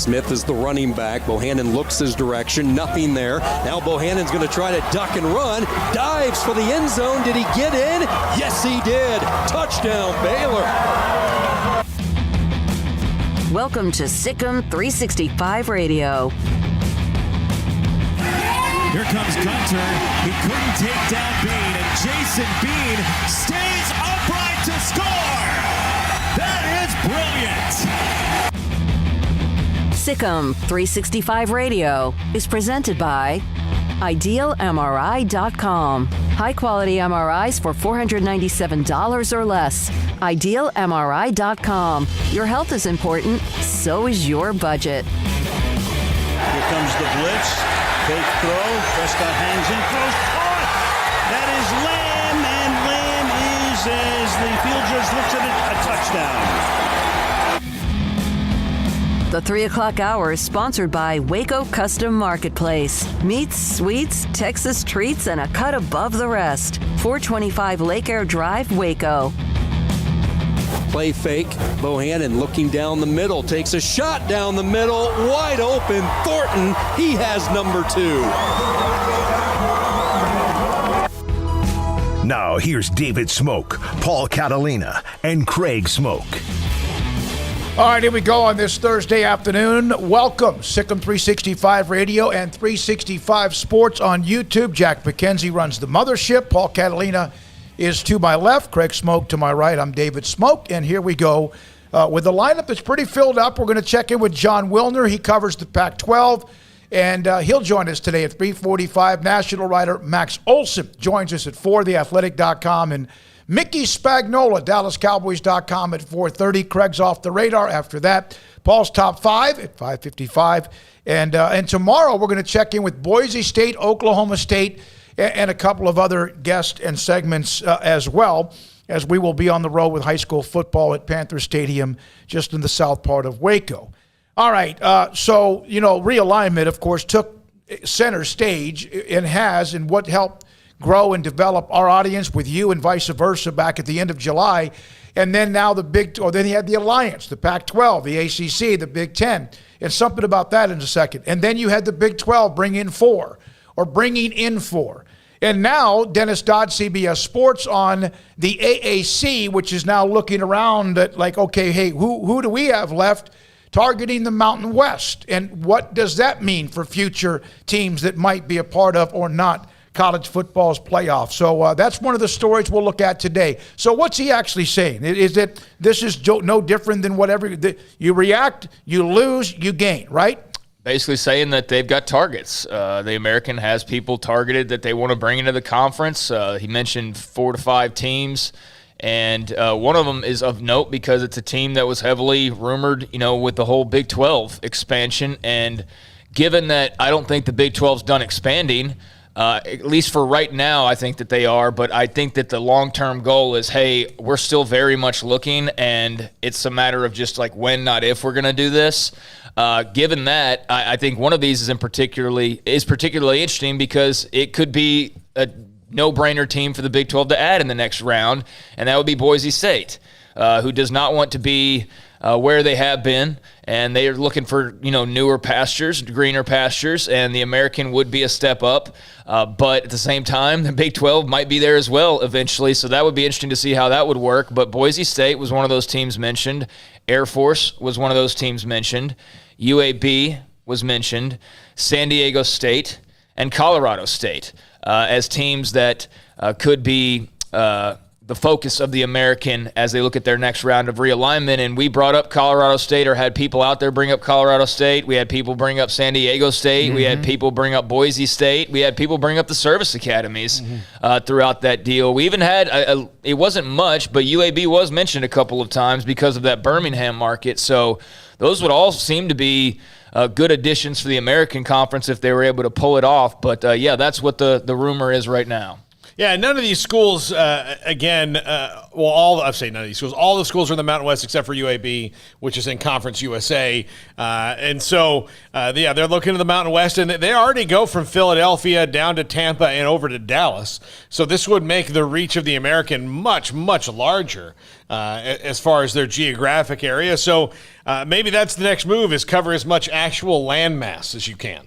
Smith is the running back. Bohannon looks his direction. Nothing there. Now Bohannon's going to try to duck and run. Dives for the end zone. Did he get in? Yes, he did. Touchdown, Baylor. Welcome to Sikkim 365 Radio. Here comes Gunter. He couldn't take down Bean, and Jason Bean stays upright to score. That is brilliant. Sikkim 365 Radio is presented by IdealMRI.com. High-quality MRIs for $497 or less. IdealMRI.com. Your health is important, so is your budget. Here comes the blitz. Fake throw. Prescott hangs in close. Caught! That is Lamb, and Lamb is, as the field judge looks at it, a touchdown. The 3 o'clock hour is sponsored by Waco Custom Marketplace. Meats, sweets, Texas treats, and a cut above the rest. 425 Lake Air Drive, Waco. Play fake. Bohannon looking down the middle. Takes a shot down the middle. Wide open. Thornton. He has number 2. Now here's David Smoak, Paul Catalina, and Craig Smoak. All right, here we go on this Thursday afternoon. Welcome, Sikkim 365 Radio and 365 Sports on YouTube. Jack McKenzie runs the mothership. Paul Catalina is to my left. Craig Smoak to my right. I'm David Smoak, and here we go with a lineup that's pretty filled up. We're going to check in with John Wilner. He covers the Pac-12, and he'll join us today at 3:45. National writer Max Olson joins us at 4, theathletic.com, and Mickey Spagnola, DallasCowboys.com at 4:30. Craig's off the radar after that. Paul's top 5 at 5:55. And tomorrow we're going to check in with Boise State, Oklahoma State, and a couple of other guests and segments as well, as we will be on the road with high school football at Panther Stadium just in the south part of Waco. All right, so, Realignment, of course, took center stage and has, and what helped grow and develop our audience with you and vice versa back at the end of July. And then now then you had the Alliance, the Pac-12, the ACC, the Big Ten, and something about that in a second. And then you had the Big 12 bringing in 4. And now Dennis Dodd, CBS Sports, on the AAC, which is now looking around at like, okay, hey, who do we have left targeting the Mountain West? And what does that mean for future teams that might be a part of or not college football's playoff? So that's one of the stories we'll look at today. So what's he actually saying? Is that this is no different than whatever you react, you lose, you gain, right? Basically saying that they've got targets. The American has people targeted that they want to bring into the conference. He mentioned 4 to 5 teams, and one of them is of note because it's a team that was heavily rumored, with the whole Big 12 expansion. And given that I don't think the Big 12's done expanding, at least for right now, I think that they are. But I think that the long-term goal is, hey, we're still very much looking, and it's a matter of just like when, not if, we're going to do this. Given that, I think one of these is particularly interesting because it could be a no-brainer team for the Big 12 to add in the next round, and that would be Boise State, who does not want to be where they have been, and they are looking for newer pastures, greener pastures, and the American would be a step up. But at the same time, the Big 12 might be there as well eventually, so that would be interesting to see how that would work. But Boise State was one of those teams mentioned. Air Force was one of those teams mentioned. UAB was mentioned. San Diego State and Colorado State as teams that could be the focus of the American as they look at their next round of realignment. And we brought up Colorado State, or had people out there bring up Colorado State. We had people bring up San Diego State. Mm-hmm. We had people bring up Boise State. We had people bring up the service academies throughout that deal. We even had, it wasn't much, but UAB was mentioned a couple of times because of that Birmingham market. So those would all seem to be good additions for the American Conference if they were able to pull it off. But, yeah, that's what the rumor is right now. Yeah, none of these schools, all of the schools are in the Mountain West except for UAB, which is in Conference USA. They're looking to the Mountain West, and they already go from Philadelphia down to Tampa and over to Dallas. So this would make the reach of the American much, much larger as far as their geographic area. So maybe that's the next move, is cover as much actual land mass as you can.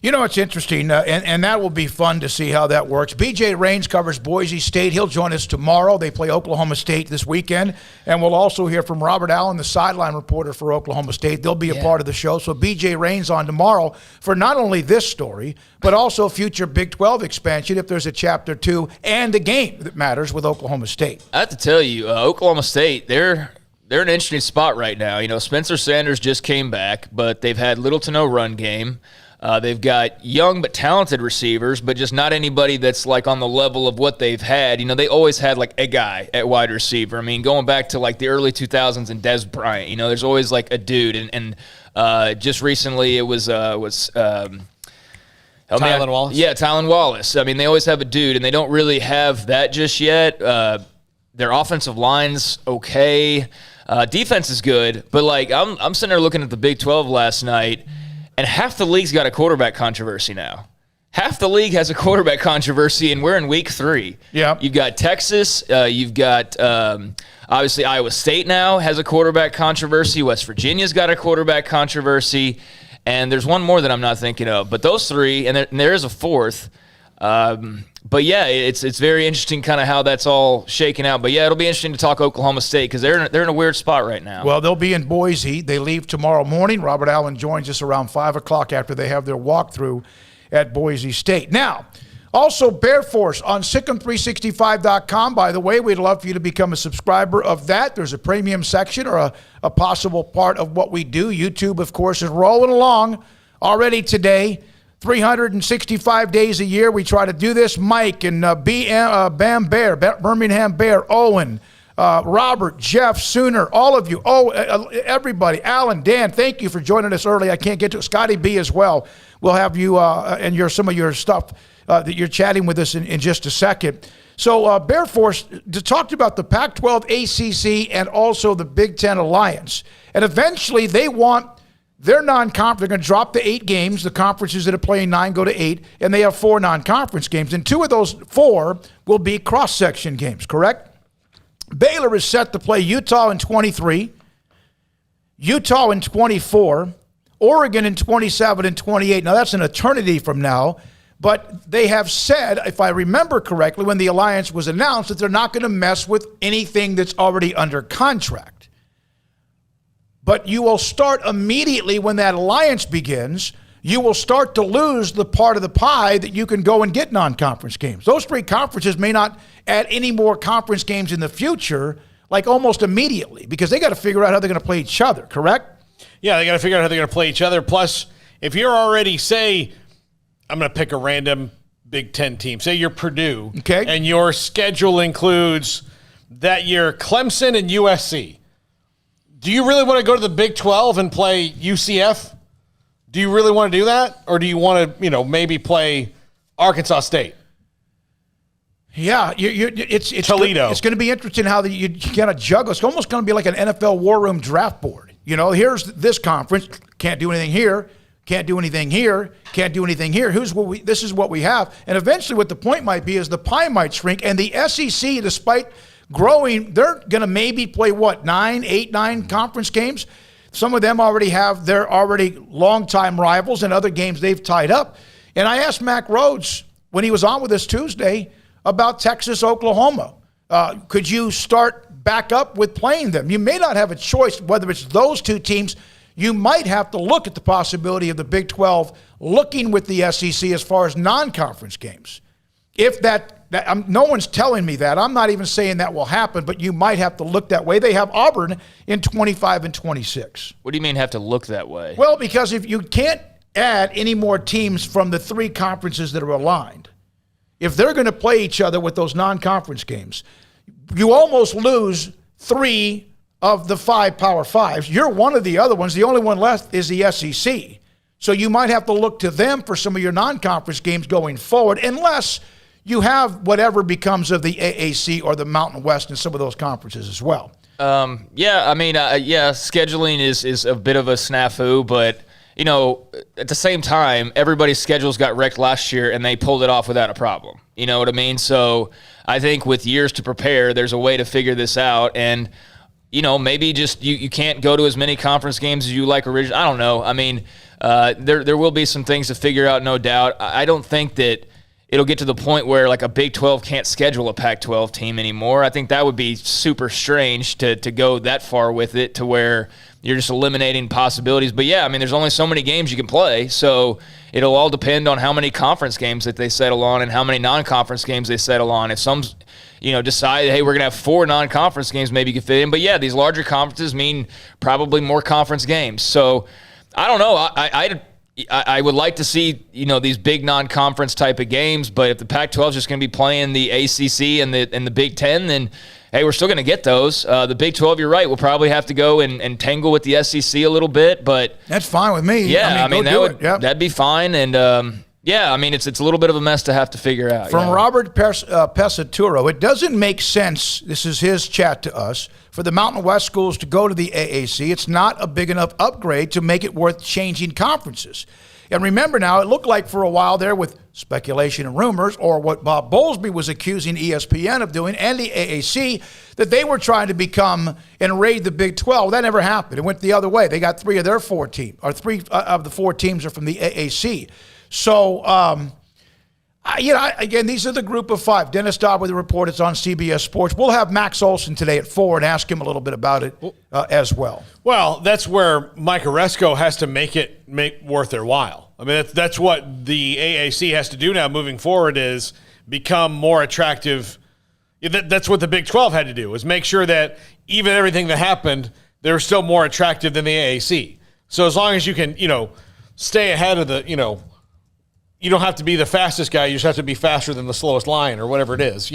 You know, it's interesting, and that will be fun to see how that works. BJ Raines covers Boise State. He'll join us tomorrow. They play Oklahoma State this weekend, and we'll also hear from Robert Allen, the sideline reporter for Oklahoma State. They'll be a part of the show. So BJ Raines on tomorrow for not only this story, but also future Big 12 expansion if there's a Chapter 2 and a game that matters with Oklahoma State. I have to tell you, Oklahoma State, they're in an interesting spot right now. You know, Spencer Sanders just came back, but they've had little to no run game. They've got young but talented receivers, but just not anybody that's like on the level of what they've had. You know, they always had like a guy at wide receiver. I mean, going back to like the early 2000s and Des Bryant, you know, there's always like a dude. And just recently it was Tylan Wallace? Yeah, Tylan Wallace. I mean, they always have a dude, and they don't really have that just yet. Their offensive line's okay. Defense is good, but like I'm sitting there looking at the Big 12 last night, and half the league's got a quarterback controversy now. Half the league has a quarterback controversy, and we're in week 3. Yeah. You've got Texas. You've got, obviously, Iowa State now has a quarterback controversy. West Virginia's got a quarterback controversy. And there's one more that I'm not thinking of. But those 3, and there is a 4th. But, yeah, it's very interesting kind of how that's all shaken out. But, yeah, it'll be interesting to talk Oklahoma State because they're in a weird spot right now. Well, they'll be in Boise. They leave tomorrow morning. Robert Allen joins us around 5 o'clock after they have their walkthrough at Boise State. Now, also Bear Force on Sikkim365.com. By the way, we'd love for you to become a subscriber of that. There's a premium section or a possible part of what we do. YouTube, of course, is rolling along already today. 365 days a year, we try to do this. Mike and Bam Bear, Birmingham Bear, Owen, Robert, Jeff, Sooner, all of you. Everybody. Alan, Dan, thank you for joining us early. I can't get to it. Scotty B as well. We'll have you and some of your stuff that you're chatting with us in just a second. So Bear Force talked about the Pac-12, ACC, and also the Big Ten Alliance. And eventually they want their non-conference, they're going to drop to 8 games. The conferences that are playing 9 go to 8, and they have 4 non-conference games. And 2 of those 4 will be cross-section games, correct? Baylor is set to play Utah in 23, Utah in 24, Oregon in 27 and 28. Now, that's an eternity from now. But they have said, if I remember correctly, when the alliance was announced, that they're not going to mess with anything that's already under contract. But you will start immediately when that alliance begins, you will start to lose the part of the pie that you can go and get non-conference games. Those 3 conferences may not add any more conference games in the future, like almost immediately, because they got to figure out how they're going to play each other, correct? Yeah, they got to figure out how they're going to play each other. Plus, if you're already, say, I'm going to pick a random Big Ten team. Say you're Purdue, okay, and your schedule includes that year Clemson and USC. Do you really want to go to the Big 12 and play UCF? Do you really want to do that? Or do you want to, maybe play Arkansas State? Yeah, it's Toledo. It's going to be interesting how you kind of juggle. It's almost going to be like an NFL War Room draft board. Here's this conference, can't do anything here, can't do anything here, can't do anything here. This is what we have. And eventually what the point might be is the pie might shrink, and the SEC, despite growing, they're going to maybe play, 9 conference games? Some of them they're already longtime rivals, and other games they've tied up. And I asked Mac Rhodes when he was on with us Tuesday about Texas, Oklahoma. Could you start back up with playing them? You may not have a choice whether it's those 2 teams. You might have to look at the possibility of the Big 12 looking with the SEC as far as non-conference games. If no one's telling me that. I'm not even saying that will happen, but you might have to look that way. They have Auburn in 25 and 26. What do you mean have to look that way? Well, because if you can't add any more teams from the 3 conferences that are aligned, if they're going to play each other with those non-conference games, you almost lose 3 of the 5 Power 5s. You're one of the other ones. The only one left is the SEC. So you might have to look to them for some of your non-conference games going forward, unless you have whatever becomes of the AAC or the Mountain West in some of those conferences as well. Scheduling is a bit of a snafu, but at the same time, everybody's schedules got wrecked last year and they pulled it off without a problem. You know what I mean? So I think with years to prepare, there's a way to figure this out. And, maybe just you can't go to as many conference games as you like originally. I don't know. I mean, there will be some things to figure out, no doubt. I don't think that it'll get to the point where like a Big 12 can't schedule a Pac-12 team anymore. I think that would be super strange to go that far with it to where you're just eliminating possibilities. But yeah, I mean, there's only so many games you can play, so it'll all depend on how many conference games that they settle on and how many non-conference games they settle on. If some, decide, hey, we're going to have 4 non-conference games, maybe you can fit in. But yeah, these larger conferences mean probably more conference games. So I don't know. I would like to see, these big non-conference type of games, but if the Pac-12 is just going to be playing the ACC and the Big Ten, then hey, we're still going to get those. The Big 12, you're right, we'll probably have to go and tangle with the SEC a little bit, but that's fine with me. Yeah, that'd be fine, and it's a little bit of a mess to have to figure out. From Robert Pesaturo, it doesn't make sense. This is his chat to us. For the Mountain West schools to go to the AAC, it's not a big enough upgrade to make it worth changing conferences. And remember now, it looked like for a while there with speculation and rumors, or what Bob Bowlesby was accusing ESPN of doing and the AAC, that they were trying to become and raid the Big 12. That never happened. It went the other way. They got 3 of their 4 teams, or 3 of the 4 teams are from the AAC. So, again, these are the group of 5. Dennis Dodd with the report. It's on CBS Sports. We'll have Max Olson today at 4 and ask him a little bit about it as well. Well, that's where Mike Oresco has to make worth their while. I mean, that's what the AAC has to do now moving forward, is become more attractive. That's what the Big 12 had to do, is make sure that even everything that happened, they were still more attractive than the AAC. So as long as you can, stay ahead of the, you don't have to be the fastest guy. You just have to be faster than the slowest lion or whatever it is,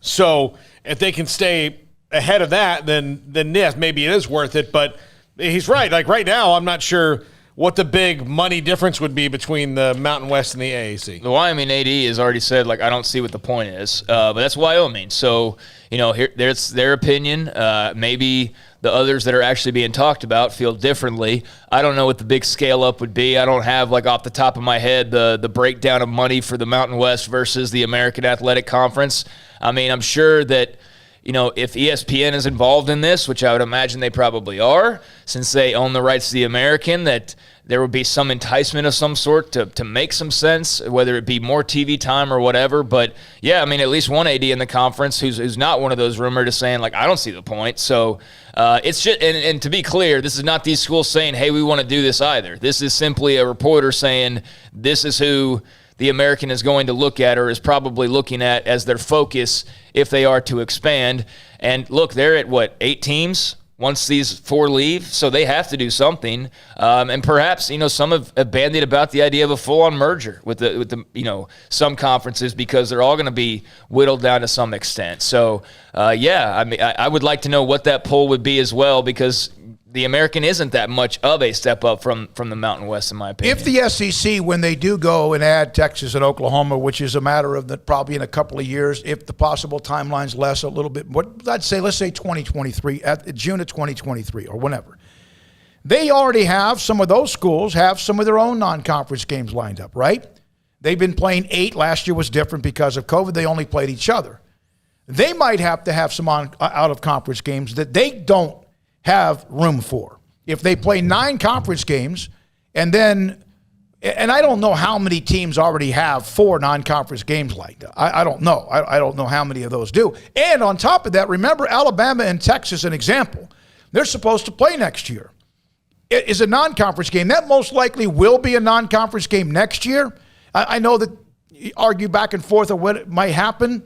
So if they can stay ahead of that, then yes, maybe it is worth it. But he's right. Like right now, I'm not sure what the big money difference would be between the Mountain West and the AAC. The Wyoming AD has already said, I don't see what the point is. But that's Wyoming. So, there's their opinion. Maybe the others that are actually being talked about feel differently. I don't know what the big scale up would be. I don't have, off the top of my head, the breakdown of money for the Mountain West versus the American Athletic Conference. I mean, I'm sure that, if ESPN is involved in this, which I would imagine they probably are, since they own the rights to the American, that there would be some enticement of some sort to make some sense, whether it be more TV time or whatever. But, yeah, I mean, at least one AD in the conference who's not one of those rumored is saying, I don't see the point. So it's just, and to be clear, this is not these schools saying, hey, we want to do this either. This is simply a reporter saying this is who the American is going to look at or is probably looking at as their focus if they are to expand. And look, they're at 8 teams once these 4 leave, so they have to do something. And perhaps some have bandied about the idea of a full-on merger with the some conferences, because they're all going to be whittled down to some extent. So I mean, I would like to know what that poll would be as well, because the American isn't that much of a step up from the Mountain West, in my opinion. If the SEC, when they do go and add Texas and Oklahoma, which is a matter of probably in a couple of years, if the possible timeline's less a little bit, let's say 2023, at June of 2023 or whenever, they already have, some of those schools have some of their own non-conference games lined up, right? They've been playing 8. Last year was different because of COVID. They only played each other. They might have to have some out-of-conference games that they don't have room for. If they play 9 conference games, and I don't know how many teams already have 4 non-conference games like that. I don't know. I don't know how many of those do. And on top of that, remember Alabama and Texas, an example. They're supposed to play next year. It is a non-conference game. That most likely will be a non-conference game next year. I know that you argue back and forth of what might happen,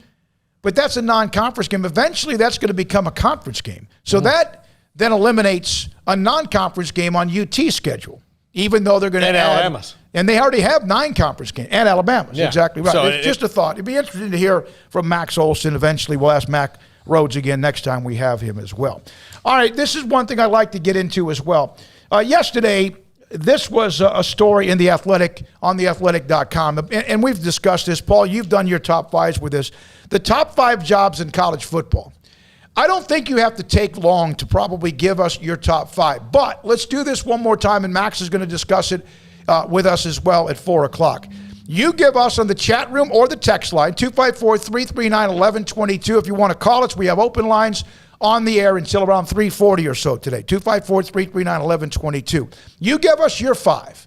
but that's a non-conference game. Eventually, that's going to become a conference game. So that then eliminates a non-conference game on UT's schedule, even though they're going to add Alabama's. And they already have 9 conference games, and Alabama's. Yeah. Exactly right. So just a thought. It'd be interesting to hear from Max Olson. Eventually, we'll ask Mac Rhodes again next time we have him as well. All right, this is one thing I'd like to get into as well. Yesterday, this was a story in The Athletic, on theathletic.com. And we've discussed this. Paul, you've done your top fives with this. The top 5 jobs in college football. I don't think you have to take long to probably give us your top 5. But let's do this one more time, and Max is going to discuss it with us as well at 4 o'clock. You give us on the chat room or the text line, 254-339-1122. If you want to call us, we have open lines on the air until around 3:40 or so today, 254-339-1122. You give us your 5.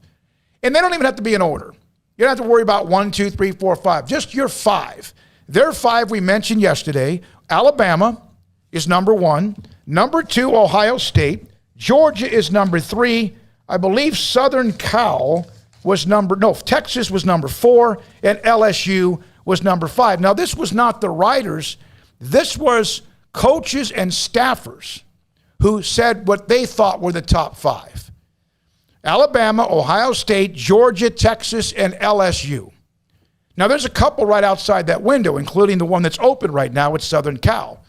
And they don't even have to be in order. You don't have to worry about 1, 2, 3, 4, 5. Just your 5. Their 5 we mentioned yesterday. Alabama is number 1. Number 2, Ohio State. Georgia is number 3. I believe Southern Cal was Texas was number 4, and LSU was number 5. Now, this was not the writers. This was coaches and staffers who said what they thought were the top 5. Alabama, Ohio State, Georgia, Texas, and LSU. Now, there's a couple right outside that window, including the one that's open right now at Southern Cal.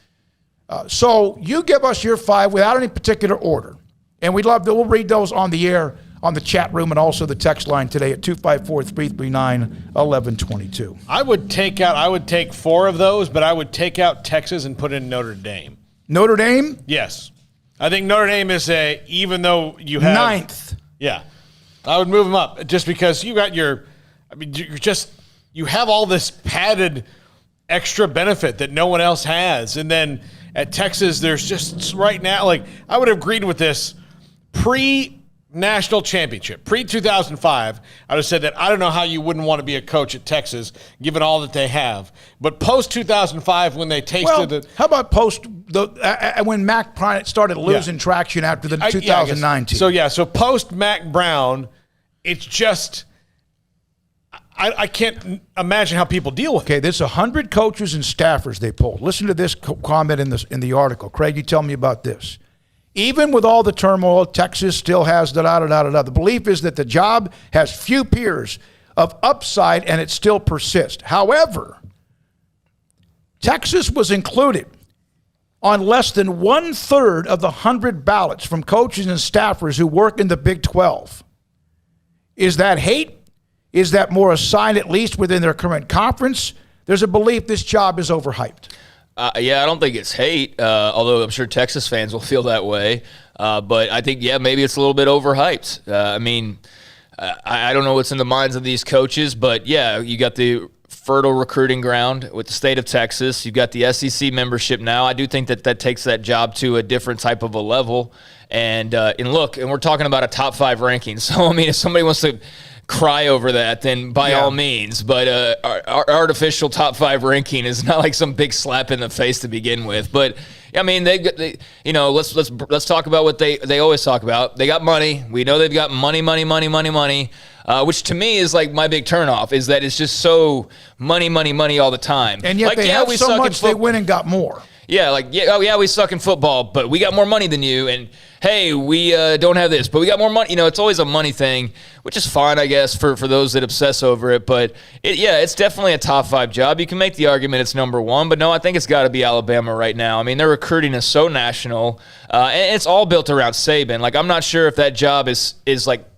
So you give us your 5 without any particular order. And we'll read those on the air, on the chat room, and also the text line today at 254-339-1122. I would take 4 of those, but I would take out Texas and put in Notre Dame. Notre Dame? Yes. I think Notre Dame is even though you have 9th. Yeah. I would move them up just because you have all this padded extra benefit that no one else has. And then at Texas, there's just right now, I would have agreed with this pre-national championship, pre-2005. I would have said that I don't know how you wouldn't want to be a coach at Texas, given all that they have. But post-2005, when they tasted how about when Mac started losing traction after the 2009 team? So post-Mac Brown, it's just I can't imagine how people deal with it. Okay, there's 100 coaches and staffers they polled. Listen to this comment in the article. Craig, you tell me about this. Even with all the turmoil, Texas still has da-da-da-da-da. The belief is that the job has few peers of upside and it still persists. However, Texas was included on less than 1/3 of the 100 ballots from coaches and staffers who work in the Big 12. Is that hate? Is that more a sign, at least within their current conference? There's a belief this job is overhyped. I don't think it's hate, although I'm sure Texas fans will feel that way. But I think, maybe it's a little bit overhyped. I don't know what's in the minds of these coaches, but, you got the fertile recruiting ground with the state of Texas. You've got the SEC membership now. I do think that takes that job to a different type of a level. And we're talking about a top 5 ranking. So, if somebody wants to cry over that, then by all means. But our artificial top 5 ranking is not like some big slap in the face to begin with. But let's talk about what they always talk about. They got money. We know they've got money. Which to me is like my big turnoff, is that it's just so money all the time. And yet they have so much they went and got more. We suck in football, but we got more money than you. And hey, we don't have this, but we got more money. It's always a money thing, which is fine, I guess, for those that obsess over it. But it's definitely a top 5 job. You can make the argument it's number 1, but no, I think it's got to be Alabama right now. Their recruiting is so national, and it's all built around Saban. I'm not sure if that job is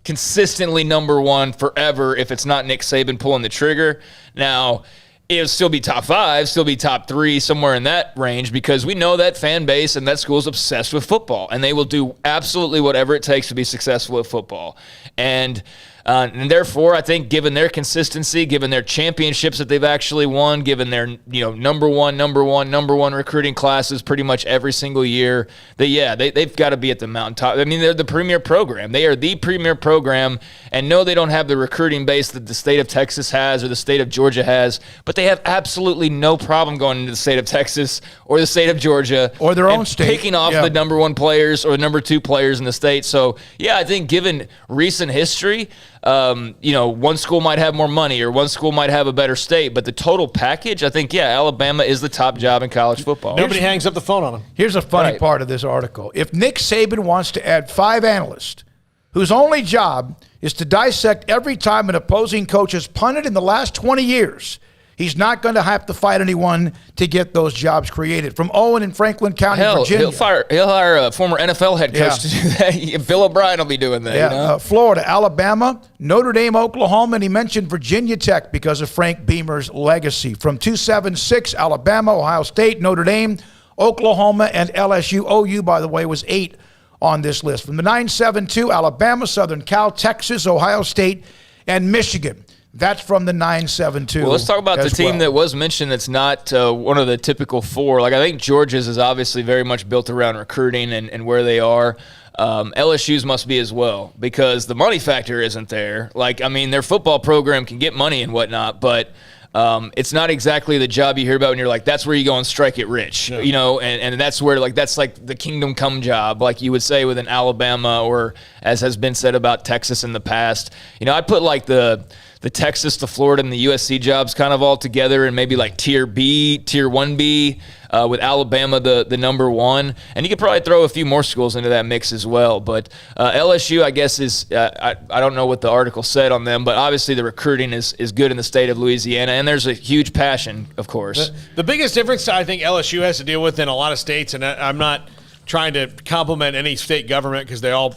consistently number 1 forever if it's not Nick Saban pulling the trigger. Now, it'll still be top 5, still be top 3, somewhere in that range, because we know that fan base and that school is obsessed with football, and they will do absolutely whatever it takes to be successful at football. And therefore, I think given their consistency, given their championships that they've actually won, given their number one recruiting classes pretty much every single year, they've got to be at the mountaintop. They're the premier program. They are the premier program, and no, they don't have the recruiting base that the state of Texas has or the state of Georgia has, but they have absolutely no problem going into the state of Texas or the state of Georgia or their own state, picking off the number 1 players or number 2 players in the state. So I think given recent history, one school might have more money or one school might have a better state, but the total package, I think, Alabama is the top job in college football. Nobody hangs up the phone on them. Here's a funny part of this article. If Nick Saban wants to add 5 analysts whose only job is to dissect every time an opposing coach has punted in the last 20 years, He's not going to have to fight anyone to get those jobs created. From Owen in Franklin County, Virginia. He'll hire a former NFL head coach to do that. Bill O'Brien will be doing that. Yeah, you know? Florida, Alabama, Notre Dame, Oklahoma, and he mentioned Virginia Tech because of Frank Beamer's legacy. From 276, Alabama, Ohio State, Notre Dame, Oklahoma, and LSU. OU, by the way, was 8 on this list. From the 972, Alabama, Southern Cal, Texas, Ohio State, and Michigan. That's from the 972. Well, let's talk about the team that was mentioned that's not one of the typical 4. Like, I think Georgia's is obviously very much built around recruiting and where they are. LSU's must be as well because the money factor isn't there. Like, I mean, their football program can get money and whatnot, but it's not exactly the job you hear about when you're like, that's where you go and strike it rich, you know, and that's where, like, that's like the kingdom come job, like you would say with an Alabama or as has been said about Texas in the past. You know, I put like the Texas, the Florida, and the USC jobs kind of all together and maybe like tier 1B with Alabama the number 1. And you could probably throw a few more schools into that mix as well. But LSU, I guess, is I don't know what the article said on them, but obviously the recruiting is good in the state of Louisiana, and there's a huge passion, of course. The biggest difference I think LSU has to deal with in a lot of states, and I'm not trying to compliment any state government because they all,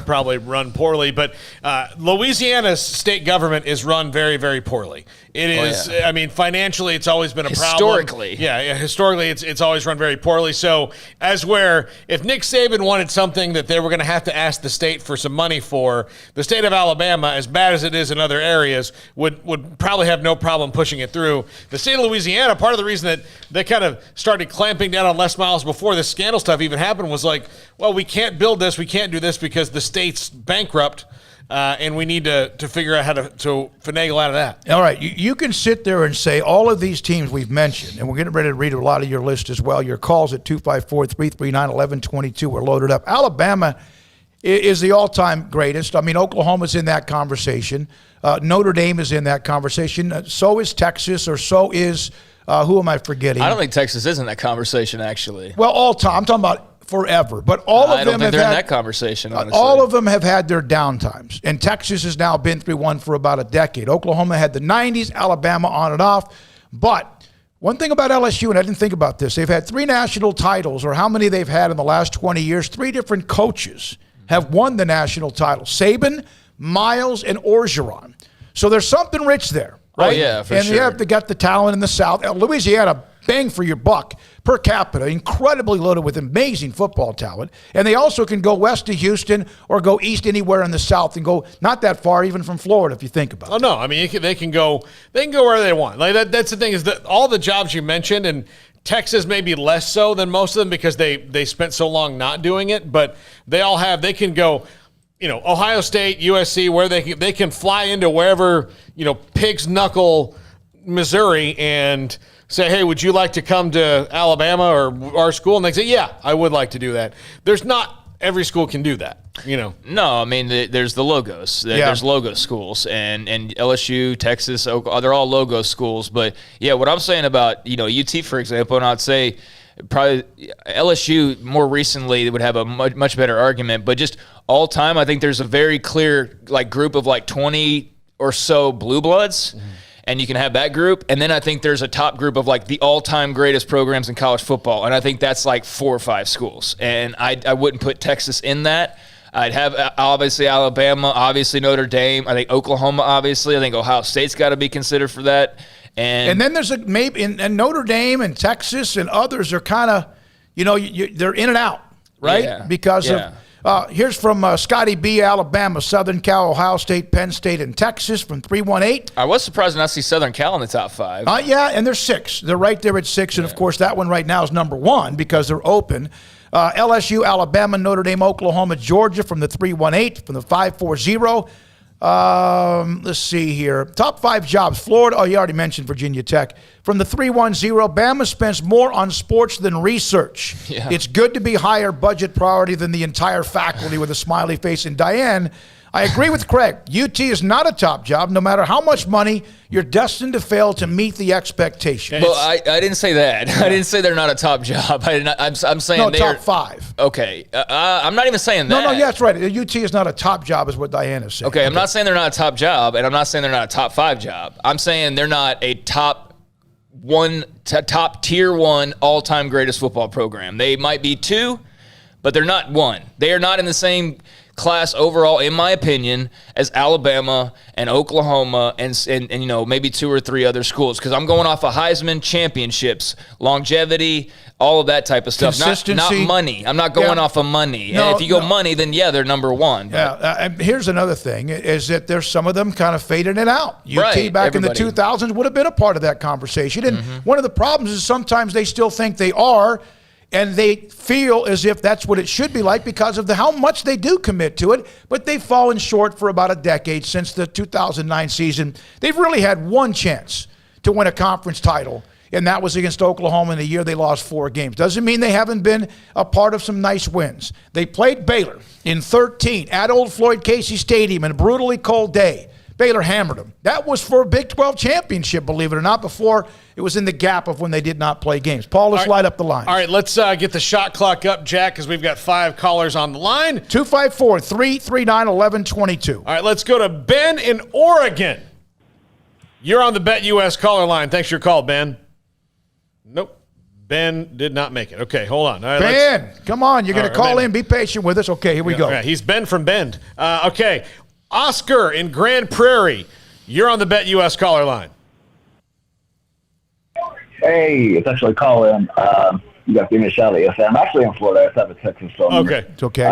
probably run poorly. But Louisiana's state government is run very, very poorly. It is. I mean, financially, it's always been a problem. Historically, it's always run very poorly. So, if Nick Saban wanted something that they were going to have to ask the state for some money for, the state of Alabama, as bad as it is in other areas, would probably have no problem pushing it through. The state of Louisiana, part of the reason that they kind of started clamping down on Les Miles before this scandal stuff even happened was like, well, we can't build this, we can't do this because the state's bankrupt. And we need to figure out how to finagle out of that. All right, you can sit there and say all of these teams we've mentioned, and we're getting ready to read a lot of your list as well. Your calls at 254-339-1122 are loaded up. Alabama is the all-time greatest. I mean, Oklahoma's in that conversation. Notre Dame is in that conversation. So is Texas, or so is, who am I forgetting? I don't think Texas is in that conversation, actually. Well, all time. I'm talking about forever, but all of them have they're had in that conversation. Honestly, all of them have had their downtimes, and Texas has now been through one for about a decade. Oklahoma had the '90s, Alabama on and off. But one thing about LSU, and I didn't think about this, they've had 3 national titles, or how many they've had in the last 20 years. 3 different coaches have won the national title: Saban, Miles, and Orgeron. So there's something rich there, right? Oh yeah, for sure. And they got the talent in the South. Louisiana, bang for your buck per capita, incredibly loaded with amazing football talent. And they also can go west to Houston or go east anywhere in the South and go not that far even from Florida if you think about it. Oh no, I mean they can go where they want. Like that's the thing is that all the jobs you mentioned, and Texas maybe less so than most of them because they spent so long not doing it, but they can go, Ohio State, USC, where they can fly into wherever, Pig's Knuckle, Missouri, and say, hey, would you like to come to Alabama or our school? And they say, yeah, I would like to do that. There's not every school can do that, No, I mean, there's the logos. There's logo schools, and LSU, Texas, Oklahoma, they're all logo schools. But, yeah, what I'm saying about, UT, for example, and I'd say probably LSU more recently would have a much better argument. But just all time, I think there's a very clear, group of 20 or so blue bloods. Mm-hmm. And you can have that group. And then I think there's a top group of the all-time greatest programs in college football. And I think that's 4 or 5 schools. And I wouldn't put Texas in that. I'd have obviously Alabama, obviously Notre Dame. I think Oklahoma, obviously. I think Ohio State's got to be considered for that. And then there's and Notre Dame and Texas and others are kind of, they're in and out, right? Yeah. Because of. Here's from Scotty B, Alabama, Southern Cal, Ohio State, Penn State, and Texas from 318. I was surprised not to see Southern Cal in the top 5. Yeah, and they're 6. They're right there at 6. And, of course, that one right now is number 1 because they're open. LSU, Alabama, Notre Dame, Oklahoma, Georgia from the 318, from the 540. Let's see here. Top 5 jobs. Florida, you already mentioned Virginia Tech. From the 310, Bama spends more on sports than research. Yeah. It's good to be higher budget priority than the entire faculty with a smiley face. And Diane, I agree with Craig. UT is not a top job. No matter how much money, you're destined to fail to meet the expectations. Well, I didn't say that. I didn't say they're not a top job. I'm saying they're top 5. Okay. I'm not even saying that. No, yeah, that's right. UT is not a top job is what Diane is saying. Okay, I'm not saying they're not a top job, and I'm not saying they're not a top 5 job. I'm saying they're not a top top tier one all-time greatest football program. They might be two, but they're not one. They are not in the same class overall, in my opinion, as Alabama and Oklahoma and maybe two or three other schools, because I'm going off of Heisman championships, longevity, all of that type of stuff. Not money. I'm not going off of money. And if you go money, then they're number one. And here's another thing, is that there's some of them kind of fading it out. UT back in the 2000s would have been a part of that conversation. And one of the problems is sometimes they still think they are, and they feel as if that's what it should be like because of how much they do commit to it, but they've fallen short for about a decade since the 2009 season. They've really had one chance to win a conference title, and that was against Oklahoma in the year they lost 4 games. Doesn't mean they haven't been a part of some nice wins. They played Baylor in 13 at Old Floyd Casey Stadium in a brutally cold day. Baylor hammered them. That was for a Big 12 championship, believe it or not, before it was in the gap of when they did not play games. Paul, let's light up the line. All right, let's get the shot clock up, Jack, because we've got 5 callers on the line. 254-339-1122. All right, let's go to Ben in Oregon. You're on the Bet US caller line. Thanks for your call, Ben. Nope. Ben did not make it. Okay, hold on. All right, Ben, come on. You're going to call in. Be patient with us. Okay, here we go. Yeah, he's Ben from Bend. Okay. Oscar in Grand Prairie, you're on the Bet US caller line. Hey, it's actually Colin. You guys give me a shout out. Yes, I'm actually in Florida. I have a Texas phone. Okay. It's okay.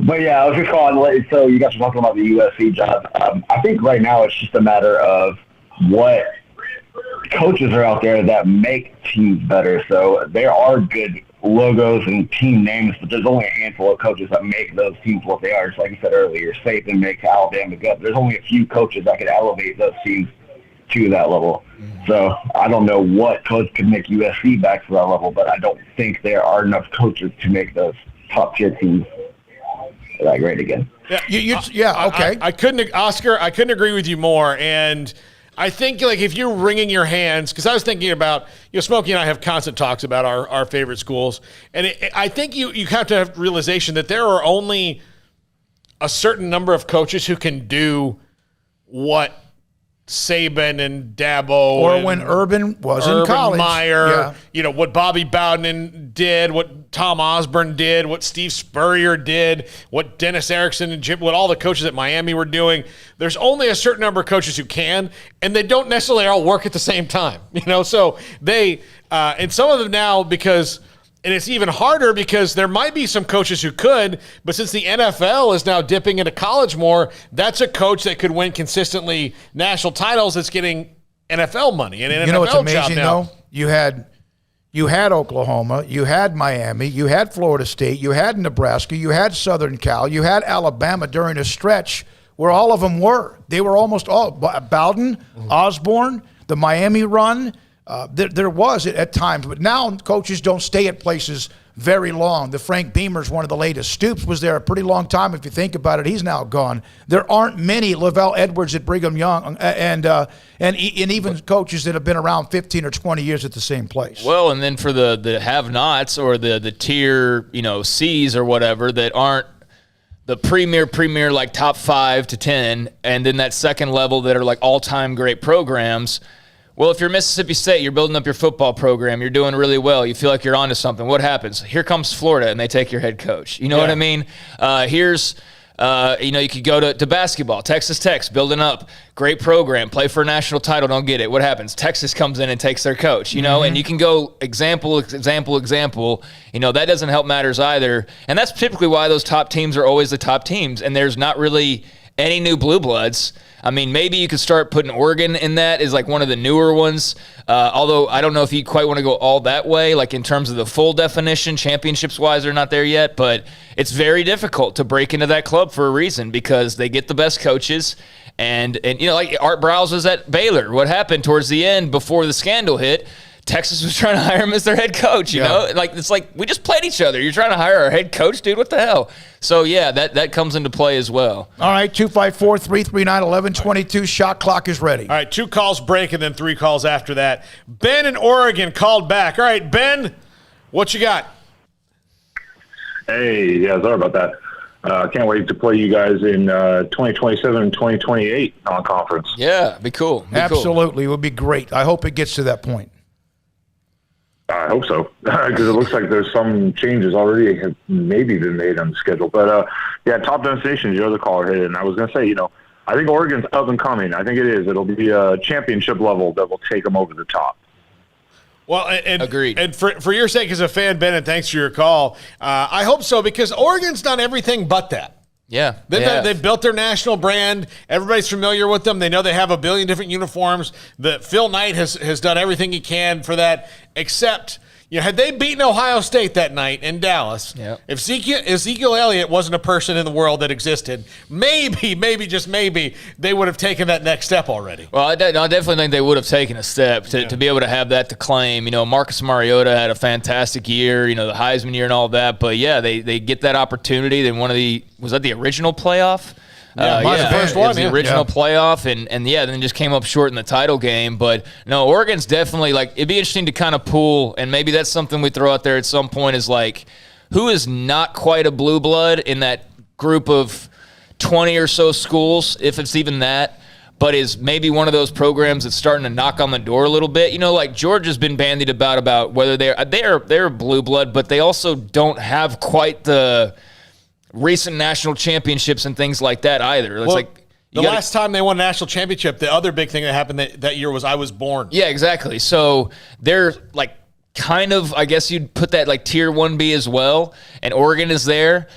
But yeah, I was just calling. So you guys were talking about the USC job. I think right now it's just a matter of what coaches are out there that make teams better. So there are good logos and team names, but there's only a handful of coaches that make those teams what they are. Just like you said earlier, Saban makes Alabama good. There's only a few coaches that could elevate those teams to that level. So I don't know what coach could make USC back to that level, but I don't think there are enough coaches to make those top tier teams that great again. Yeah, okay. I couldn't, Oscar, I couldn't agree with you more. And I think, like, if you're wringing your hands, because I was thinking about, Smokey and I have constant talks about our favorite schools, and I think you have to have realization that there are only a certain number of coaches who can do what Saban and Dabo, or and when Urban was in college, Meyer, what Bobby Bowden did, what Tom Osborne did, what Steve Spurrier did, what Dennis Erickson and Jim, what all the coaches at Miami were doing. There's only a certain number of coaches who can, and they don't necessarily all work at the same time. So they and some of them now, because. And it's even harder because there might be some coaches who could, but since the NFL is now dipping into college more, that's a coach that could win consistently national titles that's getting NFL money. And an NFL what's amazing, job now. though? You had Oklahoma, you had Miami, you had Florida State, you had Nebraska, you had Southern Cal, you had Alabama during a stretch where all of them were. They were almost all. Bowden, Osborne, the Miami run, there was at times, but now coaches don't stay at places very long. The Frank Beamer's one of the latest. Stoops was there a pretty long time. If you think about it, he's now gone. There aren't many Lavelle Edwards at Brigham Young, and even coaches that have been around 15 or 20 years at the same place. Well, and then for the have-nots or the tier C's or whatever that aren't the premier like top 5 to 10, and then that second level that are like all-time great programs. Well, if you're Mississippi State, you're building up your football program, you're doing really well, you feel like you're onto something. What happens? Here comes Florida, and they take your head coach. You know what I mean? You could go to basketball. Texas Tech's building up, great program, play for a national title, don't get it. What happens? Texas comes in and takes their coach. And you can go example. That doesn't help matters either. And that's typically why those top teams are always the top teams, and there's not really any new blue bloods. I mean, maybe you could start putting Oregon in that as like one of the newer ones. Although I don't know if you quite want to go all that way, like in terms of the full definition, championships-wise, they're not there yet. But it's very difficult to break into that club for a reason because they get the best coaches. And like Art Browse was at Baylor. What happened towards the end before the scandal hit? Texas was trying to hire him as their head coach, you know? Like, it's like, we just played each other. You're trying to hire our head coach, dude? What the hell? So, yeah, that comes into play as well. All right, 254-339-1122. Shot clock is ready. All right, 2 calls break and then 3 calls after that. Ben in Oregon called back. All right, Ben, what you got? Hey, yeah, sorry about that. I can't wait to play you guys in 2027 and 2028 non-conference. Yeah, be cool. Absolutely. It would be great. I hope it gets to that point. I hope so, because it looks like there's some changes already have maybe been made on the schedule. But, top destination, you're the caller hit it. And I was going to say, I think Oregon's up and coming. I think it is. It'll be a championship level that will take them over the top. Well, and agreed. And for your sake as a fan, Ben, and thanks for your call, I hope so, because Oregon's done everything but that. Yeah. They've built their national brand. Everybody's familiar with them. They know they have a billion different uniforms. Phil Knight has done everything he can for that, except had they beaten Ohio State that night in Dallas, if Ezekiel Elliott wasn't a person in the world that existed, maybe, just maybe, they would have taken that next step already. Well, I definitely think they would have taken a step to be able to have that to claim. Marcus Mariota had a fantastic year, the Heisman year and all that. But, they get that opportunity. Then was that the original playoff? The first one, it was the original playoff, and then just came up short in the title game. But no, Oregon's definitely it'd be interesting to kind of pool, and maybe that's something we throw out there at some point is who is not quite a blue blood in that group of 20 or so schools, if it's even that, but is maybe one of those programs that's starting to knock on the door a little bit. Georgia's been bandied about whether they're blue blood, but they also don't have quite the recent national championships and things like that either. It's last time they won a national championship, the other big thing that happened that year was I was born. Yeah, exactly. So they're kind of, I guess you'd put that tier 1B as well, and Oregon is there.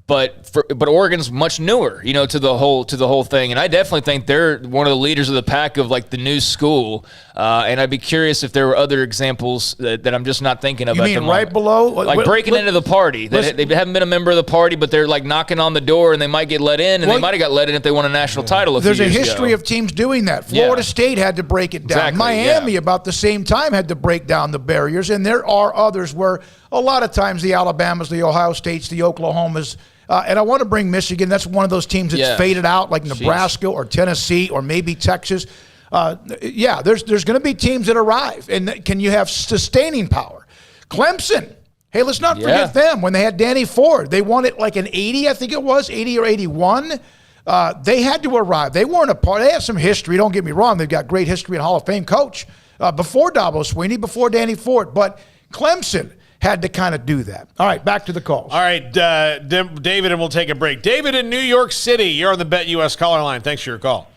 But Oregon's much newer, to the whole thing, and I definitely think they're one of the leaders of the pack of the new school. And I'd be curious if there were other examples that I'm just not thinking of. You mean right below, breaking into the party? They haven't been a member of the party, but they're knocking on the door, and they might get let in, and they might have got let in if they won a national title. There's a history of teams doing that. Florida State had to break it down. Exactly, Miami, about the same time, had to break down the barriers, and there are others where a lot of times the Alabamas, the Ohio States, the Oklahomas. And I want to bring Michigan. That's one of those teams that's faded out, like Nebraska or Tennessee or maybe Texas. There's going to be teams that arrive. And can you have sustaining power? Clemson. Hey, let's not forget them. When they had Danny Ford, they won it an 80, I think it was, 80 or 81. They had to arrive. They weren't a part. They have some history. Don't get me wrong. They've got great history and Hall of Fame coach before Dabo Swinney, before Danny Ford. But Clemson had to kind of do that. All right, back to the calls. All right, David, and we'll take a break. David in New York City, you're on the BetUS caller line. Thanks for your call.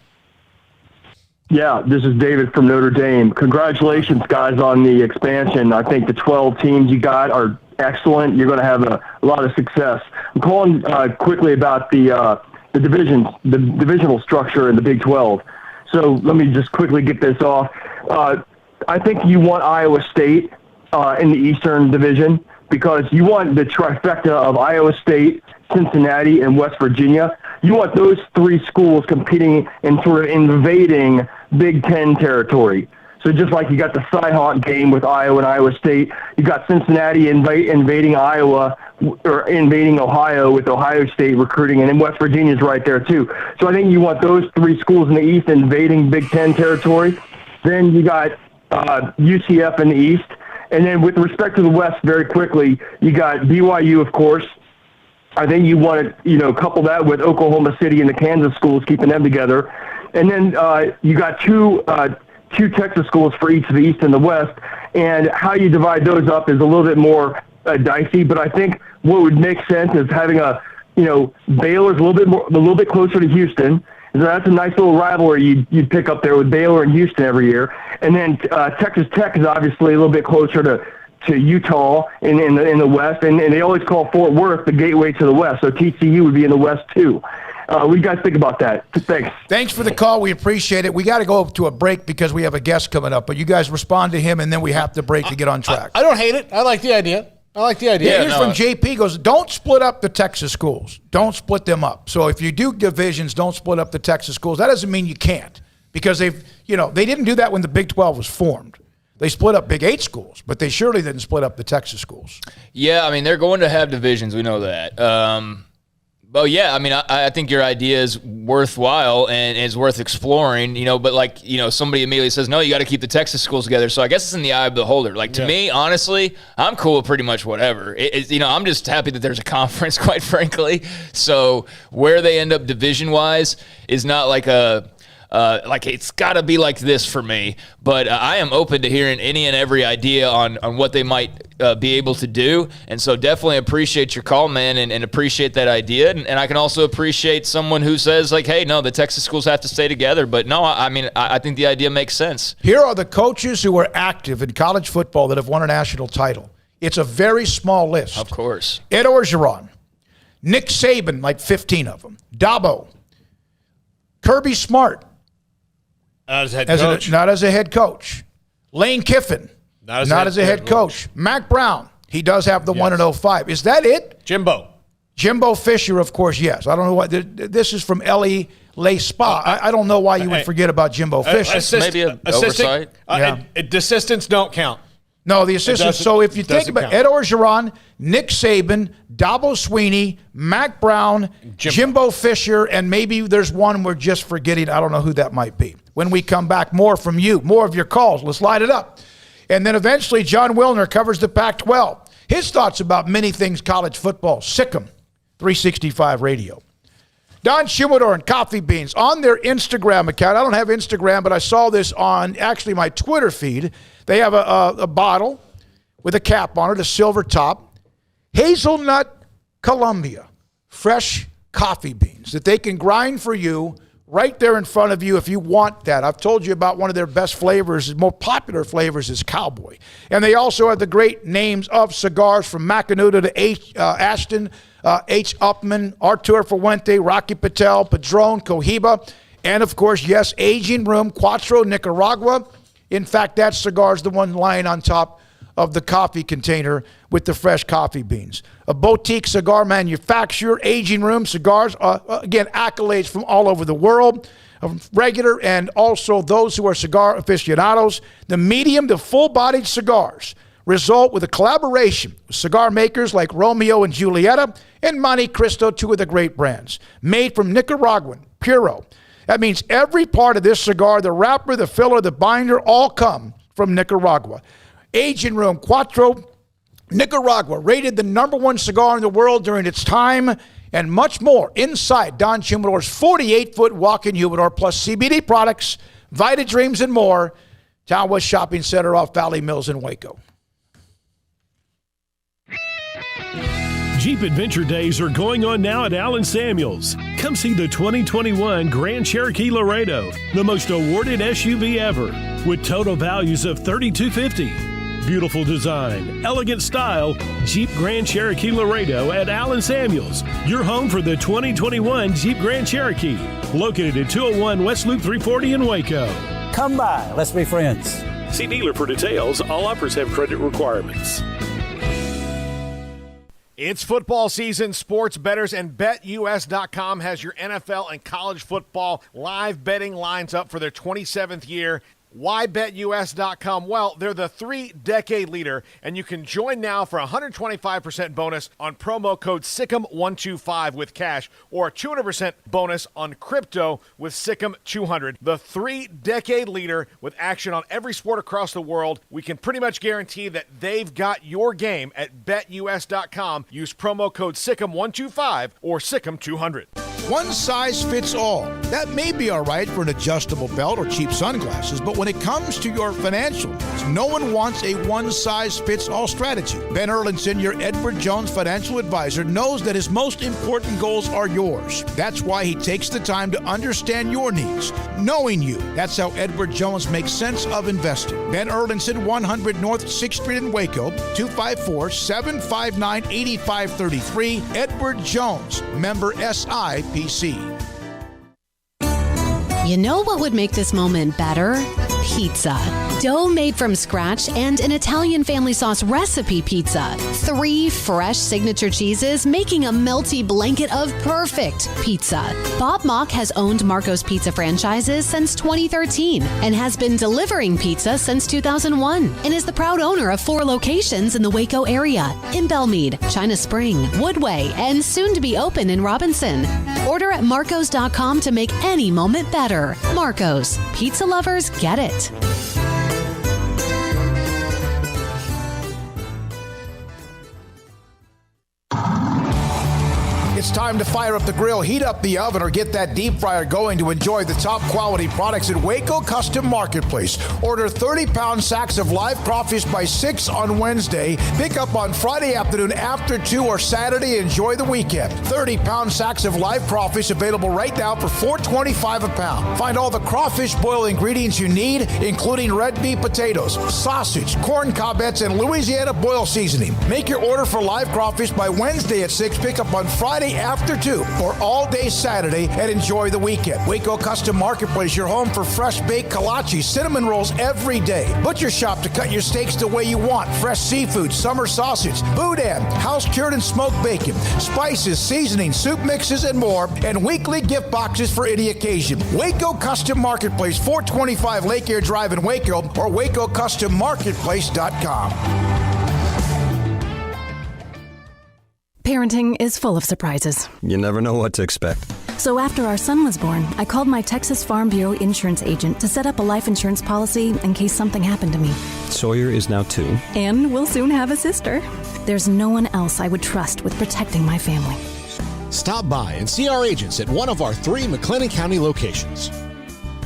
Yeah, this is David from Notre Dame. Congratulations, guys, on the expansion. I think the 12 teams you got are excellent. You're going to have a lot of success. I'm calling quickly about the divisions, the divisional structure in the Big 12. So let me just quickly get this off. I think you want Iowa State in the Eastern Division because you want the trifecta of Iowa State, Cincinnati, and West Virginia. You want those three schools competing and sort of invading Big Ten territory. So just like you got the Cyhawk game with Iowa and Iowa State, you got Cincinnati invading Iowa or invading Ohio with Ohio State recruiting, and then West Virginia's right there too. So I think you want those three schools in the East invading Big Ten territory. Then you got UCF in the East. And then with respect to the West, very quickly, you got BYU, of course. I think you want to, couple that with Oklahoma City and the Kansas schools, keeping them together. And then you got two Texas schools for each of the East and the West. And how you divide those up is a little bit more dicey. But I think what would make sense is having Baylor's a little bit closer to Houston. So that's a nice little rivalry you'd pick up there with Baylor and Houston every year. And then Texas Tech is obviously a little bit closer to Utah in the West. And they always call Fort Worth the gateway to the West. So TCU would be in the West too. What do you guys think about that? Thanks. Thanks for the call. We appreciate it. We got to go to a break because we have a guest coming up. But you guys respond to him, and then we have to break to get on track. I don't hate it. I like the idea. Yeah, here's from JP goes, don't split up the Texas schools. Don't split them up. So if you do divisions, don't split up the Texas schools. That doesn't mean you can't because they didn't do that when the Big 12 was formed. They split up Big 8 schools, but they surely didn't split up the Texas schools. Yeah, I mean, they're going to have divisions. We know that. Oh, yeah. I mean, I think your idea is worthwhile and is worth exploring, but somebody immediately says, no, you got to keep the Texas schools together. So I guess it's in the eye of the beholder. To me, honestly, I'm cool with pretty much whatever. I'm just happy that there's a conference, quite frankly. So where they end up division-wise is not like it's got to be like this for me. But I am open to hearing any and every idea on what they might be able to do. And so definitely appreciate your call, man, and appreciate that idea. And I can also appreciate someone who says, hey, no, the Texas schools have to stay together. But no, I think the idea makes sense. Here are the coaches who are active in college football that have won a national title. It's a very small list. Of course. Ed Orgeron, Nick Saban, 15 of them. Dabo, Kirby Smart. Not as head coach. Not as a head coach. Lane Kiffin. Not as a head coach. Mac Brown. He does have the 1-05. Is that it? Jimbo Fisher, of course, yes. I don't know what. This is from Ellie Le Spa. I don't know why you would forget about Jimbo Fisher. Maybe an oversight. Assistants don't count. No, the assistants. So if you think about Ed Orgeron, Nick Saban, Dabo Sweeney, Mac Brown, Jimbo Fisher, and maybe there's one we're just forgetting. I don't know who that might be. When we come back, more from you, more of your calls. Let's light it up. And then eventually, John Wilner covers the Pac-12. His thoughts about many things college football. Sick 'em. 365 Radio. Don Shumador and Coffee Beans on their Instagram account. I don't have Instagram, but I saw this on actually my Twitter feed. They have a bottle with a cap on it, a silver top. Hazelnut Columbia fresh coffee beans that they can grind for you right there in front of you if you want that. I've told you about one of their best flavors, more popular flavors is Cowboy. And they also have the great names of cigars from Macanudo to Ashton, H. Upman, Artur Fuente, Rocky Patel, Padron, Cohiba, and of course, yes, Aging Room, Cuatro, Nicaragua. In fact, that cigar is the one lying on top of the coffee container with the fresh coffee beans. A boutique cigar manufacturer, Aging Room Cigars, again, accolades from all over the world, regular and also those who are cigar aficionados. The medium to full-bodied cigars result with a collaboration with cigar makers like Romeo and Julieta and Monte Cristo, two of the great brands. Made from Nicaraguan, Puro. That means every part of this cigar, the wrapper, the filler, the binder, all come from Nicaragua. Aging Room, Cuatro, Nicaragua, rated the #1 cigar in the world during its time, and much more inside Don Shumador's 48-foot walk-in humidor, plus CBD products, Vita Dreams, and more. Town West Shopping Center off Valley Mills in Waco. Jeep Adventure Days are going on now at Allen Samuels. Come see the 2021 Grand Cherokee Laredo, the most awarded SUV ever, with total values of $3,250. Beautiful design, elegant style, Jeep Grand Cherokee Laredo at Allen Samuels, your home for the 2021 Jeep Grand Cherokee, located at 201 West Loop 340 in Waco. Come by, let's be friends. See dealer for details. All offers have credit requirements. It's football season. Sports bettors and BetUS.com has your NFL and college football live betting lines up for their 27th year. Why BetUS.com? Well, they're the 3-decade leader, and you can join now for a 125% bonus on promo code SICK'EM125 with cash, or a 200% bonus on crypto with SICK'EM200. The 3-decade leader with action on every sport across the world. We can pretty much guarantee that they've got your game at BetUS.com. Use promo code SICK'EM125 or SICK'EM200. One size fits all. That may be all right for an adjustable belt or cheap sunglasses, but when it comes to your financial needs, no one wants a one-size-fits-all strategy. Ben Erlinson, your Edward Jones financial advisor, knows that his most important goals are yours. That's why he takes the time to understand your needs, knowing you. That's how Edward Jones makes sense of investing. Ben Erlinson, 100 North 6th Street in Waco, 254-759-8533. Edward Jones, member SIPC. You know what would make this moment better? pizza. Dough made from scratch and an Italian family sauce recipe pizza. 3 fresh signature cheeses making a melty blanket of perfect pizza. Bob Mock has owned Marco's Pizza franchises since 2013 and has been delivering pizza since 2001 and is the proud owner of 4 locations in the Waco area, in Belmead, China Spring, Woodway, and soon to be open in Robinson. Order at marcos.com to make any moment better. Marco's. Pizza lovers get it. It's time to fire up the grill, heat up the oven, or get that deep fryer going to enjoy the top quality products at Waco Custom Marketplace. Order 30-pound sacks of live crawfish by 6 on Wednesday. Pick up on Friday afternoon after 2 or Saturday. Enjoy the weekend. 30-pound sacks of live crawfish available right now for $4.25 a pound. Find all the crawfish boil ingredients you need, including red beef potatoes, sausage, corn cobbettes, and Louisiana boil seasoning. Make your order for live crawfish by Wednesday at 6. Pick up on Friday after 2 or all day Saturday, and enjoy the weekend. Waco Custom Marketplace, your home for fresh baked kolache, cinnamon rolls every day. Butcher shop to cut your steaks the way you want. Fresh seafood, summer sausage, boudin, house cured and smoked bacon, spices, seasonings, soup mixes, and more, and weekly gift boxes for any occasion. Waco Custom Marketplace, 425 Lake Air Drive in Waco, or WacoCustomMarketplace.com. Parenting is full of surprises. You never know what to expect. So after our son was born, I called my Texas Farm Bureau insurance agent to set up a life insurance policy in case something happened to me. Sawyer is now 2. And we'll soon have a sister. There's no one else I would trust with protecting my family. Stop by and see our agents at one of our 3 McLennan County locations.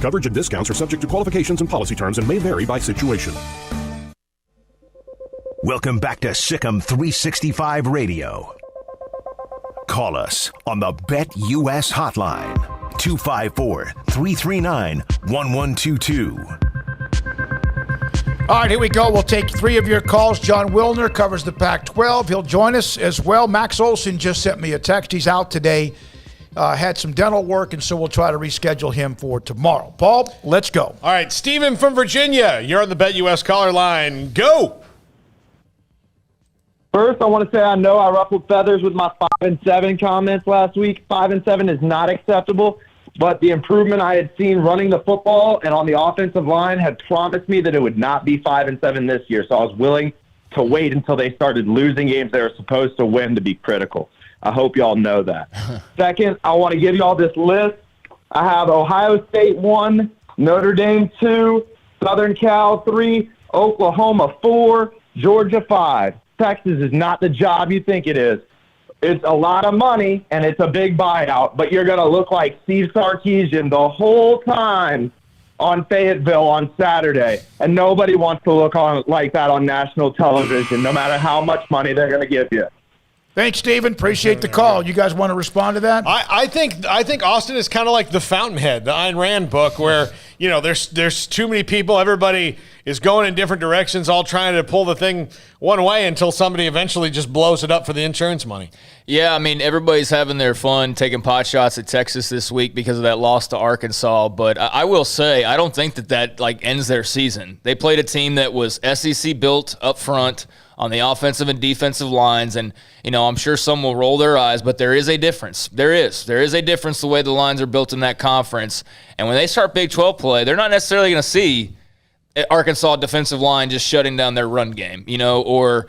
Coverage and discounts are subject to qualifications and policy terms and may vary by situation. Welcome back to Sikkim 365 Radio. Call us on the BetUS hotline, 254-339-1122. All right, here we go. We'll take 3 of your calls. John Wilner covers the Pac-12. He'll join us as well. Max Olson just sent me a text. He's out today. Had some dental work, and so we'll try to reschedule him for tomorrow. Paul, let's go. All right, Stephen from Virginia, you're on the BetUS caller line. Go! First, I want to say I know I ruffled feathers with my 5-7 comments last week. 5-7 is not acceptable, but the improvement I had seen running the football and on the offensive line had promised me that it would not be 5-7 this year, so I was willing to wait until they started losing games they were supposed to win to be critical. I hope y'all know that. Second, I want to give y'all this list. I have Ohio State 1, Notre Dame 2, Southern Cal 3, Oklahoma 4, Georgia 5. Texas is not the job you think it is. It's a lot of money, and it's a big buyout, but you're going to look like Steve Sarkisian the whole time on Fayetteville on Saturday, and nobody wants to look on like that on national television, no matter how much money they're going to give you. Thanks, Stephen. Appreciate the call. You guys want to respond to that? I think Austin is kind of like the Fountainhead, the Ayn Rand book, where there's too many people. Everybody is going in different directions, all trying to pull the thing one way until somebody eventually just blows it up for the insurance money. Yeah, I mean, everybody's having their fun taking pot shots at Texas this week because of that loss to Arkansas. But I will say, I don't think that ends their season. They played a team that was SEC built up front on the offensive and defensive lines. And, I'm sure some will roll their eyes, but there is a difference. There is a difference the way the lines are built in that conference. And when they start Big 12 play, they're not necessarily going to see Arkansas defensive line just shutting down their run game, or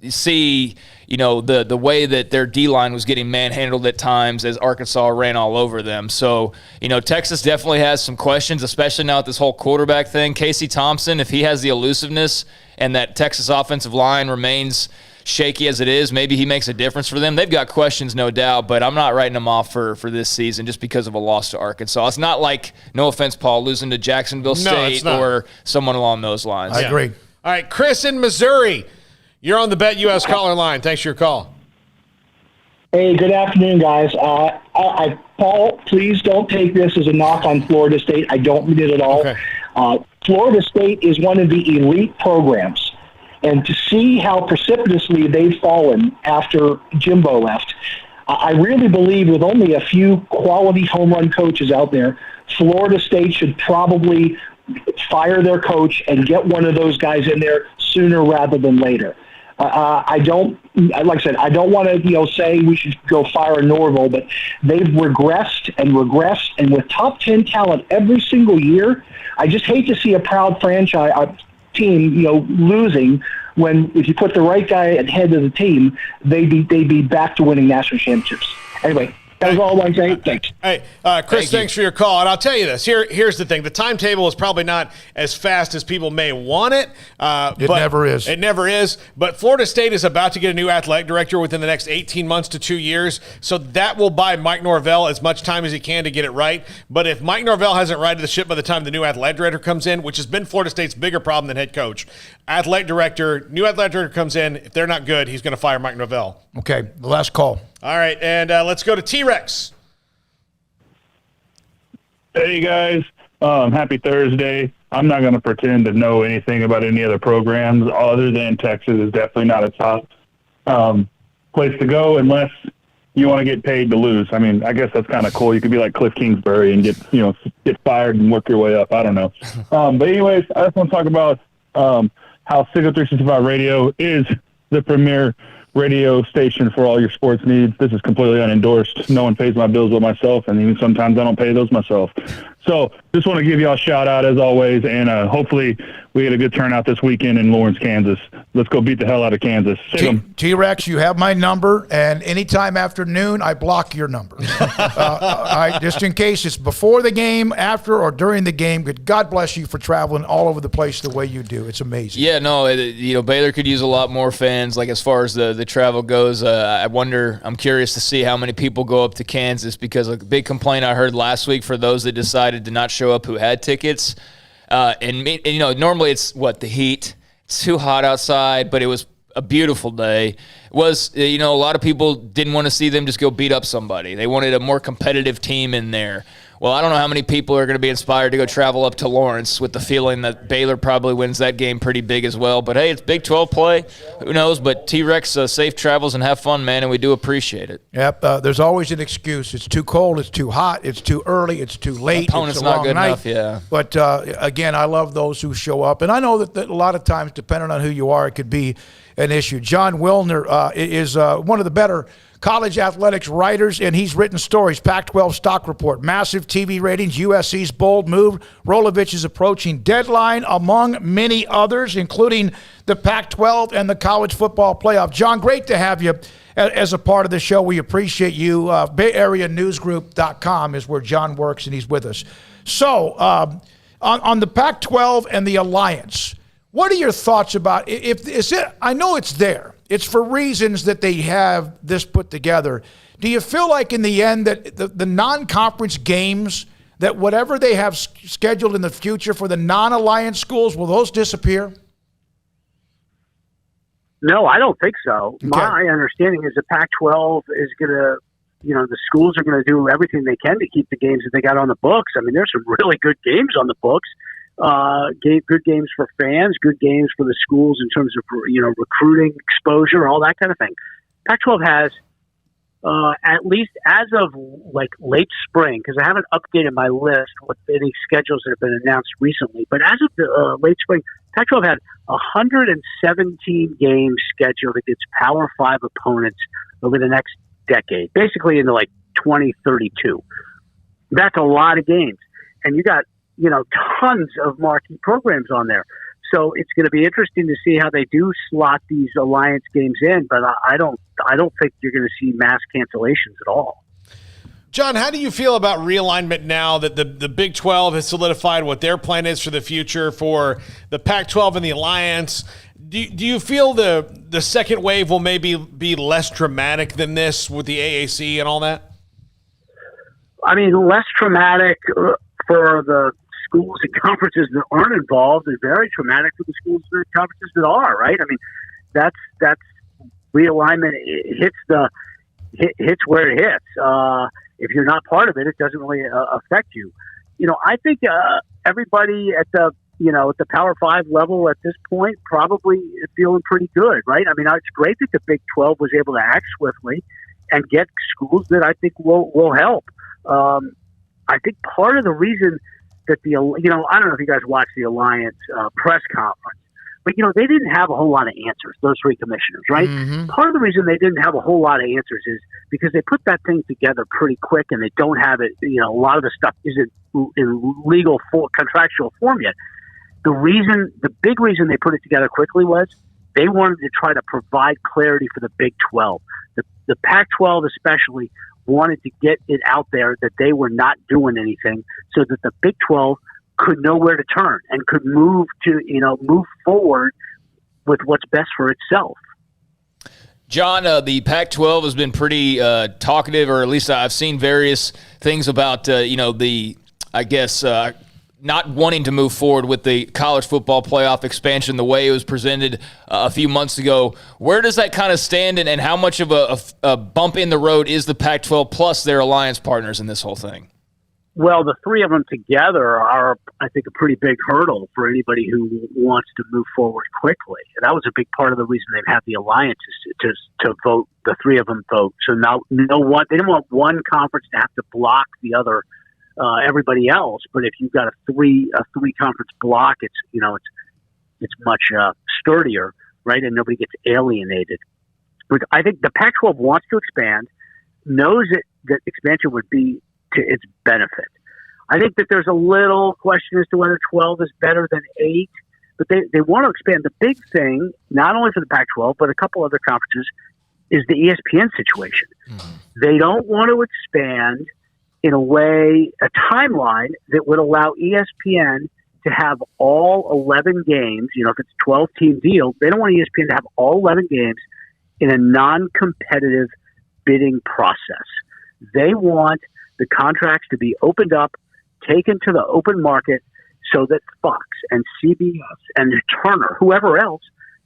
see, the way that their D-line was getting manhandled at times as Arkansas ran all over them. So, Texas definitely has some questions, especially now with this whole quarterback thing. Casey Thompson, if he has the elusiveness and that Texas offensive line remains shaky as it is, maybe he makes a difference for them. They've got questions, no doubt, but I'm not writing them off for this season just because of a loss to Arkansas. It's not like, no offense, Paul, losing to Jacksonville State or someone along those lines. I agree. All right, Chris in Missouri, you're on the BetUS caller line. Thanks for your call. Hey, good afternoon, guys. Paul, please don't take this as a knock on Florida State. I don't mean it at all. Okay. Florida State is one of the elite programs. And to see how precipitously they've fallen after Jimbo left, I really believe with only a few quality home run coaches out there, Florida State should probably fire their coach and get one of those guys in there sooner rather than later. I don't want to, say we should go fire Norville, but they've regressed, and with top 10 talent every single year, I just hate to see a proud franchise team, losing when if you put the right guy at head of the team, they'd be back to winning national championships. Anyway. That was all I'm saying. Thanks. Hey, Chris, thanks for your call. And I'll tell you this. Here's the thing. The timetable is probably not as fast as people may want it. It never is. It never is. But Florida State is about to get a new athletic director within the next 18 months to 2 years. So that will buy Mike Norvell as much time as he can to get it right. But if Mike Norvell hasn't righted the ship by the time the new athletic director comes in, which has been Florida State's bigger problem than head coach, new athletic director comes in. If they're not good, he's going to fire Mike Norvell. Okay, the last call. All right, and let's go to T-Rex. Hey, guys. Happy Thursday. I'm not going to pretend to know anything about any other programs other than Texas is definitely not a top place to go unless you want to get paid to lose. I mean, I guess that's kind of cool. You could be like Cliff Kingsbury and get fired and work your way up. I don't know. But anyways, I just want to talk about how Signal 365 Radio is the premier radio station for all your sports needs. This is completely unendorsed. No one pays my bills but myself, and even sometimes I don't pay those myself. So just want to give y'all a shout out as always, and hopefully we get a good turnout this weekend in Lawrence, Kansas. Let's go beat the hell out of Kansas. T-Rex, you have my number, and anytime after noon, I block your number. Just in case it's before the game, after, or during the game. God bless you for traveling all over the place the way you do. It's amazing. Yeah, no, Baylor could use a lot more fans. Like as far as the travel goes, I'm curious to see how many people go up to Kansas, because a big complaint I heard last week for those that decided to not show up who had tickets. Normally it's the heat. It's too hot outside, but it was a beautiful day. A lot of people didn't want to see them just go beat up somebody. They wanted a more competitive team in there. Well, I don't know how many people are going to be inspired to go travel up to Lawrence with the feeling that Baylor probably wins that game pretty big as well. But, hey, it's Big 12 play. Who knows? But T-Rex, safe travels and have fun, man, and we do appreciate it. Yep, there's always an excuse. It's too cold, it's too hot, it's too early, it's too late, opponent's it's a not long good night. enough, yeah. But, again, I love those who show up. And I know that a lot of times, depending on who you are, it could be an issue. John Wilner is one of the better college athletics writers, and he's written stories. Pac-12 stock report, massive TV ratings, USC's bold move, Rolovich's approaching deadline, among many others, including the Pac-12 and the college football playoff. John, great to have you as a part of the show. We appreciate you. BayAreaNewsGroup.com is where John works, and he's with us. So on the Pac-12 and the alliance, what are your thoughts about I know it's there. It's for reasons that they have this put together. Do you feel like in the end that the non-conference games, that whatever they have scheduled in the future for the non-alliance schools, will those disappear? No, I don't think so. Okay. My understanding is the Pac-12 is going to, the schools are going to do everything they can to keep the games that they got on the books. I mean, there's some really good games on the books. Good games for fans, good games for the schools in terms of recruiting, exposure, all that kind of thing. Pac-12 has at least as of late spring, because I haven't updated my list with any schedules that have been announced recently, but as of the late spring, Pac-12 had 117 games scheduled against Power 5 opponents over the next decade, basically into 2032. That's a lot of games, and you got tons of marquee programs on there. So it's going to be interesting to see how they do slot these alliance games in, but I don't think you're going to see mass cancellations at all. John, how do you feel about realignment now that the Big 12 has solidified what their plan is for the future for the Pac-12 and the alliance? Do you feel the second wave will maybe be less dramatic than this with the AAC and all that? I mean, less traumatic for the schools and conferences that aren't involved, and very traumatic for the schools and conferences that are, right? I mean, that's realignment. It hits where it hits. If you're not part of it, it doesn't really affect you. I think everybody at the Power 5 level at this point probably is feeling pretty good, right? I mean, it's great that the Big 12 was able to act swiftly and get schools that I think will help. I think part of the reason that I don't know if you guys watched the Alliance press conference, but they didn't have a whole lot of answers. Those three commissioners, right? Mm-hmm. Part of the reason they didn't have a whole lot of answers is because they put that thing together pretty quick, and they don't have it. A lot of the stuff isn't in legal contractual form yet. The big reason they put it together quickly was they wanted to try to provide clarity for the Big 12. The Pac-12 especially wanted to get it out there that they were not doing anything, so that the Big 12 could know where to turn and could move forward with what's best for itself. John, the Pac-12 has been pretty talkative, or at least I've seen various things about not wanting to move forward with the college football playoff expansion the way it was presented a few months ago. Where does that kind of stand, and how much of a bump in the road is the Pac-12 plus their alliance partners in this whole thing? Well, the three of them together are, I think, a pretty big hurdle for anybody who wants to move forward quickly. And that was a big part of the reason they've had the alliance is to vote, the three of them vote. So now, they didn't want one conference to have to block the other, everybody else. But if you've got a three conference block, it's much sturdier, right? And nobody gets alienated. But I think the Pac-12 wants to expand, knows that expansion would be to its benefit. I think that there's a little question as to whether 12 is better than 8, but they want to expand. The big thing, not only for the Pac-12, but a couple other conferences, is the ESPN situation. Mm-hmm. They don't want to expand in a timeline that would allow ESPN to have all 11 games, if it's a 12-team deal, they don't want ESPN to have all 11 games in a non-competitive bidding process. They want the contracts to be opened up, taken to the open market, so that Fox and CBS and Turner, whoever else,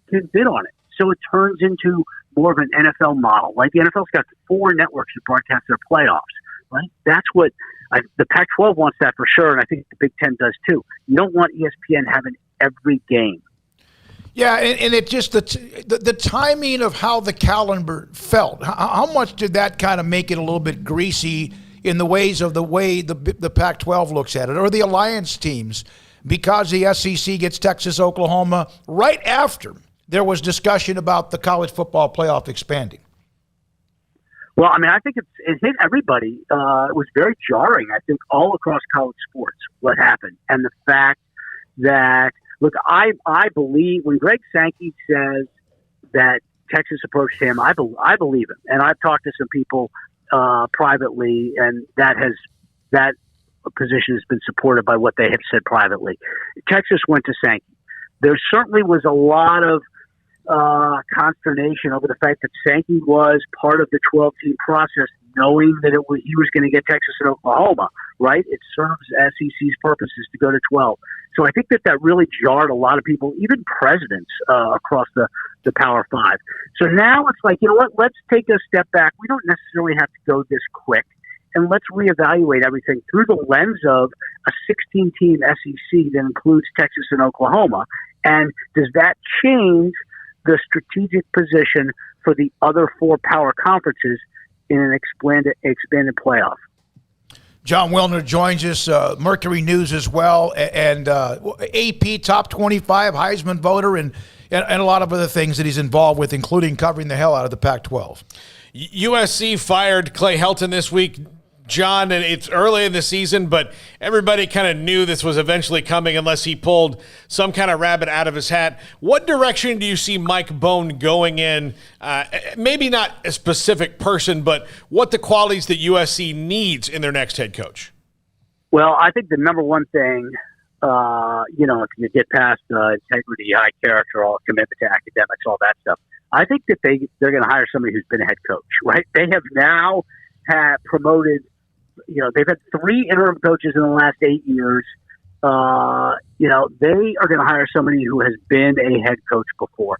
can bid on it. So it turns into more of an NFL model. Like the NFL's got 4 networks that broadcast their playoffs, right? That's what the Pac-12 wants that for sure, and I think the Big Ten does too. You don't want ESPN having every game. Yeah, and it just the timing of how the calendar felt. How much did that kind of make it a little bit greasy in the ways of the way the Pac-12 looks at it, or the alliance teams, because the SEC gets Texas, Oklahoma, right after there was discussion about the college football playoff expanding? Well, I mean, I think it hit everybody. It was very jarring, I think, all across college sports, what happened. And the fact that, look, I believe when Greg Sankey says that Texas approached him, I believe him. And I've talked to some people privately, and that position has been supported by what they have said privately. Texas went to Sankey. There certainly was a lot of consternation over the fact that Sankey was part of the 12-team process, knowing that he was going to get Texas and Oklahoma, right? It serves SEC's purposes to go to 12. So I think that really jarred a lot of people, even presidents across the Power 5. So now it's like, you know what, let's take a step back. We don't necessarily have to go this quick, and let's reevaluate everything through the lens of a 16-team SEC that includes Texas and Oklahoma. And does that change the strategic position for the other 4 power conferences in an expanded playoff? John Wilner joins us, Mercury News as well, and AP top 25 Heisman voter, and a lot of other things that he's involved with, including covering the hell out of the Pac-12. USC fired Clay Helton this week, John, and it's early in the season, but everybody kind of knew this was eventually coming unless he pulled some kind of rabbit out of his hat. What direction do you see Mike Bohn going in? Maybe not a specific person, but what the qualities that USC needs in their next head coach? Well, I think the number one thing, if you get past integrity, high character, all commitment to academics, all that stuff, I think that they're going to hire somebody who's been a head coach, right? They have now promoted. They've had 3 interim coaches in the last 8 years. They are going to hire somebody who has been a head coach before.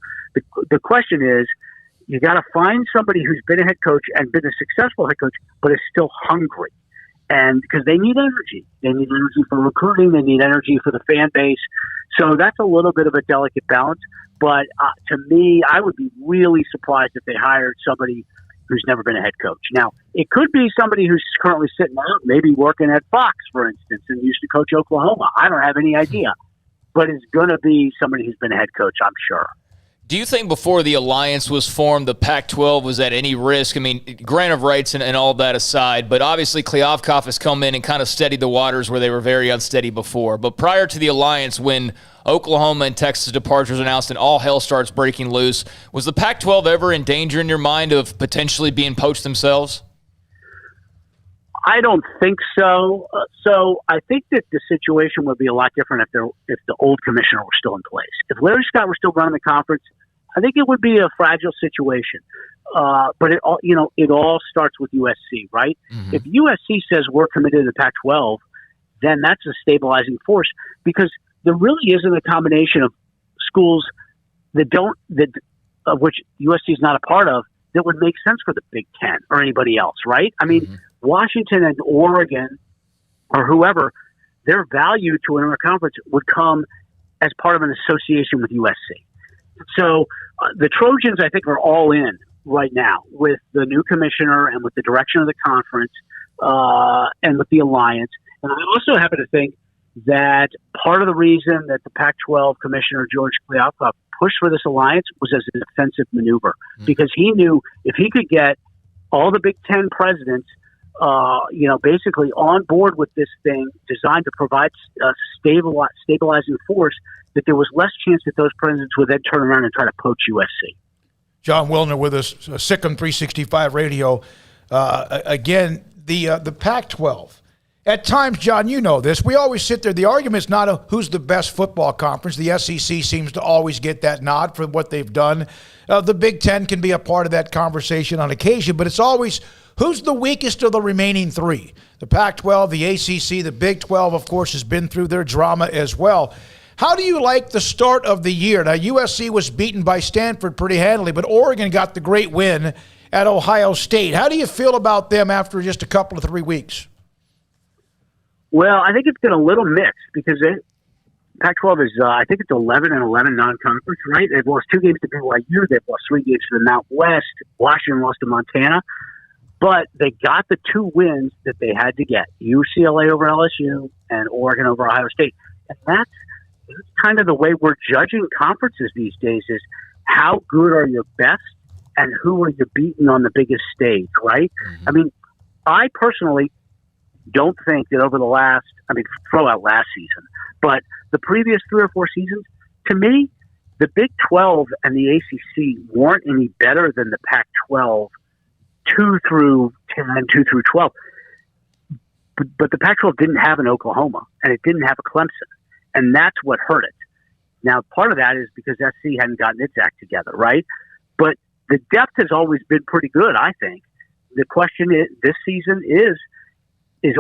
The question is, you got to find somebody who's been a head coach and been a successful head coach, but is still hungry. And because they need energy. They need energy for recruiting. They need energy for the fan base. So that's a little bit of a delicate balance. But to me, I would be really surprised if they hired somebody who's never been a head coach. Now, it could be somebody who's currently sitting out, maybe working at Fox, for instance, and used to coach Oklahoma. I don't have any idea. But it's going to be somebody who's been a head coach, I'm sure. Do you think before the alliance was formed, the Pac-12 was at any risk? I mean, grant of rights and all that aside, but obviously Kliavkoff has come in and kind of steadied the waters where they were very unsteady before. But prior to the alliance, when Oklahoma and Texas departures announced and all hell starts breaking loose, was the Pac-12 ever in danger in your mind of potentially being poached themselves? I don't think so. So I think that the situation would be a lot different if the old commissioner were still in place. If Larry Scott were still running the conference, I think it would be a fragile situation. But it all starts with USC, right? Mm-hmm. If USC says we're committed to the Pac-12, then that's a stabilizing force, because there really isn't a combination of schools of which USC is not a part of that would make sense for the Big Ten or anybody else, right? I mean, Washington and Oregon or whoever, their value to an interconference would come as part of an association with USC. So the Trojans, I think, are all in right now with the new commissioner and with the direction of the conference and with the alliance. And I also happen to think that part of the reason that the Pac-12 commissioner, George Kliavkoff, pushed for this alliance was as a defensive maneuver, because he knew if he could get all the Big Ten presidents basically on board with this thing designed to provide a stabilizing force, that there was less chance that those presidents would then turn around and try to poach USC. John Wilner with us, Sikkim 365 Radio. Again, the Pac-12. At times, John, you know this, we always sit there. The argument is not who's the best football conference. The SEC seems to always get that nod for what they've done. The Big Ten can be a part of that conversation on occasion, but it's always who's the weakest of the remaining three. The Pac-12, the ACC, the Big 12, of course, has been through their drama as well. How do you like the start of the year? Now, USC was beaten by Stanford pretty handily, but Oregon got the great win at Ohio State. How do you feel about them after just a couple of 3 weeks? Well, I think it's been a little mixed, because Pac-12 is, I think it's 11-11 non-conference, right? They've lost 2 games to BYU. They've lost 3 games to the Mount West. Washington lost to Montana. But they got the 2 wins that they had to get, UCLA over LSU and Oregon over Ohio State. And that's kind of the way we're judging conferences these days, is how good are your best and who are you beating on the biggest stage, right? Mm-hmm. I mean, I personally don't think that over the last, throw out last season, but the previous 3 or 4 seasons, to me, the Big 12 and the ACC weren't any better than the Pac-12 2 through 10, 2 through 12. But the Pac-12 didn't have an Oklahoma, and it didn't have a Clemson, and that's what hurt it. Now, part of that is because SC hadn't gotten its act together, right? But the depth has always been pretty good, I think. The question is, this season is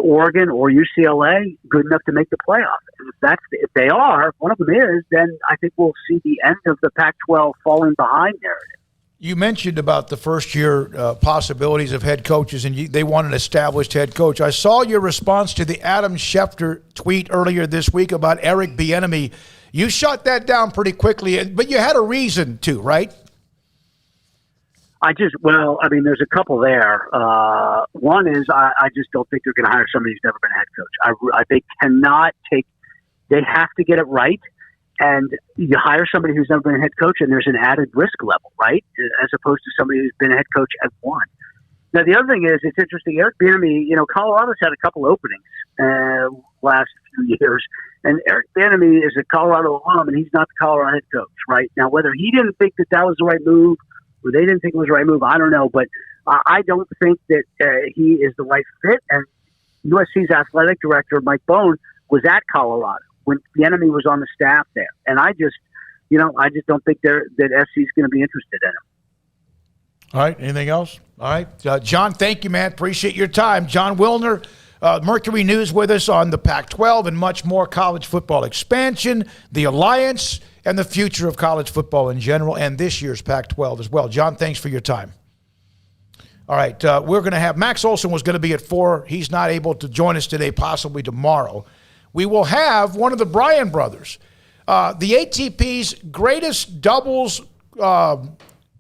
Oregon or UCLA good enough to make the playoff? And if they are, if one of them is, then I think we'll see the end of the Pac-12 falling behind narrative. You mentioned about the first-year possibilities of head coaches, and they want an established head coach. I saw your response to the Adam Schefter tweet earlier this week about Eric Bieniemy. You shut that down pretty quickly, but you had a reason to, right? There's a couple there. One is I just don't think they're going to hire somebody who's never been a head coach. They have to get it right. And you hire somebody who's never been a head coach, and there's an added risk level, right? As opposed to somebody who's been a head coach at one. Now, the other thing is, it's interesting. Eric Bieniemy, Colorado's had a couple openings last few years, and Eric Bieniemy is a Colorado alum, and he's not the Colorado head coach, right? Now, whether he didn't think that was the right move, or they didn't think it was the right move, I don't know. But I don't think that he is the right fit. And USC's athletic director, Mike Bone, was at Colorado when Bieniemy was on the staff there. And I just don't think that SC is going to be interested in him. All right. Anything else? All right. John, thank you, man. Appreciate your time. John Wilner, Mercury News with us on the Pac-12 and much more college football expansion, the alliance, and the future of college football in general, and this year's Pac-12 as well. John, thanks for your time. All right. We're going to have Max Olson was going to be at 4. He's not able to join us today, possibly tomorrow. We will have one of the Bryan brothers, the ATP's greatest doubles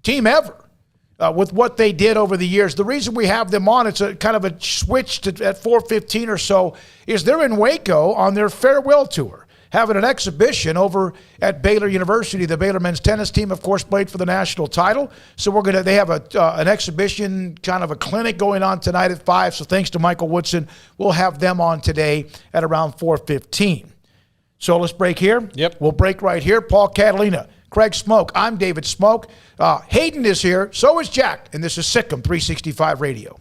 team ever. with what they did over the years. The reason we have them on, it's a kind of a switch to at 4:15 or so, is they're in Waco on their farewell tour, having an exhibition over at Baylor University. The Baylor men's tennis team, of course, played for the national title. So they have an exhibition, kind of a clinic going on tonight at 5. So thanks to Michael Woodson, we'll have them on today at around 4:15. So let's break here. Yep. We'll break right here. Paul Catalina, Craig Smoak. I'm David Smoak. Hayden is here. So is Jack. And this is Sikkim 365 Radio.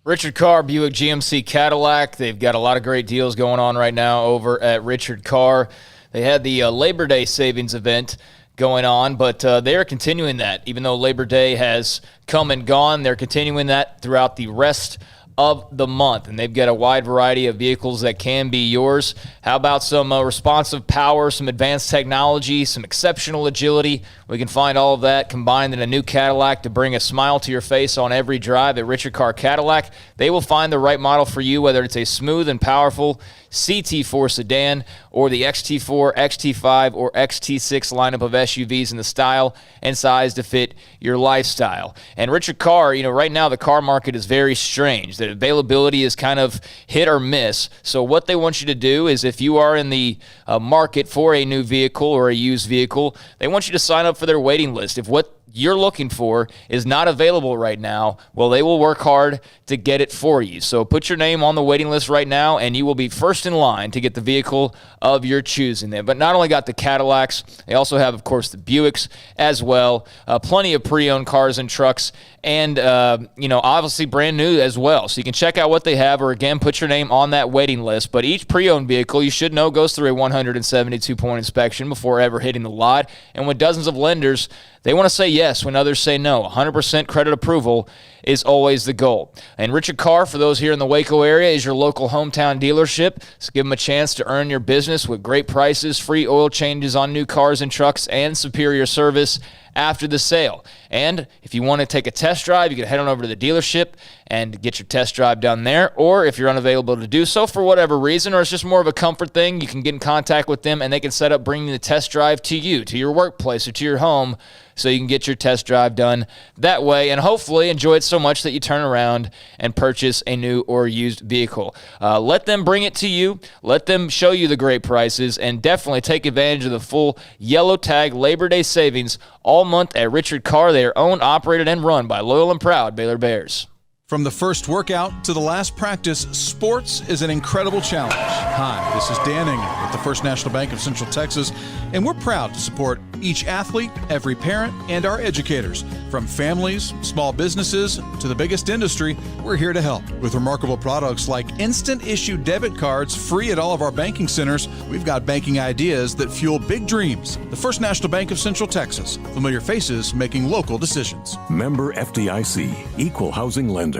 Richard Carr, Buick GMC Cadillac. They've got a lot of great deals going on right now over at Richard Carr. They had the Labor Day savings event going on, but they are continuing that. Even though Labor Day has come and gone, they're continuing that throughout the rest of the month, and they've got a wide variety of vehicles that can be yours. How about some responsive power, some advanced technology, some exceptional agility? We can find all of that combined in a new Cadillac to bring a smile to your face on every drive at Richard Carr Cadillac. They will find the right model for you, whether it's a smooth and powerful CT4 sedan or the XT4, XT5, or XT6 lineup of SUVs in the style and size to fit your lifestyle. And Richard Carr, right now the car market is very strange. The availability is kind of hit or miss. So what they want you to do is, if you are in the market for a new vehicle or a used vehicle, they want you to sign up for their waiting list. If what you're looking for is not available right now, well, they will work hard to get it for you. So put your name on the waiting list right now, and you will be first in line to get the vehicle of your choosing. There, but not only got the Cadillacs, they also have, of course, the Buicks as well. Plenty of pre-owned cars and trucks, and obviously brand new as well. So you can check out what they have, or again, put your name on that waiting list. But each pre-owned vehicle, you should know, goes through a 172-point inspection before ever hitting the lot. And with dozens of lenders, they want to say yes when others say no. 100% credit approval is always the goal. And Richard Carr, for those here in the Waco area, is your local hometown dealership. So give them a chance to earn your business with great prices, free oil changes on new cars and trucks, and superior service after the sale. And if you want to take a test drive, you can head on over to the dealership and get your test drive done there. Or if you're unavailable to do so for whatever reason, or it's just more of a comfort thing, you can get in contact with them and they can set up bringing the test drive to you, to your workplace or to your home, so you can get your test drive done that way and hopefully enjoy it so much that you turn around and purchase a new or used vehicle. Let them bring it to you. Let them show you the great prices, and definitely take advantage of the full yellow tag Labor Day savings all month at Richard Carr. They are owned, operated, and run by loyal and proud Baylor Bears. From the first workout to the last practice, sports is an incredible challenge. Hi, this is Dan Ingham with the First National Bank of Central Texas, and we're proud to support each athlete, every parent, and our educators. From families, small businesses, to the biggest industry, we're here to help. With remarkable products like instant issue debit cards free at all of our banking centers, we've got banking ideas that fuel big dreams. The First National Bank of Central Texas. Familiar faces making local decisions. Member FDIC, Equal Housing Lender.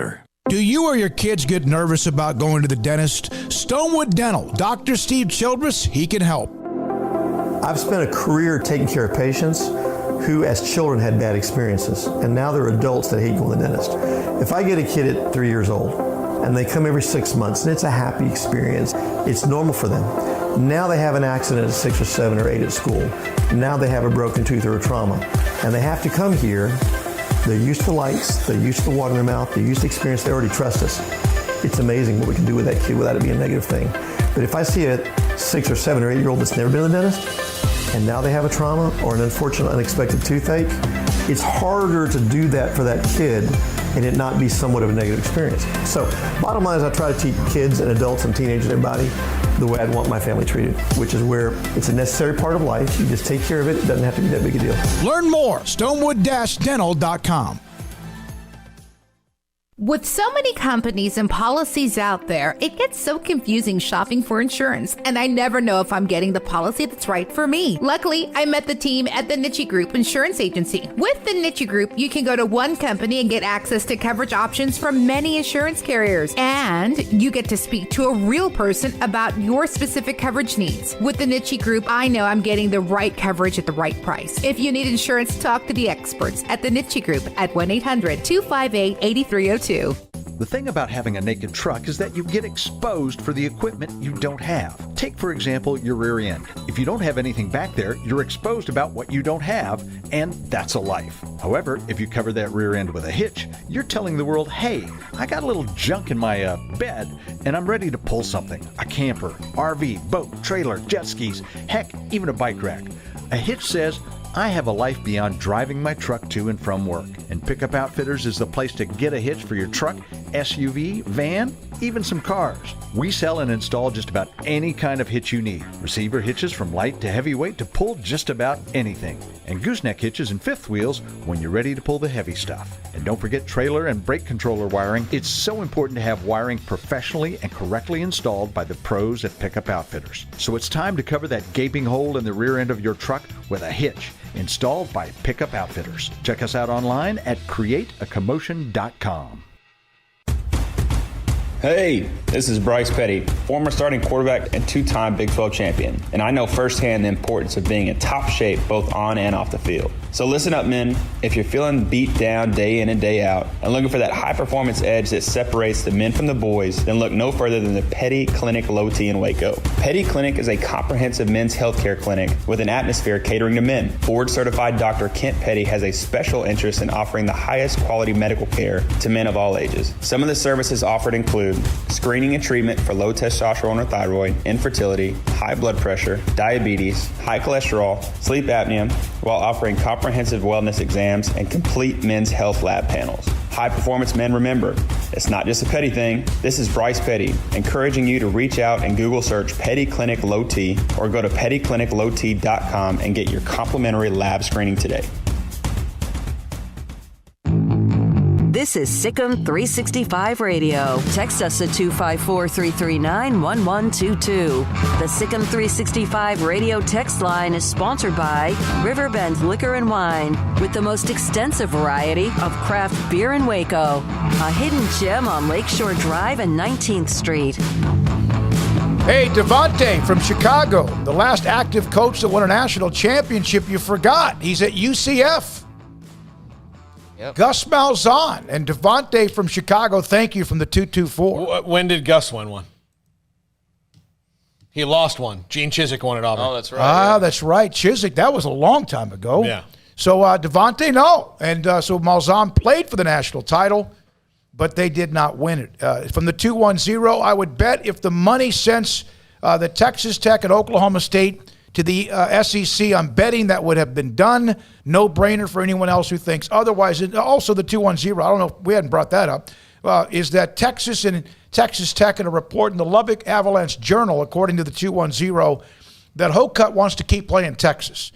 Do you or your kids get nervous about going to the dentist? Stonewood Dental, Dr. Steve Childress, he can help. I've spent a career taking care of patients who as children had bad experiences, and now they're adults that hate going to the dentist. If I get a kid at 3 years old and they come every 6 months and it's a happy experience, it's normal for them. Now they have an accident at 6 or 7 or 8 at school. Now they have a broken tooth or a trauma, and they have to come here. They're used to lights, they're used to water in their mouth, they're used to experience, they already trust us. It's amazing what we can do with that kid without it being a negative thing. But if I see a 6 or 7 or 8 year old that's never been to the dentist, and now they have a trauma or an unfortunate unexpected toothache, it's harder to do that for that kid and it not be somewhat of a negative experience. So bottom line is I try to teach kids and adults and teenagers and everybody the way I'd want my family treated, which is where it's a necessary part of life. You just take care of it. It doesn't have to be that big a deal. Learn more, stonewood-dental.com. With so many companies and policies out there, it gets so confusing shopping for insurance, and I never know if I'm getting the policy that's right for me. Luckily, I met the team at the Niche Group Insurance Agency. With the Niche Group, you can go to one company and get access to coverage options from many insurance carriers, and you get to speak to a real person about your specific coverage needs. With the Niche Group, I know I'm getting the right coverage at the right price. If you need insurance, talk to the experts at the Niche Group at 1-800-258-8302. The thing about having a naked truck is that you get exposed for the equipment you don't have. Take, for example, your rear end. If you don't have anything back there, you're exposed about what you don't have, and that's a life. However, if you cover that rear end with a hitch, you're telling the world, hey, I got a little junk in my bed, and I'm ready to pull something. A camper, RV, boat, trailer, jet skis, heck, even a bike rack. A hitch says, I have a life beyond driving my truck to and from work. And Pickup Outfitters is the place to get a hitch for your truck, SUV, van, even some cars. We sell and install just about any kind of hitch you need. Receiver hitches from light to heavyweight to pull just about anything. And gooseneck hitches and fifth wheels when you're ready to pull the heavy stuff. And don't forget trailer and brake controller wiring. It's so important to have wiring professionally and correctly installed by the pros at Pickup Outfitters. So it's time to cover that gaping hole in the rear end of your truck with a hitch. Installed by Pickup Outfitters. Check us out online at createacommotion.com. Hey, this is Bryce Petty, former starting quarterback and two-time Big 12 champion, and I know firsthand the importance of being in top shape both on and off the field. So listen up, men. If you're feeling beat down day in and day out and looking for that high-performance edge that separates the men from the boys, then look no further than the Petty Clinic Low T in Waco. Petty Clinic is a comprehensive men's healthcare clinic with an atmosphere catering to men. Board-certified Dr. Kent Petty has a special interest in offering the highest quality medical care to men of all ages. Some of the services offered include screening and treatment for low testosterone or thyroid, infertility, high blood pressure, diabetes, high cholesterol, sleep apnea, while offering comprehensive wellness exams and complete men's health lab panels. High performance men, remember, it's not just a Petty thing. This is Bryce Petty, encouraging you to reach out and Google search Petty Clinic Low T or go to pettycliniclowt.com and get your complimentary lab screening today. This is Sikkim 365 Radio. Text us at 254-339-1122. The Sikkim 365 Radio text line is sponsored by Riverbend Liquor and Wine, with the most extensive variety of craft beer in Waco. A hidden gem on Lakeshore Drive and 19th Street. Hey, Devontae from Chicago, the last active coach that won a national championship, you forgot. He's at UCF. Yep. Gus Malzahn and Devontae from Chicago, thank you from the 224. When did Gus win one? He lost one. Gene Chizik won at Auburn. Oh, that's right. That's right. Chizik, that was a long time ago. Yeah. So Devontae, no. And so Malzahn played for the national title, but they did not win it. From the 210, I would bet if the money sends the Texas Tech and Oklahoma State to the SEC, I'm betting that would have been done. No brainer for anyone else who thinks otherwise. And also the 210, I don't know if we hadn't brought that up, is that Texas and Texas Tech in a report in the Lubbock Avalanche Journal, according to the 210, that Hocutt wants to keep playing Texas.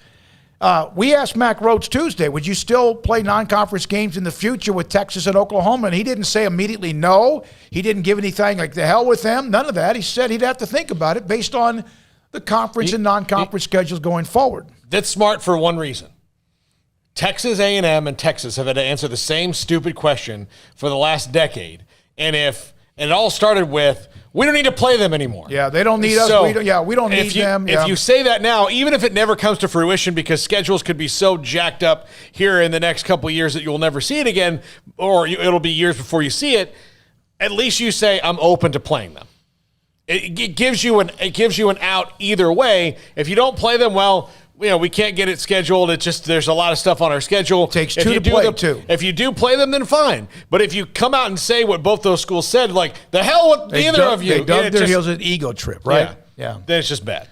We asked Mack Rhodes Tuesday, would you still play non-conference games in the future with Texas and Oklahoma? And he didn't say immediately no. He didn't give anything like the hell with them, none of that. He said he'd have to think about it based on the conference and non-conference schedules going forward. That's smart for one reason. Texas A&M and Texas have had to answer the same stupid question for the last decade. And it all started with, we don't need to play them anymore. Yeah, they don't need us. We don't need them. If you say that now, even if it never comes to fruition because schedules could be so jacked up here in the next couple of years that you'll never see it again, or it'll be years before you see it, at least you say, I'm open to playing them. It gives you an out either way. If you don't play them, well, we can't get it scheduled. It's just there's a lot of stuff on our schedule. It takes two to play two. If you do play them, then fine. But if you come out and say what both those schools said, like the hell with either of you, they dug their heels an ego trip, right? Yeah. Then it's just bad.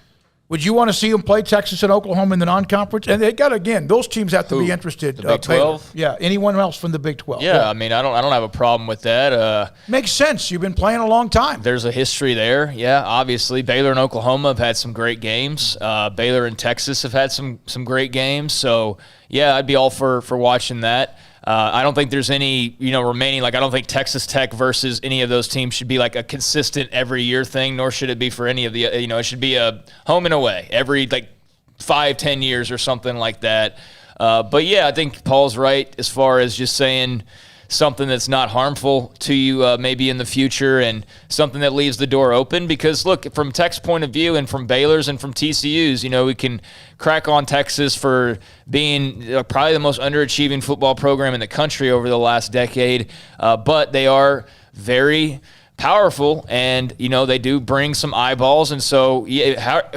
Would you want to see them play Texas and Oklahoma in the non-conference? And they got, again, those teams have to be interested. The Big 12? Yeah, anyone else from the Big 12. Yeah, I mean, I don't have a problem with that. Makes sense. You've been playing a long time. There's a history there. Yeah, obviously. Baylor and Oklahoma have had some great games. Baylor and Texas have had some great games. So, yeah, I'd be all for watching that. I don't think there's any, remaining. Like, I don't think Texas Tech versus any of those teams should be like a consistent every year thing, nor should it be for any of the, it should be a home and away every 5-10 years or something like that. But yeah, I think Paul's right as far as just saying something that's not harmful to you maybe in the future, and something that leaves the door open. Because, look, from Tech's point of view and from Baylor's and from TCU's, we can crack on Texas for being probably the most underachieving football program in the country over the last decade, but they are very powerful, and they do bring some eyeballs. And so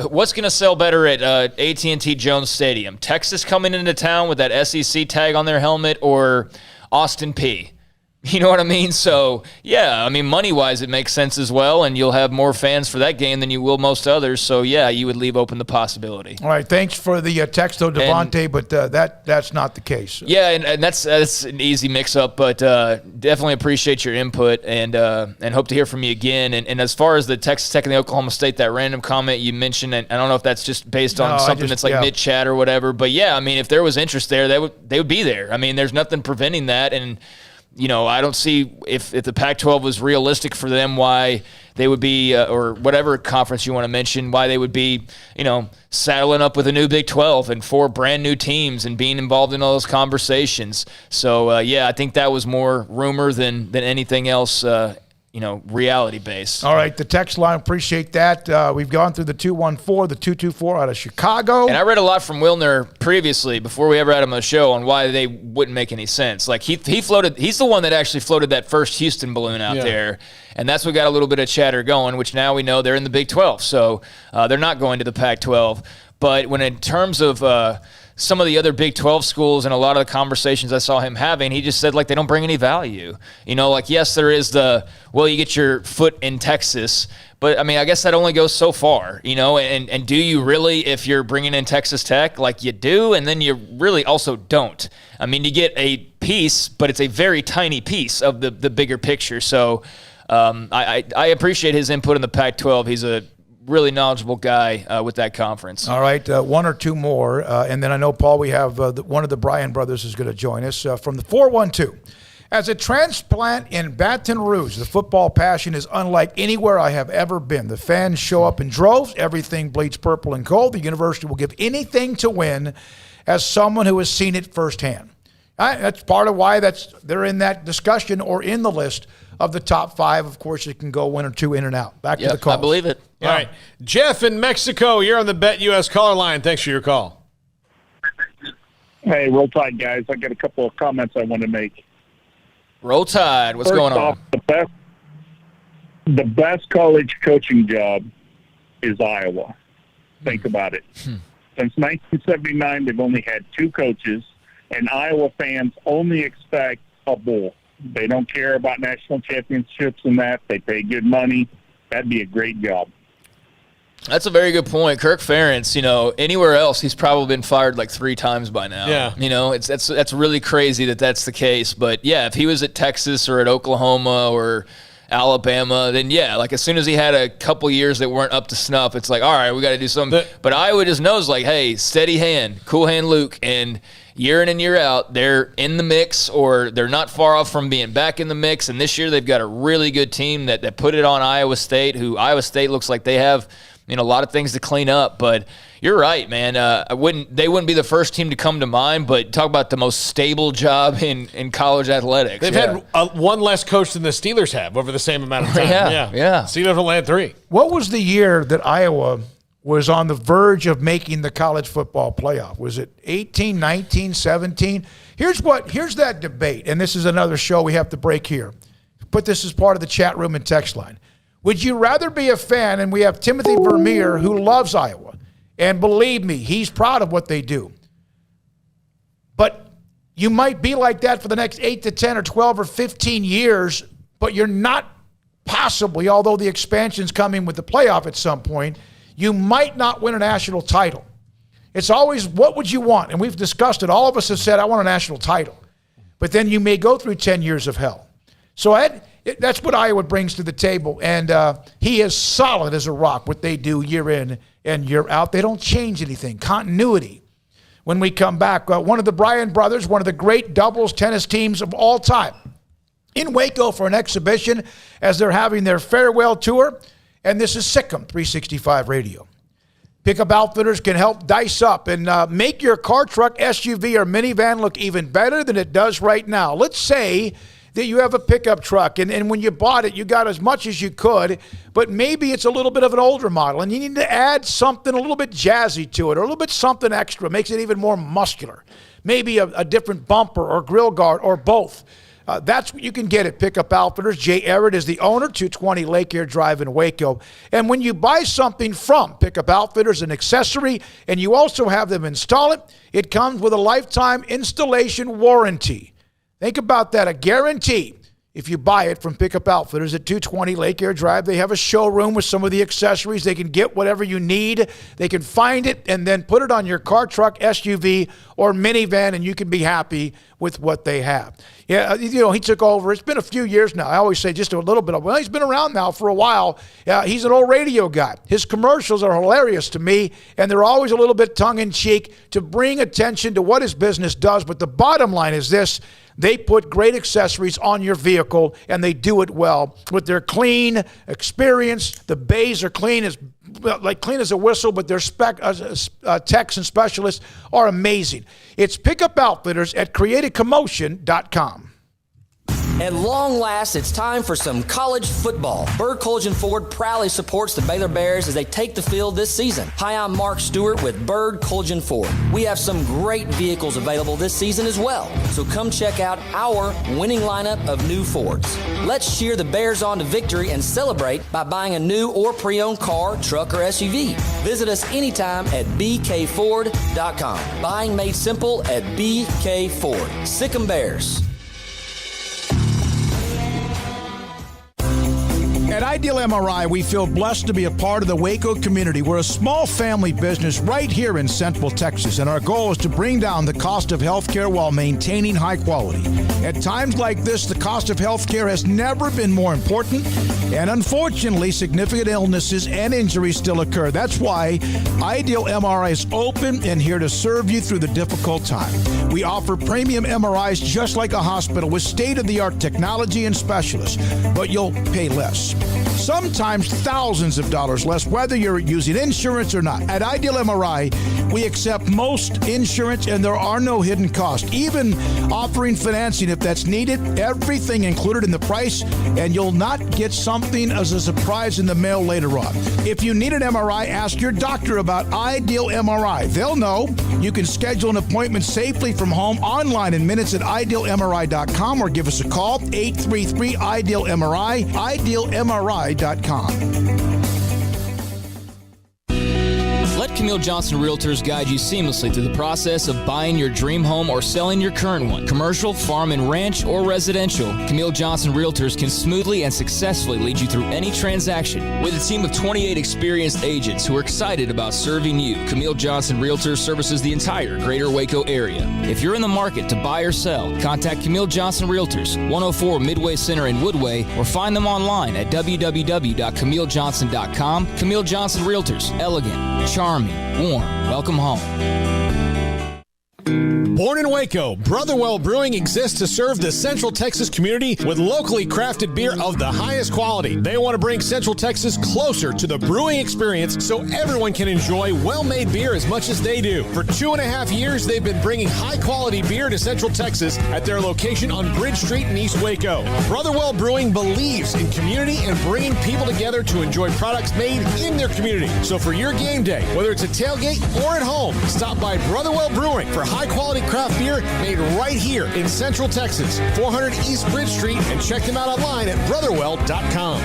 what's going to sell better at AT&T Jones Stadium? Texas coming into town with that SEC tag on their helmet, or Austin Peay? You know what I mean? So, yeah, money-wise, it makes sense as well, and you'll have more fans for that game than you will most others. So, yeah, you would leave open the possibility. All right, thanks for the text, though, Devontae, but that's not the case. Yeah, and that's an easy mix-up, but definitely appreciate your input, and hope to hear from you again. And as far as the Texas Tech and the Oklahoma State, that random comment you mentioned, and I don't know if that's just based on something that's like mid-chat or whatever, but, yeah, if there was interest there, they would be there. There's nothing preventing that, and I don't see if the Pac-12 was realistic for them, why they would be, or whatever conference you want to mention, why they would be, saddling up with a new Big 12 and 4 brand new teams and being involved in all those conversations. So, I think that was more rumor than anything else, reality-based. All right, the text line, appreciate that. We've gone through the 214, the 224 out of Chicago. And I read a lot from Wilner previously, before we ever had him on the show, on why they wouldn't make any sense. Like, he floated, he's the one that actually floated that first Houston balloon out there, and that's what got a little bit of chatter going, which now we know they're in the Big 12, so they're not going to the Pac-12. But when in terms of some of the other Big 12 schools and a lot of the conversations I saw him having, he just said, they don't bring any value. Yes, there is you get your foot in Texas, but, I guess that only goes so far, and do you really, if you're bringing in Texas Tech, you do, and then you really also don't. You get a piece, but it's a very tiny piece of the bigger picture. So I appreciate his input in the Pac-12. He's a really knowledgeable guy with that conference. All right, one or two more. And then I know, Paul, we have one of the Bryan brothers is going to join us from the 412. As a transplant in Baton Rouge, the football passion is unlike anywhere I have ever been. The fans show up in droves. Everything bleeds purple and gold. The university will give anything to win, as someone who has seen it firsthand. That's part of why they're in that discussion or in the list of the top 5. Of course, it can go 1 or 2 in and out. Back to the call. I believe it. Yeah. All right. Jeff in Mexico, you're on the Bet US caller line. Thanks for your call. Hey, roll tide, guys. I got a couple of comments I want to make. Roll tide. What's going on? The best college coaching job is Iowa. Think about it. Since 1979, they've only had 2 coaches, and Iowa fans only expect a bowl. They don't care about national championships and that. They pay good money. That'd be a great job. That's a very good point. Kirk Ferentz, anywhere else, he's probably been fired 3 times by now. Yeah. That's really crazy that that's the case. But, yeah, if he was at Texas or at Oklahoma or Alabama, then, as soon as he had a couple years that weren't up to snuff, it's all right, we got to do something. But Iowa just knows, hey, steady hand, cool hand Luke, and year in and year out, they're in the mix, or they're not far off from being back in the mix. And this year they've got a really good team that put it on Iowa State, who Iowa State looks like they have a lot of things to clean up. But you're right, man. They wouldn't be the first team to come to mind, but talk about the most stable job in college athletics. They've had one less coach than the Steelers have over the same amount of time. Yeah. Steelers only had 3. What was the year that Iowa was on the verge of making the college football playoff? Was it 18, 19, 17? Here's that debate, and this is another show we have to break here. Put this as part of the chat room and text line. Would you rather be a fan, and we have Timothy Vermeer, who loves Iowa, and believe me, he's proud of what they do. But you might be like that for the next 8 to 10 or 12 or 15 years, but you're not possibly, although the expansion's coming with the playoff at some point, you might not win a national title. It's always, what would you want? And we've discussed it. All of us have said, I want a national title. But then you may go through 10 years of hell. So that's what Iowa brings to the table. And he is solid as a rock, what they do year in and year out. They don't change anything. Continuity. When we come back, one of the Bryan brothers, one of the great doubles tennis teams of all time, in Waco for an exhibition as they're having their farewell tour. And this is Sikkim 365 Radio. Pickup Outfitters can help dice up and make your car, truck, SUV, or minivan look even better than it does right now. Let's say that you have a pickup truck, and when you bought it, you got as much as you could, but maybe it's a little bit of an older model, and you need to add something a little bit jazzy to it, or a little bit something extra, makes it even more muscular. Maybe a different bumper or grill guard or both. That's what you can get at Pickup Outfitters. Jay Everett is the owner, 220 Lake Air Drive in Waco. And when you buy something from Pickup Outfitters, an accessory, and you also have them install it, it comes with a lifetime installation warranty. Think about that, a guarantee. If you buy it from Pickup Outfitters at 220 Lake Air Drive, they have a showroom with some of the accessories. They can get whatever you need. They can find it and then put it on your car, truck, SUV, or minivan, and you can be happy with what they have. Yeah, he took over. It's been a few years now. I always say just a little bit of, well, he's been around now for a while. He's an old radio guy. His commercials are hilarious to me, and they're always a little bit tongue-in-cheek to bring attention to what his business does. But the bottom line is this: they put great accessories on your vehicle, and they do it well with their clean experience. The bays are clean as a whistle, but their techs and specialists are amazing. It's Pickup Outfitters at createacommotion.com. At long last, it's time for some college football. Bird Collision Ford proudly supports the Baylor Bears as they take the field this season. Hi, I'm Mark Stewart with Bird Collision Ford. We have some great vehicles available this season as well, so come check out our winning lineup of new Fords. Let's cheer the Bears on to victory and celebrate by buying a new or pre-owned car, truck, or SUV. Visit us anytime at bkford.com. Buying made simple at BK Ford. Sick 'em Bears. At Ideal MRI, we feel blessed to be a part of the Waco community. We're a small family business right here in Central Texas, and our goal is to bring down the cost of healthcare while maintaining high quality. At times like this, the cost of healthcare has never been more important, and unfortunately, significant illnesses and injuries still occur. That's why Ideal MRI is open and here to serve you through the difficult time. We offer premium MRIs just like a hospital with state-of-the-art technology and specialists, but you'll pay less. Sometimes thousands of dollars less, whether you're using insurance or not. At Ideal MRI, we accept most insurance and there are no hidden costs, even offering financing if that's needed. Everything included in the price, and you'll not get something as a surprise in the mail later on. If you need an MRI, ask your doctor about Ideal MRI. They'll know. You can schedule an appointment safely from home online in minutes at idealmri.com or give us a call, 833-IDEAL-MRI, idealmri.com. Let Camille Johnson Realtors guide you seamlessly through the process of buying your dream home or selling your current one. Commercial, farm and ranch, or residential, Camille Johnson Realtors can smoothly and successfully lead you through any transaction. With a team of 28 experienced agents who are excited about serving you, Camille Johnson Realtors services the entire greater Waco area. If you're in the market to buy or sell, contact Camille Johnson Realtors, 104 Midway Center in Woodway, or find them online at www.camillejohnson.com. Camille Johnson Realtors, elegant, charming, warm. Welcome home. Born in Waco, Brotherwell Brewing exists to serve the Central Texas community with locally crafted beer of the highest quality. They want to bring Central Texas closer to the brewing experience so everyone can enjoy well-made beer as much as they do. For 2.5 years, they've been bringing high-quality beer to Central Texas at their location on Bridge Street in East Waco. Brotherwell Brewing believes in community and bringing people together to enjoy products made in their community. So for your game day, whether it's a tailgate or at home, stop by Brotherwell Brewing for high-quality craft beer made right here in Central Texas, 400 East Bridge Street, and check them out online at brotherwell.com.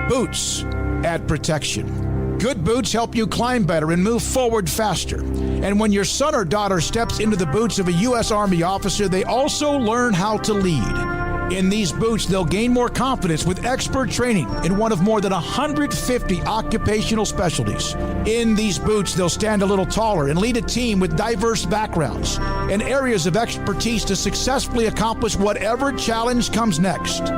Boots add protection. Good boots help you climb better and move forward faster. And when your son or daughter steps into the boots of a U.S. Army officer, they also learn how to lead. In these boots, they'll gain more confidence with expert training in one of more than 150 occupational specialties. In these boots, they'll stand a little taller and lead a team with diverse backgrounds and areas of expertise to successfully accomplish whatever challenge comes next.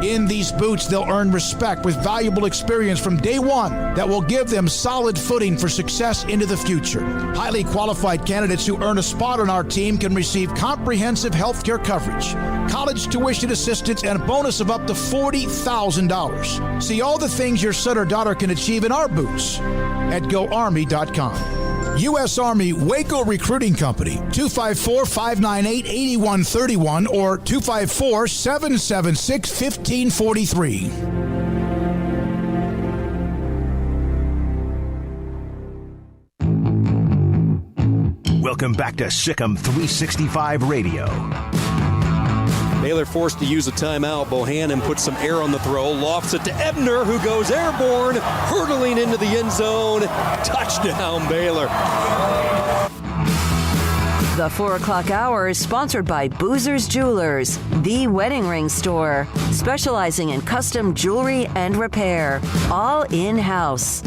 In these boots, they'll earn respect with valuable experience from day one that will give them solid footing for success into the future. Highly qualified candidates who earn a spot on our team can receive comprehensive health care coverage, college tuition assistance, and a bonus of up to $40,000. See all the things your son or daughter can achieve in our boots at GoArmy.com. U.S. Army Waco Recruiting Company, 254-598-8131 or 254-776-1543. Welcome back to Sikkim 365 Radio. Baylor forced to use a timeout. Bohannon puts some air on the throw, lofts it to Ebner, who goes airborne, hurtling into the end zone. Touchdown, Baylor. The 4 o'clock hour is sponsored by Boozer's Jewelers, the wedding ring store, specializing in custom jewelry and repair, all in-house.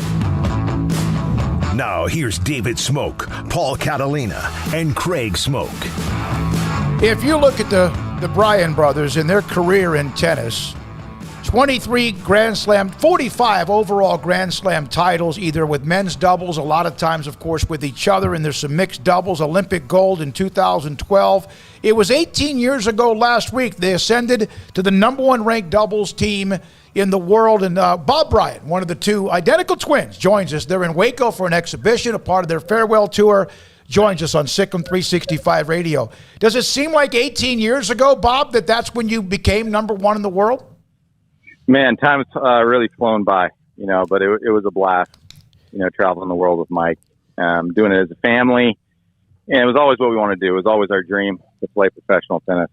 Now here's David Smoak, Paul Catalina, and Craig Smoak. If you look at the Bryan brothers and their career in tennis, 23 Grand Slam, 45 overall Grand Slam titles, either with men's doubles, a lot of times, of course, with each other, and there's some mixed doubles, Olympic gold in 2012. It was 18 years ago last week they ascended to the number 1 ranked doubles team in the world, and Bob Bryan, one of the two identical twins, joins us. They're in Waco for an exhibition, a part of their farewell tour, joins us on Sikkim 365 Radio. Does it seem like 18 years ago, Bob, that's when you became number 1 in the world? Man, time's really flown by, but it was a blast, traveling the world with Mike, doing it as a family. And it was always what we wanted to do. It was always our dream to play professional tennis.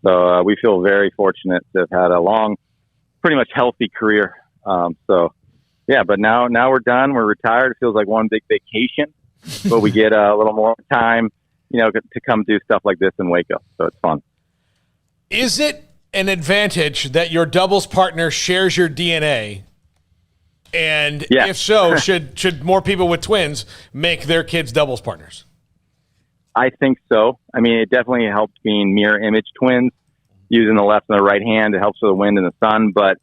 So we feel very fortunate to have had a long, pretty much healthy career. But now we're done. We're retired. It feels like one big vacation, but we get a little more time, to come do stuff like this in Waco. So it's fun. Is it an advantage that your doubles partner shares your DNA? And if so, should more people with twins make their kids doubles partners? I think so. I mean, it definitely helps being mirror image twins, using the left and the right hand. It helps with the wind and the sun. But,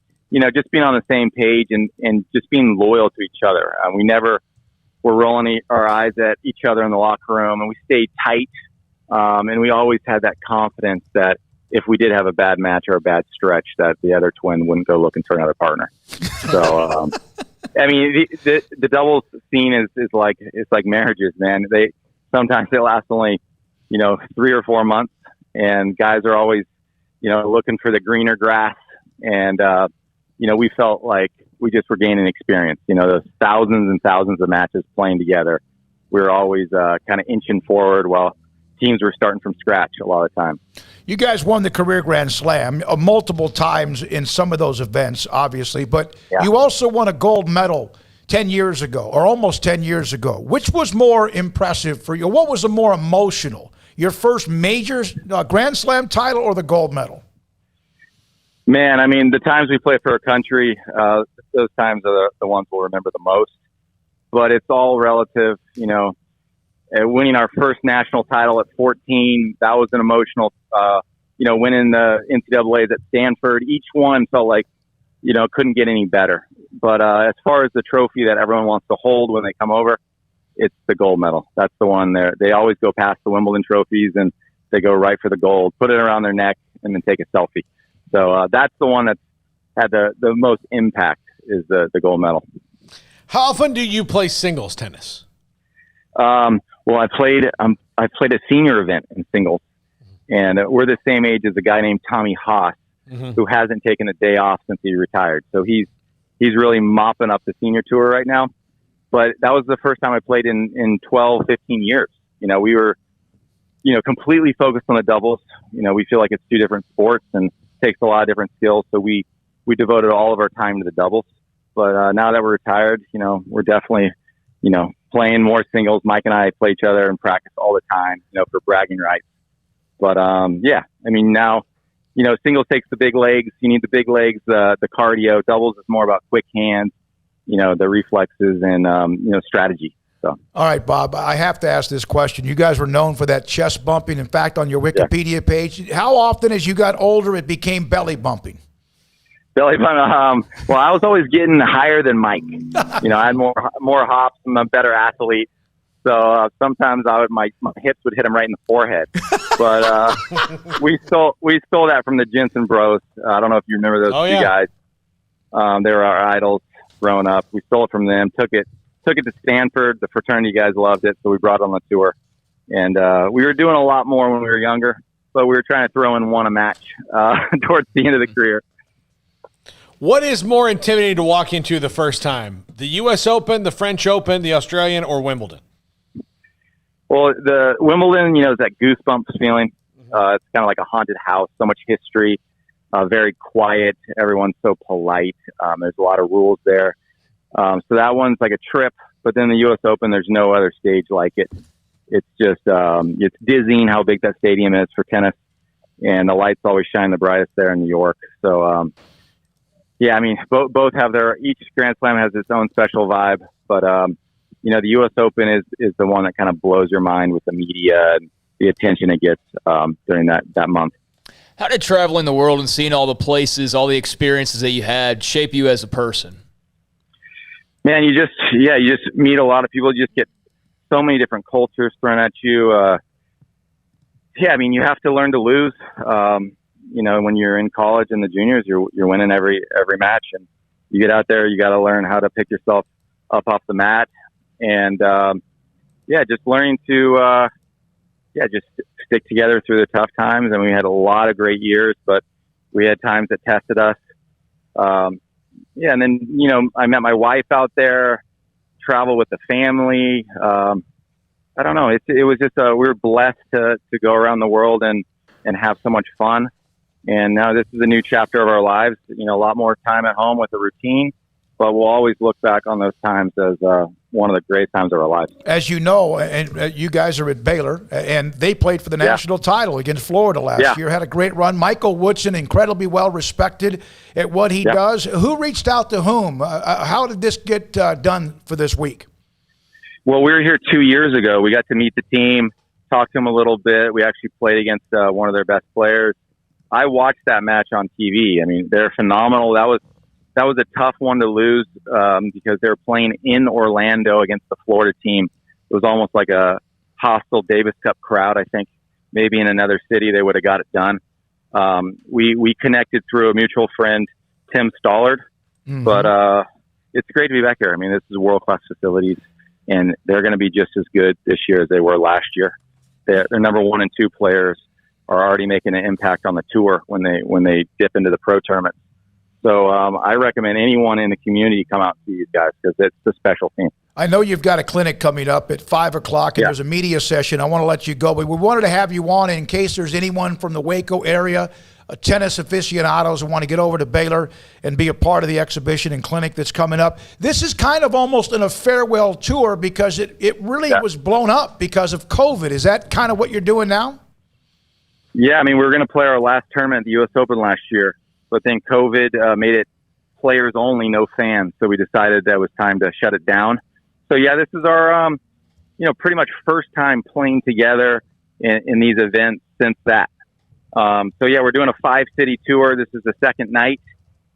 just being on the same page and just being loyal to each other. We never were rolling our eyes at each other in the locker room, and we stayed tight. And we always had that confidence that if we did have a bad match or a bad stretch, that the other twin wouldn't go looking for another partner. So, the doubles scene is like, it's like marriages, man. Sometimes they last only, 3 or 4 months, and guys are always, looking for the greener grass. And, we felt like we just were gaining experience, those thousands and thousands of matches playing together. We were always kind of inching forward while teams were starting from scratch a lot of the time. You guys won the career Grand Slam multiple times in some of those events, obviously, but you also won a gold medal 10 years ago, or almost 10 years ago. Which was more impressive for you? What was the more emotional? Your first major Grand Slam title or the gold medal? Man, the times we play for our country, those times are the ones we'll remember the most. But it's all relative, winning our first national title at 14, that was an emotional, winning the NCAAs at Stanford. Each one felt like, couldn't get any better. But as far as the trophy that everyone wants to hold when they come over, it's the gold medal. That's the one there. They always go past the Wimbledon trophies and they go right for the gold, put it around their neck, and then take a selfie. So that's the one that's had the most impact, is the gold medal. How often do you play singles tennis? Well, I played a senior event in singles, and we're the same age as a guy named Tommy Haas, who hasn't taken a day off since he retired. So he's really mopping up the senior tour right now. But that was the first time I played in 12, 15 years. We were, completely focused on the doubles. We feel like it's two different sports and takes a lot of different skills. So we devoted all of our time to the doubles. But now that we're retired, we're definitely, playing more singles. Mike and I play each other and practice all the time, for bragging rights. But now, singles takes the big legs. You need the big legs, the cardio. Doubles is more about quick hands, the reflexes and, strategy. So. All right, Bob, I have to ask this question. You guys were known for that chest bumping. In fact, on your Wikipedia page, how often as you got older it became belly bumping? Belly bumping. Well, I was always getting higher than Mike. I had more hops. I'm a better athlete. So sometimes my hips would hit him right in the forehead. But we stole that from the Jensen Bros. I don't know if you remember those two guys. They were our idols growing up. We stole it from them, took it took it to Stanford. The fraternity guys loved it, so we brought it on the tour. And we were doing a lot more when we were younger, but we were trying to throw in one a match towards the end of the career. What is more intimidating to walk into the first time? The U.S. Open, the French Open, the Australian, or Wimbledon? Well, the Wimbledon, is that goosebumps feeling. It's kind of like a haunted house, so much history, very quiet. Everyone's so polite. There's a lot of rules there. So that one's like a trip. But then the U.S. Open, there's no other stage like it. It's just it's dizzying how big that stadium is for tennis. And the lights always shine the brightest there in New York. So, both have each Grand Slam has its own special vibe. But, the U.S. Open is the one that kind of blows your mind with the media and the attention it gets during that month. How did traveling the world and seeing all the places, all the experiences that you had shape you as a person? Man, you just meet a lot of people. You just get so many different cultures thrown at you. You have to learn to lose. When you're in college and the juniors, you're winning every match, and you get out there, you got to learn how to pick yourself up off the mat, and just learning to just stick together through the tough times. And we had a lot of great years, but we had times that tested us. And then I met my wife out there, travel with the family. I don't know. It was just we were blessed to go around the world and have so much fun. And now this is a new chapter of our lives. A lot more time at home with a routine, but we'll always look back on those times as one of the great times of our lives. As you know, and you guys are at Baylor, and they played for the national title against Florida last year. Had a great run. Michael Woodson, incredibly well respected at what he does. Who reached out to whom? How did this get done for this week? Well, we were here 2 years ago. We got to meet the team, talk to them a little bit. We actually played against one of their best players. I watched that match on TV. I mean, they're phenomenal. That was a tough one to lose because they were playing in Orlando against the Florida team. It was almost like a hostile Davis Cup crowd. I think maybe in another city they would have got it done. We connected through a mutual friend, Tim Stollard. Mm-hmm. But it's great to be back here. I mean, this is world-class facilities, and they're going to be just as good this year as they were last year. Their number 1 and 2 players are already making an impact on the tour when they dip into the pro tournament. So I recommend anyone in the community come out and see these guys because it's a special team. I know you've got a clinic coming up at 5 o'clock, and there's a media session. I want to let you go, but we wanted to have you on in case there's anyone from the Waco area, tennis aficionados who want to get over to Baylor and be a part of the exhibition and clinic that's coming up. This is kind of almost a farewell tour because it really was blown up because of COVID. Is that kind of what you're doing now? Yeah, I mean, we were going to play our last tournament at the U.S. Open last year, but then COVID made it players only, no fans. So we decided that it was time to shut it down. So yeah, this is our, pretty much first time playing together in these events since that. We're doing a 5-city tour. This is the second night,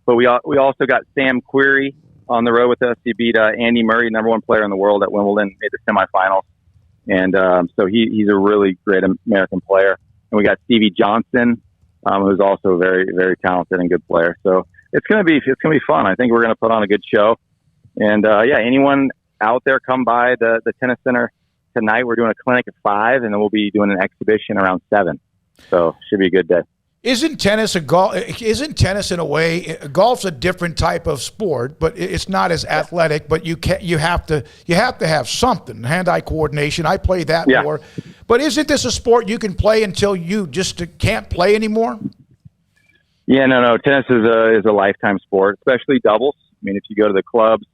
but we also got Sam Querrey on the road with us. He beat Andy Murray, number 1 player in the world at Wimbledon, made the semifinals. And so he's a really great American player. And we got Stevie Johnson, who's also a very, very talented and good player. So it's gonna be fun. I think we're gonna put on a good show. And anyone out there, come by the tennis center tonight. We're doing a clinic at 5, and then we'll be doing an exhibition around 7. So should be a good day. Isn't tennis in a way? Golf's a different type of sport, but it's not as athletic. But you have to have something, hand-eye coordination. I play that more. But isn't this a sport you can play until you just can't play anymore? Yeah, no. Tennis is a lifetime sport, especially doubles. I mean, if you go to the clubs,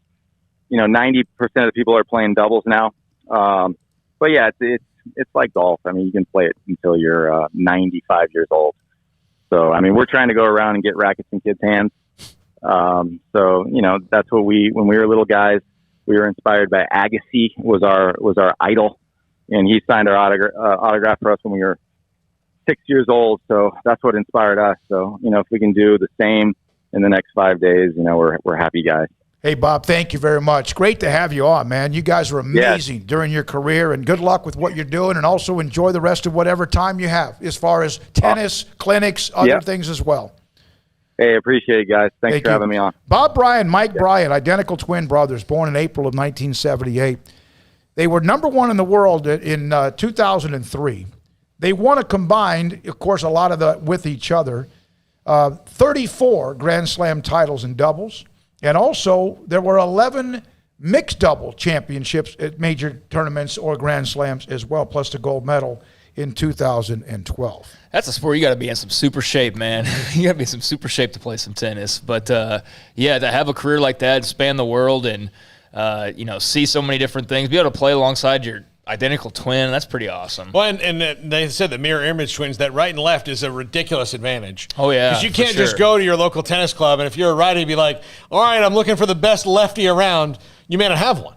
90% of the people are playing doubles now. But yeah, it's like golf. I mean, you can play it until you're 95 years old. So, I mean, we're trying to go around and get rackets in kids' hands. That's what when we were little guys, we were inspired by Agassi was our idol. And he signed our autograph for us when we were 6 years old. So that's what inspired us. So, if we can do the same in the next 5 days, we're happy guys. Hey, Bob, thank you very much. Great to have you on, man. You guys are amazing during your career, and good luck with what you're doing, and also enjoy the rest of whatever time you have as far as tennis, clinics, other things as well. Hey, appreciate it, guys. Thanks for having me on. Bob Bryant, Mike Bryant, identical twin brothers, born in April of 1978. They were number one in the world in 2003. They won a combined, of course, a lot of the with each other, 34 Grand Slam titles in doubles. And also, there were 11 mixed double championships at major tournaments or Grand Slams as well, plus the gold medal in 2012. That's a sport you got to be in some super shape, man. You got to be in some super shape to play some tennis. But, yeah, to have a career like that, span the world, and, see so many different things, be able to play alongside your identical twin, that's pretty awesome. Well, and they said the mirror image twins, that right and left is a ridiculous advantage. Oh, yeah. Because you can't just go to your local tennis club, and if you're a righty, be like, all right, I'm looking for the best lefty around. You may not have one.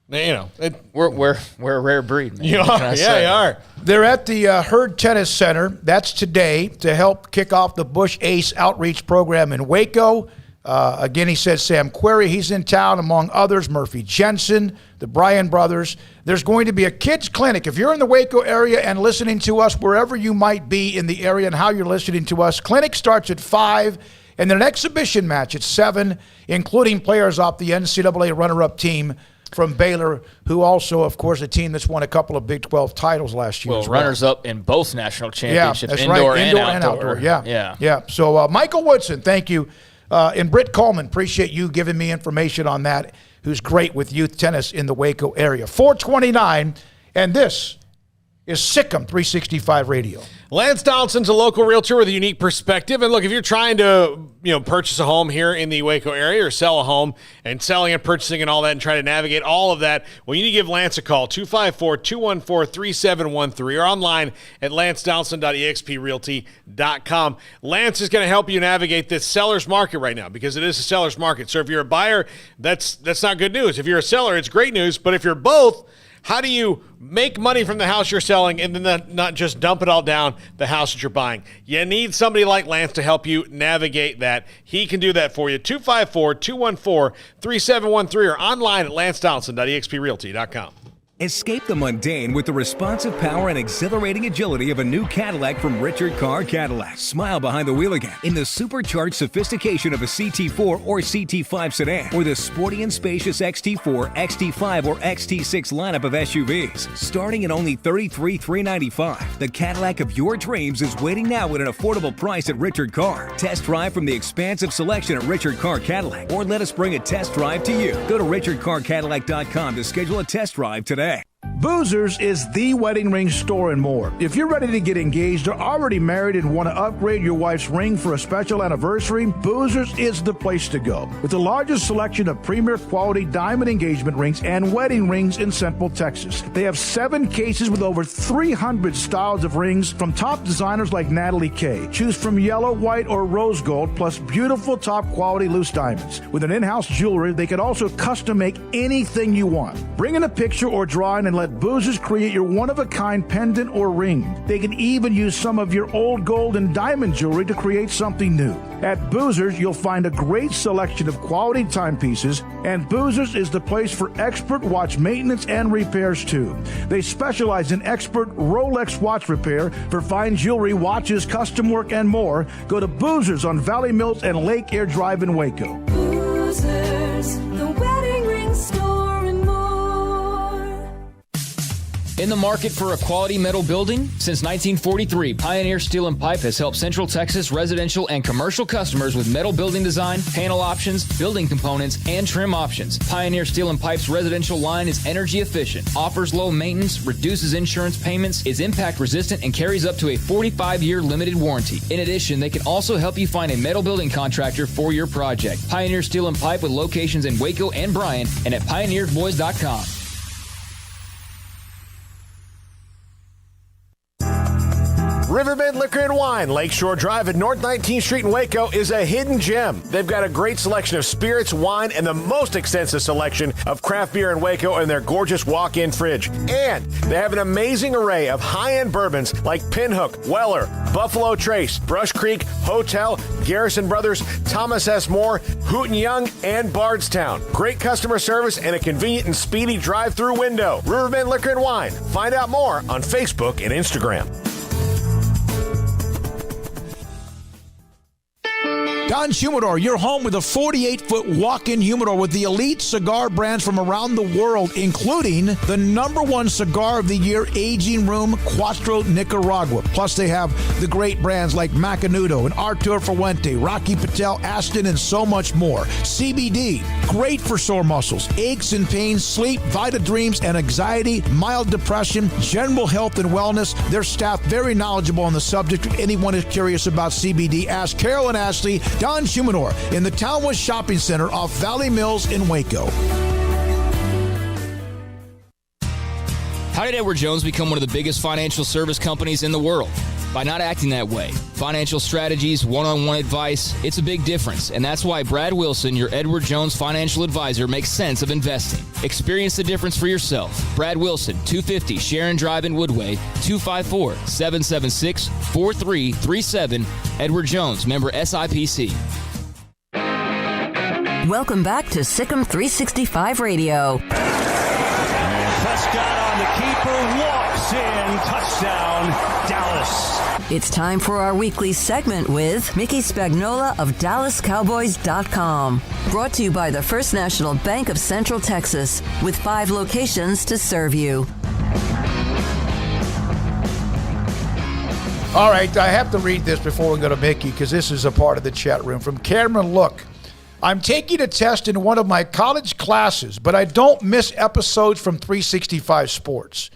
We're a rare breed, man. You are. Yeah, you are. They're at the Hurd Tennis Center. That's today to help kick off the Bush Ace Outreach Program in Waco. Again, he said Sam Querrey, he's in town, among others, Murphy Jensen, the Bryan brothers. There's going to be a kids clinic. If you're in the Waco area and listening to us, wherever you might be in the area and how you're listening to us, clinic starts at 5, and then an exhibition match at 7, including players off the NCAA runner-up team from Baylor, who also, of course, a team that's won a couple of Big 12 titles last year. Well, runners-up in both national championships, that's indoor, right. and outdoor. Yeah. So, Michael Woodson, thank you. And Britt Coleman, appreciate you giving me information on that, who's great with youth tennis in the Waco area. 429, and this is Sikkim 365 Radio. Lance Donaldson's a local realtor with a unique perspective. And look, if you're trying to, purchase a home here in the Waco area or sell a home and selling and purchasing and all that and try to navigate all of that, well, you need to give Lance a call, 254-214-3713, or online at lancedonaldson.exprealty.com. Lance is going to help you navigate this seller's market right now, because it is a seller's market. So if you're a buyer, that's not good news. If you're a seller, it's great news. But if you're both, how do you make money from the house you're selling and then not just dump it all down the house that you're buying? You need somebody like Lance to help you navigate that. He can do that for you. 254-214-3713 or online at lancedonaldson.exprealty.com. Escape the mundane with the responsive power and exhilarating agility of a new Cadillac from Richard Carr Cadillac. Smile behind the wheel again in the supercharged sophistication of a CT4 or CT5 sedan, or the sporty and spacious XT4, XT5, or XT6 lineup of SUVs. Starting at only $33,395, the Cadillac of your dreams is waiting now at an affordable price at Richard Carr. Test drive from the expansive selection at Richard Carr Cadillac, or let us bring a test drive to you. Go to richardcarcadillac.com to schedule a test drive today. Boozers is the wedding ring store and more. If you're ready to get engaged or already married and want to upgrade your wife's ring for a special anniversary, Boozers is the place to go. With the largest selection of premier quality diamond engagement rings and wedding rings in Central Texas. They have 7 cases with over 300 styles of rings from top designers like Natalie Kay. Choose from yellow, white, or rose gold, plus beautiful top quality loose diamonds. With an in-house jewelry, they can also custom make anything you want. Bring in a picture or drawing and let Boozers create your one-of-a-kind pendant or ring. They can even use some of your old gold and diamond jewelry to create something new. At Boozers, you'll find a great selection of quality timepieces, and Boozers is the place for expert watch maintenance and repairs too. They specialize in expert Rolex watch repair for fine jewelry, watches, custom work, and more. Go to Boozers on Valley Mills and Lake Air Drive in Waco. Boozers, the wedding ring store. In the market for a quality metal building? Since 1943, Pioneer Steel & Pipe has helped Central Texas residential and commercial customers with metal building design, panel options, building components, and trim options. Pioneer Steel & Pipe's residential line is energy efficient, offers low maintenance, reduces insurance payments, is impact resistant, and carries up to a 45-year limited warranty. In addition, they can also help you find a metal building contractor for your project. Pioneer Steel & Pipe with locations in Waco and Bryan and at pioneerboys.com. Riverbend Liquor and Wine, Lakeshore Drive at North 19th Street in Waco, is a hidden gem. They've got a great selection of spirits, wine, and the most extensive selection of craft beer in Waco in their gorgeous walk-in fridge. And they have an amazing array of high-end bourbons like Pinhook, Weller, Buffalo Trace, Brush Creek, Hotel, Garrison Brothers, Thomas S. Moore, Hooten Young, and Bardstown. Great customer service and a convenient and speedy drive-through window. Riverbend Liquor and Wine. Find out more on Facebook and Instagram. Don Humidor, your home with a 48-foot walk-in humidor with the elite cigar brands from around the world, including the #1 cigar of the year, Aging Room Cuatro Nicaragua. Plus, they have the great brands like Macanudo and Artur Fuente, Rocky Patel, Aston, and so much more. CBD, great for sore muscles, aches and pains, sleep, Vita Dreams, and anxiety, mild depression, general health and wellness. Their staff very knowledgeable on the subject. If anyone is curious about CBD, ask Carol and Ashley. Don Humidor in the Townwest Shopping Center off Valley Mills in Waco. How did Edward Jones become one of the biggest financial service companies in the world? By not acting that way. Financial strategies, one-on-one advice, it's a big difference. And that's why Brad Wilson, your Edward Jones financial advisor, makes sense of investing. Experience the difference for yourself. Brad Wilson, 250 Sharon Drive in Woodway, 254-776-4337. Edward Jones, member SIPC. Welcome back to Sikkim 365 Radio. Prescott on the keeper, walks in, touchdown, Dallas. It's time for our weekly segment with Mickey Spagnola of DallasCowboys.com. Brought to you by the First National Bank of Central Texas, with 5 locations to serve you. All right, I have to read this before we go to Mickey because this is a part of the chat room. From Cameron, look, I'm taking a test in one of my college classes, but I don't miss episodes from 365 Sports.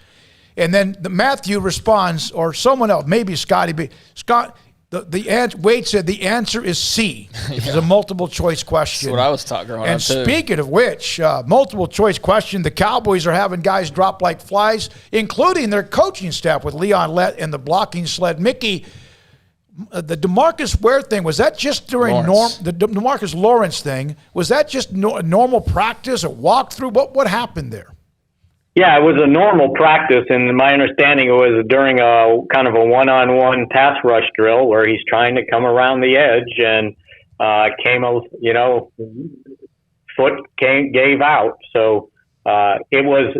And then Matthew responds, or someone else, maybe Scotty. Scott, Wade said the answer is C. It's a multiple choice question. That's what I was talking about. And speaking of which, multiple choice question, the Cowboys are having guys drop like flies, including their coaching staff with Leon Lett and the blocking sled. Mickey, the DeMarcus Ware thing, was that just during the DeMarcus Lawrence thing? Was that just normal practice, a walkthrough? What happened there? Yeah, it was a normal practice, and my understanding it was during a kind of a one-on-one pass rush drill where he's trying to come around the edge, and foot gave out. So it was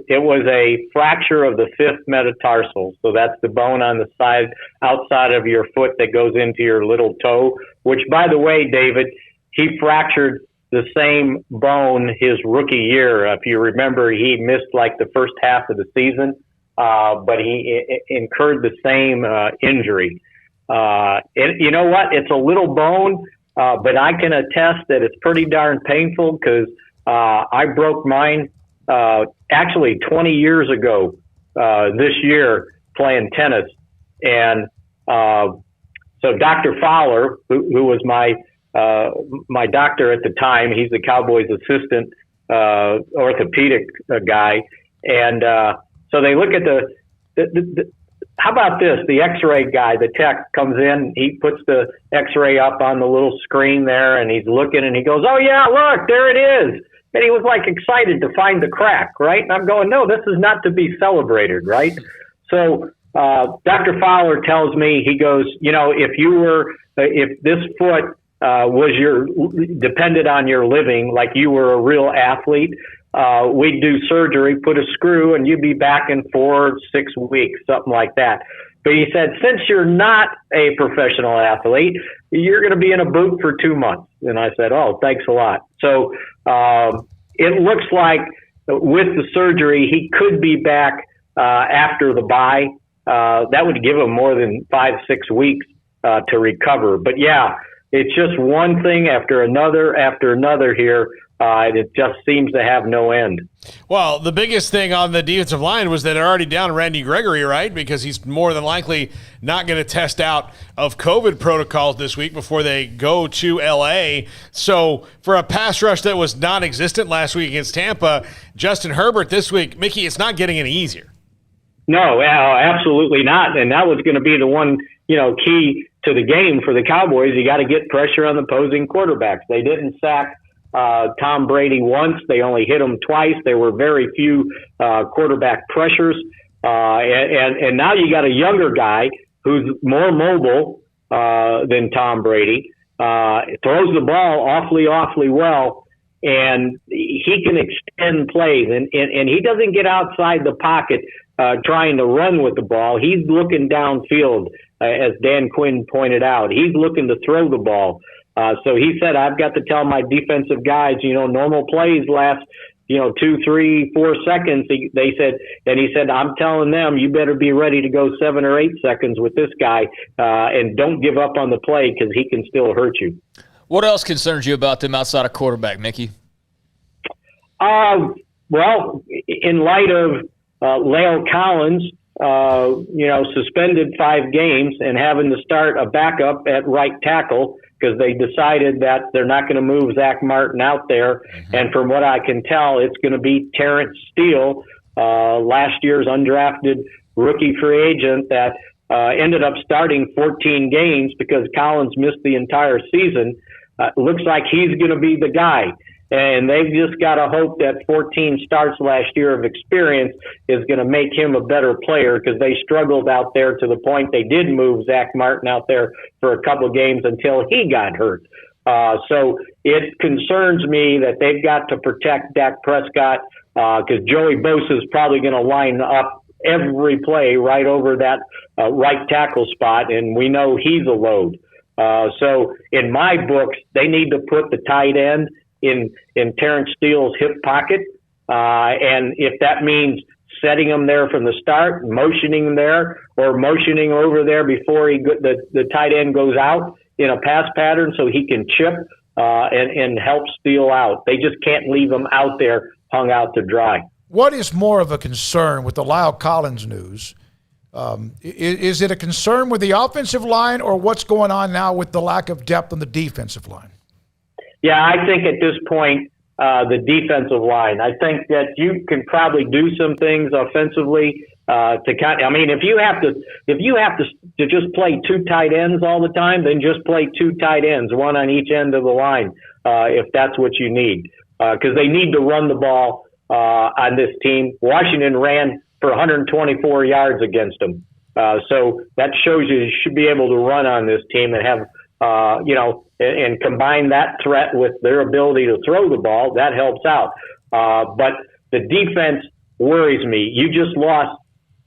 a fracture of the 5th metatarsal. So that's the bone on the side outside of your foot that goes into your little toe. Which, by the way, David, he fractured the same bone his rookie year. If you remember, he missed like the first half of the season, but he incurred the same injury. You know what? It's a little bone, but I can attest that it's pretty darn painful because I broke mine actually 20 years ago this year playing tennis. And so Dr. Fowler, who was my doctor at the time, he's the Cowboys assistant orthopedic guy. And so they look at the how about this? The x-ray guy, the tech, comes in, he puts the x-ray up on the little screen there, and he's looking, and he goes, "Oh, yeah, look, there it is." And he was like excited to find the crack, right? And I'm going, no, this is not to be celebrated, right? So Dr. Fowler tells me, he goes, if this foot depended on your living, like you were a real athlete, we'd do surgery, put a screw, and you'd be back in 4 or 6 weeks, something like that. But he said, since you're not a professional athlete, you're going to be in a boot for 2 months. And I said, oh, thanks a lot. So it looks like with the surgery, he could be back after the bye. That would give him more than 5-6 weeks to recover. But yeah, it's just one thing after another here. It just seems to have no end. Well, the biggest thing on the defensive line was that they're already down Randy Gregory, right? Because he's more than likely not going to test out of COVID protocols this week before they go to L.A. So for a pass rush that was non-existent last week against Tampa, Justin Herbert this week, Mickey, it's not getting any easier. No, absolutely not. And that was going to be the one, key to the game for the Cowboys. You got to get pressure on the opposing quarterbacks. They didn't sack Tom Brady once. They only hit him twice. There were very few quarterback pressures. And now you got a younger guy who's more mobile than Tom Brady, throws the ball awfully well, and he can extend plays. And he doesn't get outside the pocket trying to run with the ball. He's looking downfield, as Dan Quinn pointed out. He's looking to throw the ball. So he said, I've got to tell my defensive guys, normal plays last, 2, 3, 4 seconds. He said, I'm telling them, you better be ready to go 7 or 8 seconds with this guy, and don't give up on the play because he can still hurt you. What else concerns you about them outside of quarterback, Mickey? Well, in light of La'el Collins, suspended 5 games and having to start a backup at right tackle because they decided that they're not going to move Zach Martin out there. Mm-hmm. And from what I can tell, it's going to be Terrence Steele, last year's undrafted rookie free agent that ended up starting 14 games because Collins missed the entire season. Looks like he's going to be the guy. And they've just got to hope that 14 starts last year of experience is going to make him a better player because they struggled out there to the point they did move Zach Martin out there for a couple of games until he got hurt. So it concerns me that they've got to protect Dak Prescott because Joey Bosa is probably going to line up every play right over that right tackle spot, and we know he's a load. So in my books, they need to put the tight end in Terrence Steele's hip pocket. And if that means setting him there from the start, motioning him there, or motioning over there before the tight end goes out in a pass pattern so he can chip and help Steele out. They just can't leave him out there hung out to dry. What is more of a concern with the La'el Collins news? Is it a concern with the offensive line or what's going on now with the lack of depth on the defensive line? Yeah, I think at this point, the defensive line. I think that you can probably do some things offensively if you have to just play 2 tight ends all the time, then just play 2 tight ends, one on each end of the line, if that's what you need, because they need to run the ball on this team. Washington ran for 124 yards against them, so that shows you should be able to run on this team and have. And combine that threat with their ability to throw the ball, that helps out. But the defense worries me. You just lost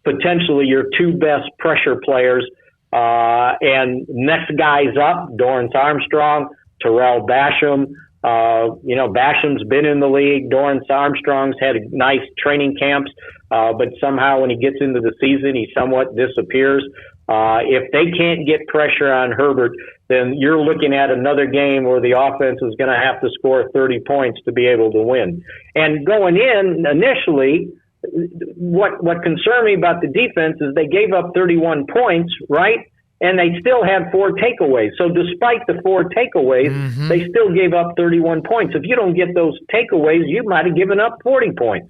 potentially your 2 best pressure players. And next guy's up, Dorrance Armstrong, Terrell Basham. Basham's been in the league. Dorrance Armstrong's had nice training camps, but somehow when he gets into the season, he somewhat disappears. If they can't get pressure on Herbert, then you're looking at another game where the offense is going to have to score 30 points to be able to win. And going in initially, what concerned me about the defense is they gave up 31 points, right? And they still had 4 takeaways. So despite the 4 takeaways, they still gave up 31 points. If you don't get those takeaways, you might have given up 40 points.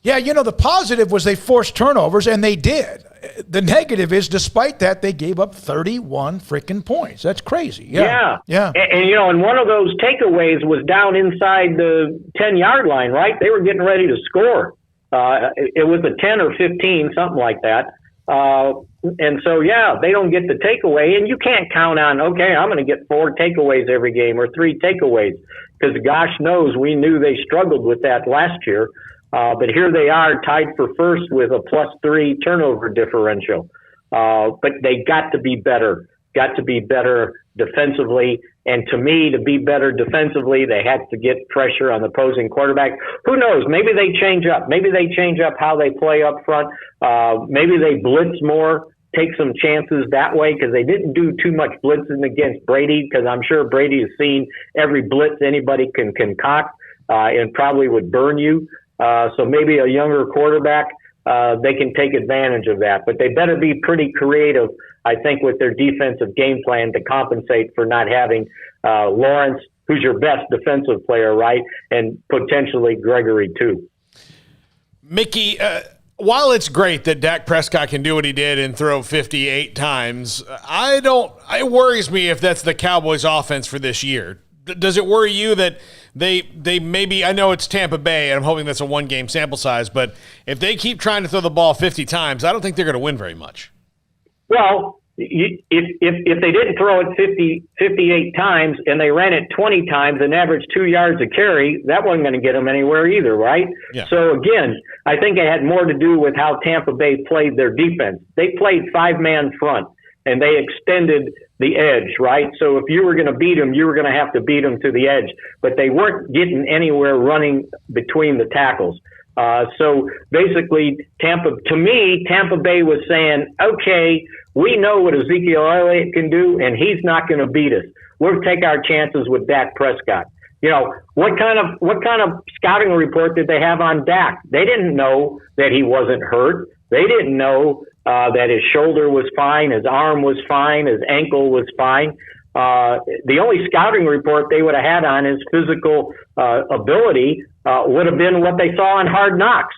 Yeah, the positive was they forced turnovers, and they did. The negative is, despite that, they gave up 31 freaking points. That's crazy. Yeah. And one of those takeaways was down inside the 10-yard line, right? They were getting ready to score. It was a 10 or 15, something like that. And so, they don't get the takeaway, and you can't count on, okay, I'm going to get 4 takeaways every game or 3 takeaways, because gosh knows we knew they struggled with that last year. But here they are tied for first with a +3 turnover differential. But they got to be better defensively. And to me, to be better defensively, they had to get pressure on the opposing quarterback. Who knows? Maybe they change up. Maybe they change up how they play up front. Maybe they blitz more, take some chances that way, because they didn't do too much blitzing against Brady, because I'm sure Brady has seen every blitz anybody can concoct and probably would burn you. So maybe a younger quarterback, they can take advantage of that. But they better be pretty creative, I think, with their defensive game plan to compensate for not having Lawrence, who's your best defensive player, right, and potentially Gregory too. Mickey, while it's great that Dak Prescott can do what he did and throw 58 times, it worries me if that's the Cowboys' offense for this year. Does it worry you that they maybe, I know it's Tampa Bay, and I'm hoping that's a 1-game sample size, but if they keep trying to throw the ball 50 times, I don't think they're going to win very much. Well, if they didn't throw it 58 times and they ran it 20 times and averaged 2 yards a carry, that wasn't going to get them anywhere either, right? Yeah. So again, I think it had more to do with how Tampa Bay played their defense. They played 5-man front. and they extended the edge, right? So if you were going to beat them, you were going to have to beat them to the edge. But they weren't getting anywhere running between the tackles. So basically, Tampa Bay was saying, okay, we know what Ezekiel Elliott can do, and he's not going to beat us. We'll take our chances with Dak Prescott. You know, what kind of scouting report did they have on Dak? They didn't know that he wasn't hurt. They didn't know that his shoulder was fine, his arm was fine, his ankle was fine. The only scouting report they would have had on his physical ability would have been what they saw on Hard Knocks.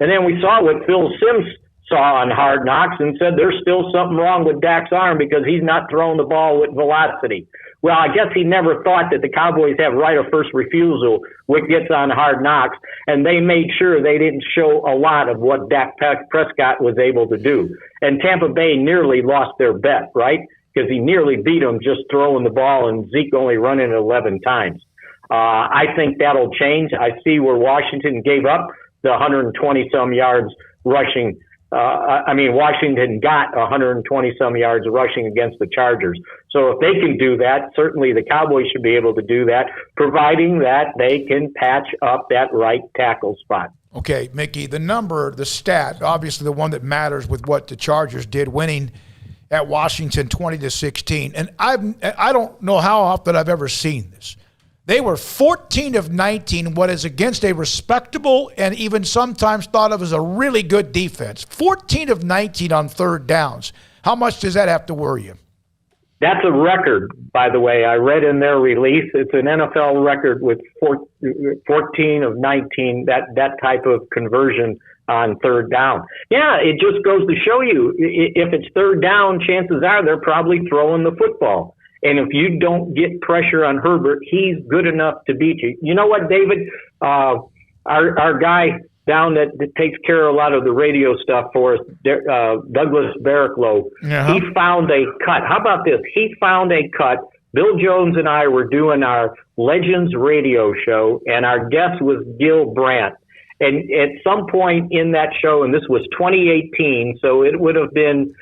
And then we saw what Phil Simms saw on Hard Knocks and said there's still something wrong with Dak's arm because he's not throwing the ball with velocity. Well, I guess he never thought that the Cowboys have right of first refusal, which gets on Hard Knocks, and they made sure they didn't show a lot of what Dak Prescott was able to do. And Tampa Bay nearly lost their bet, right? Because he nearly beat them just throwing the ball and Zeke only running it 11 times. I think that'll change. I see where Washington gave up the 120-some yards rushing. Washington got 120-some yards rushing against the Chargers. So if they can do that, certainly the Cowboys should be able to do that, providing that they can patch up that right tackle spot. Okay, Mickey, the stat, obviously the one that matters with what the Chargers did, winning at Washington 20-16. And I don't know how often I've ever seen this. They were 14 of 19, what is against a respectable and even sometimes thought of as a really good defense. 14 of 19 on third downs. How much does that have to worry you? That's a record, by the way. I read in their release. It's an NFL record with 14 of 19, that type of conversion on third down. Yeah, it just goes to show you, if it's third down, chances are they're probably throwing the football. And if you don't get pressure on Herbert, he's good enough to beat you. You know what, David? Our guy down that takes care of a lot of the radio stuff for us, Douglas Barraclow, he found a cut. How about this? He found a cut. Bill Jones and I were doing our Legends radio show, and our guest was Gil Brandt. And at some point in that show, and this was 2018, so it would have been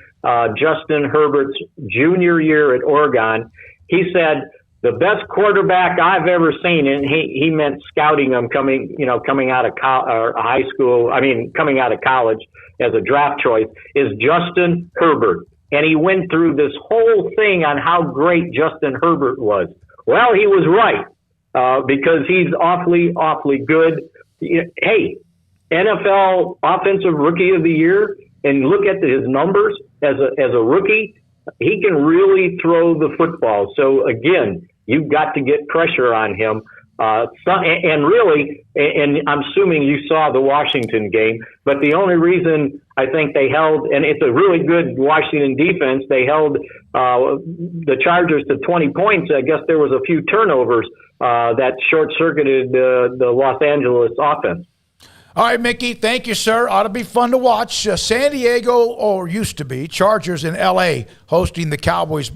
Justin Herbert's junior year at Oregon, he said, the best quarterback I've ever seen, and he meant scouting him coming out of coming out of college as a draft choice, is Justin Herbert. And he went through this whole thing on how great Justin Herbert was. Well, he was right, because he's awfully good. Hey, NFL Offensive Rookie of the Year, and look at his numbers as a rookie, he can really throw the football. So again, you've got to get pressure on him. And I'm assuming you saw the Washington game, but the only reason I think they held, and it's a really good Washington defense, they held the Chargers to 20 points. I guess there was a few turnovers that short-circuited the Los Angeles offense. All right, Mickey, thank you, sir. Ought to be fun to watch. San Diego, or used to be, Chargers in L.A. hosting the Cowboys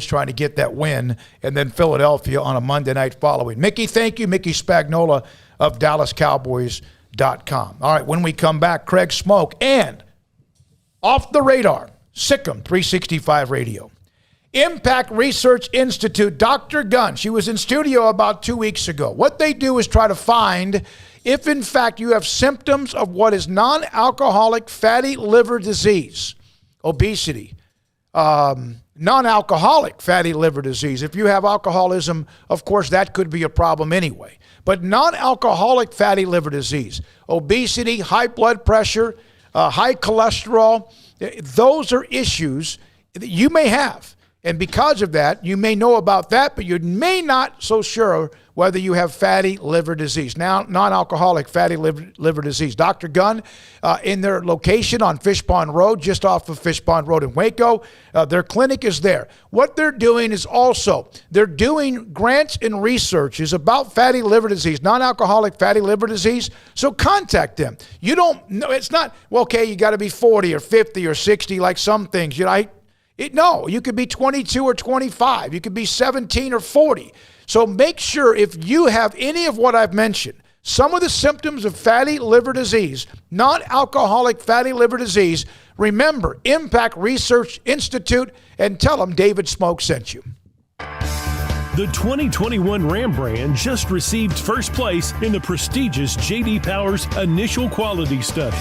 trying to get that win, and then Philadelphia on a Monday night following. Mickey, thank you. Mickey Spagnola of DallasCowboys.com. All right, when we come back, Craig Smoak and Off the Radar, Sikkim 365 Radio. Impact Research Institute, Dr. Gunn. She was in studio about 2 weeks ago. What they do is try to find if, in fact, you have symptoms of what is non-alcoholic fatty liver disease, obesity, non-alcoholic fatty liver disease. If you have alcoholism, of course, that could be a problem anyway. But non-alcoholic fatty liver disease, obesity, high blood pressure, high cholesterol, those are issues that you may have. And because of that, you may know about that, but you may not so sure whether you have fatty liver disease. Now, non-alcoholic fatty liver disease. Dr. Gunn, in their location on Fish Pond Road, just off of Fish Pond Road in Waco, their clinic is there. What they're doing is they're doing grants and researches about fatty liver disease, non-alcoholic fatty liver disease. So contact them. You don't know, it's not, well, okay, you got to be 40 or 50 or 60 like some things. No, you could be 22 or 25. You could be 17 or 40. So make sure if you have any of what I've mentioned, some of the symptoms of fatty liver disease, non-alcoholic fatty liver disease, remember Impact Research Institute and tell them David Smoak sent you. The 2021 Ram brand just received first place in the prestigious J.D. Power's Initial Quality Study.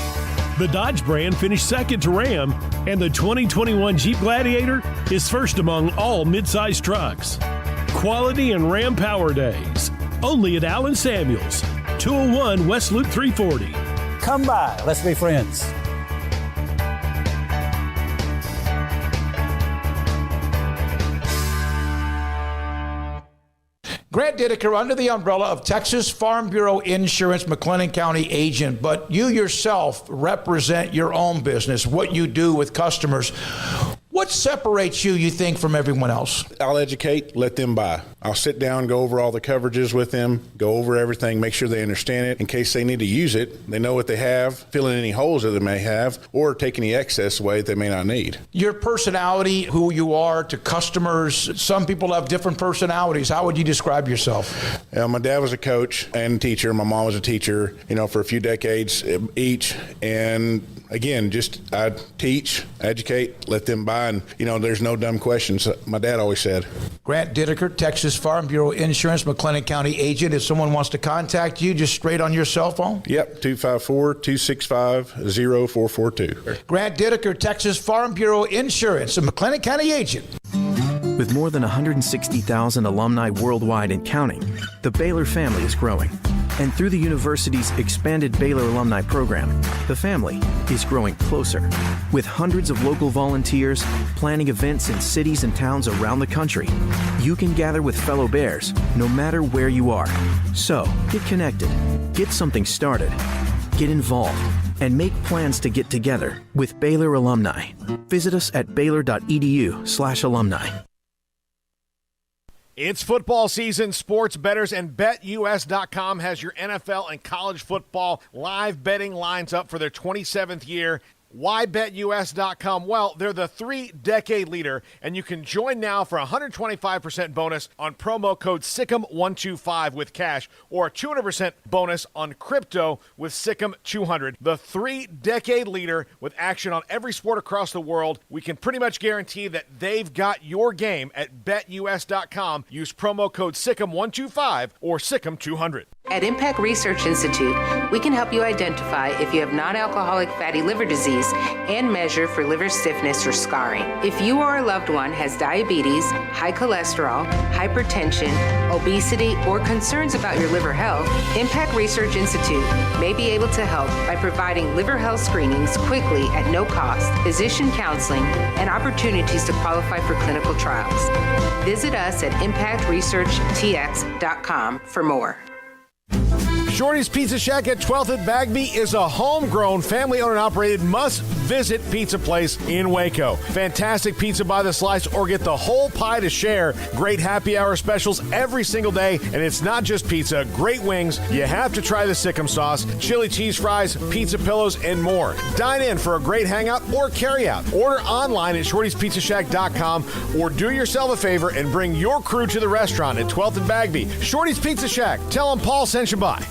The Dodge brand finished second to Ram, and the 2021 Jeep Gladiator is first among all midsize trucks. Quality and Ram Power Days, only at Allen Samuels, 201 West Loop 340. Come by, let's be friends. Grant Dideker, under the umbrella of Texas Farm Bureau Insurance, McLennan County agent, but you yourself represent your own business, what you do with customers. What separates you think, from everyone else? I'll educate, let them buy. I'll sit down, go over all the coverages with them, go over everything, make sure they understand it. In case they need to use it, they know what they have, fill in any holes that they may have, or take any excess away that they may not need. Your personality, who you are to customers, some people have different personalities. How would you describe yourself? My dad was a coach and teacher. My mom was a teacher, for a few decades each. And again, I teach, educate, let them buy. And, there's no dumb questions. My dad always said. Grant Dideker, Texas Farm Bureau Insurance, McLennan County agent. If someone wants to contact you, just straight on your cell phone? Yep, 254-265-0442. Grant Dideker, Texas Farm Bureau Insurance, a McLennan County agent. With more than 160,000 alumni worldwide and counting, the Baylor family is growing. And through the university's expanded Baylor alumni program, the family is growing closer. With hundreds of local volunteers planning events in cities and towns around the country, you can gather with fellow Bears no matter where you are. So, get connected, get something started, get involved, and make plans to get together with Baylor alumni. Visit us at baylor.edu/alumni. It's football season, sports bettors, and BetUS.com has your NFL and college football live betting lines up for their 27th year. Why BetUS.com? Well, they're the 3-decade leader, and you can join now for a 125% bonus on promo code SICK'EM125 with cash, or a 200% bonus on crypto with SICK'EM200. The 3-decade leader with action on every sport across the world. We can pretty much guarantee that they've got your game at BetUS.com. Use promo code SICK'EM125 or SICK'EM200. At Impact Research Institute, we can help you identify if you have non-alcoholic fatty liver disease and measure for liver stiffness or scarring. If you or a loved one has diabetes, high cholesterol, hypertension, obesity, or concerns about your liver health, Impact Research Institute may be able to help by providing liver health screenings quickly at no cost, physician counseling, and opportunities to qualify for clinical trials. Visit us at impactresearchtx.com for more. Shorty's Pizza Shack at 12th and Bagby is a homegrown, family-owned and operated must-visit pizza place in Waco. Fantastic pizza by the slice or get the whole pie to share. Great happy hour specials every single day, and it's not just pizza. Great wings. You have to try the Sikkim sauce, chili cheese fries, pizza pillows, and more. Dine in for a great hangout or carry-out. Order online at shortyspizzashack.com or do yourself a favor and bring your crew to the restaurant at 12th and Bagby. Shorty's Pizza Shack. Tell them Paul sent you by.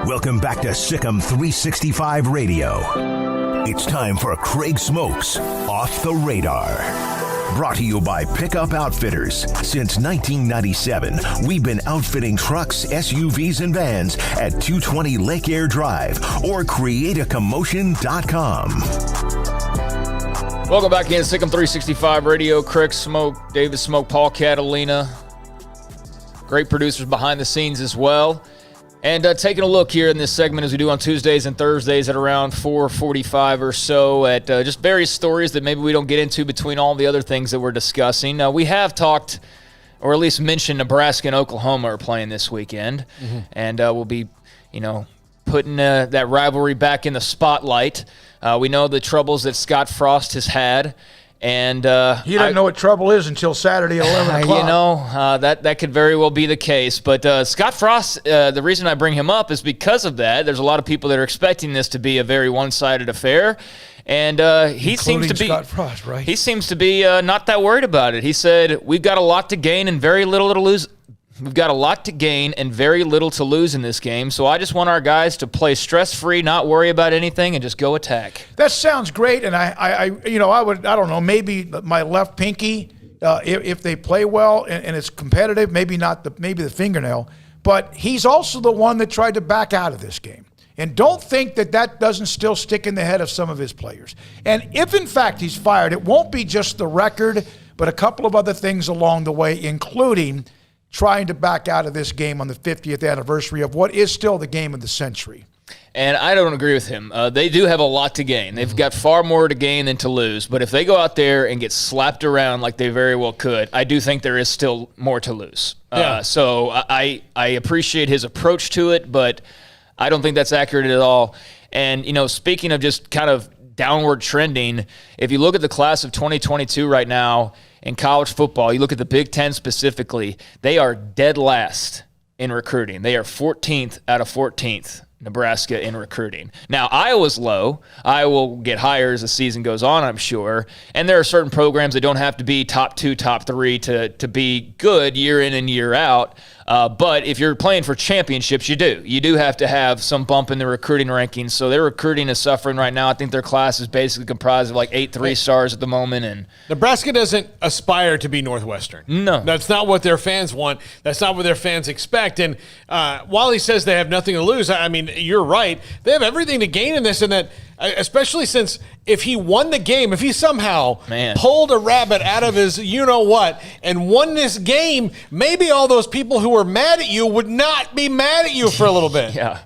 Welcome back to Sikkim 365 Radio. It's time for Craig Smoak's Off the Radar. Brought to you by Pickup Outfitters. Since 1997, we've been outfitting trucks, SUVs, and vans at 220 Lake Air Drive or createacommotion.com. Welcome back in Sikkim 365 Radio. Craig Smoak, David Smoak, Paul Catalina. Great producers behind the scenes as well. And taking a look here in this segment, as we do on Tuesdays and Thursdays at around 4:45 or so, at just various stories that maybe we don't get into between all the other things that we're discussing. We have talked, or at least mentioned, Nebraska and Oklahoma are playing this weekend. Mm-hmm. And we'll be, putting that rivalry back in the spotlight. We know the troubles that Scott Frost has had. And he doesn't know what trouble is until Saturday at 11 o'clock. That could very well be the case. But Scott Frost, the reason I bring him up is because of that. There's a lot of people that are expecting this to be a very one-sided affair. And he seems to be Scott Frost, right? He seems to be not that worried about it. He said, "We've got a lot to gain and very little to lose. We've got a lot to gain and very little to lose in this game. So I just want our guys to play stress-free, not worry about anything, and just go attack." That sounds great. And I don't know, maybe my left pinky, if they play well and it's competitive, maybe the fingernail. But he's also the one that tried to back out of this game. And don't think that doesn't still stick in the head of some of his players. And if, in fact, he's fired, it won't be just the record, but a couple of other things along the way, including trying to back out of this game on the 50th anniversary of what is still the game of the century. And I don't agree with him. They do have a lot to gain. They've got far more to gain than to lose. But if they go out there and get slapped around like they very well could, I do think there is still more to lose. Yeah. So I appreciate his approach to it, but I don't think that's accurate at all. And, speaking of just kind of downward trending, if you look at the class of 2022 right now in college football, you look at the Big Ten specifically, they are dead last in recruiting. They are 14th out of 14th, Nebraska, in recruiting. Now, Iowa's low. Iowa will get higher as the season goes on, I'm sure. And there are certain programs that don't have to be top 2, top 3 to be good year in and year out. But if you're playing for championships, you do. You do have to have some bump in the recruiting rankings. So their recruiting is suffering right now. I think their class is basically comprised of like 8 3-stars at the moment. And Nebraska doesn't aspire to be Northwestern. No. That's not what their fans want. That's not what their fans expect. And while he says they have nothing to lose, I mean, you're right. They have everything to gain in this, and that especially since if he won the game, if he somehow pulled a rabbit out of his you-know-what and won this game, maybe all those people who were mad at you would not be mad at you for a little bit. Yeah.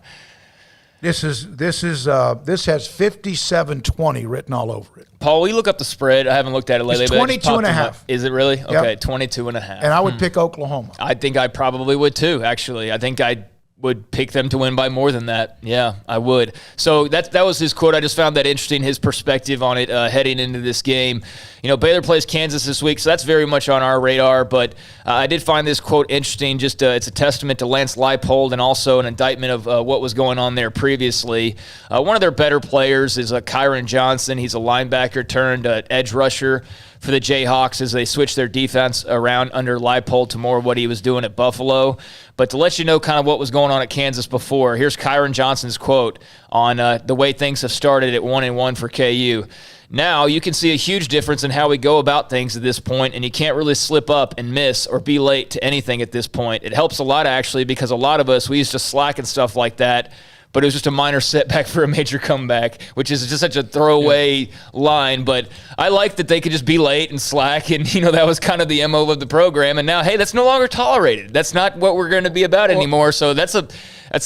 This has 57-20 written all over it. Paul, will you look up the spread? I haven't looked at it lately. It's 22.5. Is it really? Yep. Okay, 22.5. And I would pick Oklahoma. I think I probably would too, actually. I think I would pick them to win by more than that. Yeah, I would. So that was his quote. I just found that interesting, his perspective on it heading into this game. Baylor plays Kansas this week, so that's very much on our radar. But I did find this quote interesting. Just it's a testament to Lance Leipold and also an indictment of what was going on there previously. One of their better players is Kyron Johnson. He's a linebacker turned edge rusher for the Jayhawks as they switch their defense around under Leipold to more what he was doing at Buffalo. But to let you know kind of what was going on at Kansas before, here's Kyron Johnson's quote on the way things have started at 1-1 for KU. Now, you can see a huge difference in how we go about things at this point, and you can't really slip up and miss or be late to anything at this point. It helps a lot, actually, because a lot of us, we used to slack and stuff like that, but it was just a minor setback for a major comeback, which is just such a throwaway line. But I like that they could just be late and slack, and that was kind of the MO of the program. And now, hey, that's no longer tolerated. That's not what we're going to be about anymore. So that's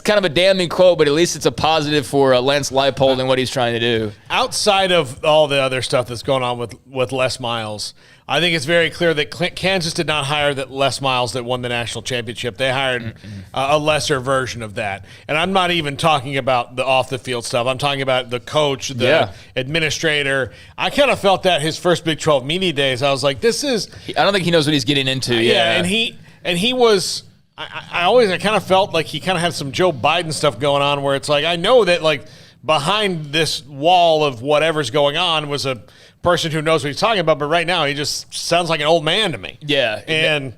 kind of a damning quote, but at least it's a positive for Lance Leipold and what he's trying to do. Outside of all the other stuff that's going on with Les Miles, I think it's very clear that Kansas did not hire that Les Miles that won the national championship. They hired a lesser version of that. And I'm not even talking about the off-the-field stuff. I'm talking about the coach, the administrator. I kind of felt that his first Big 12 media days. I was like, this is – I don't think he knows what he's getting into. Yeah, and he was – I kind of felt like he kind of had some Joe Biden stuff going on where it's like, I know that like behind this wall of whatever's going on was a person who knows what he's talking about, but right now he just sounds like an old man to me. Yeah. And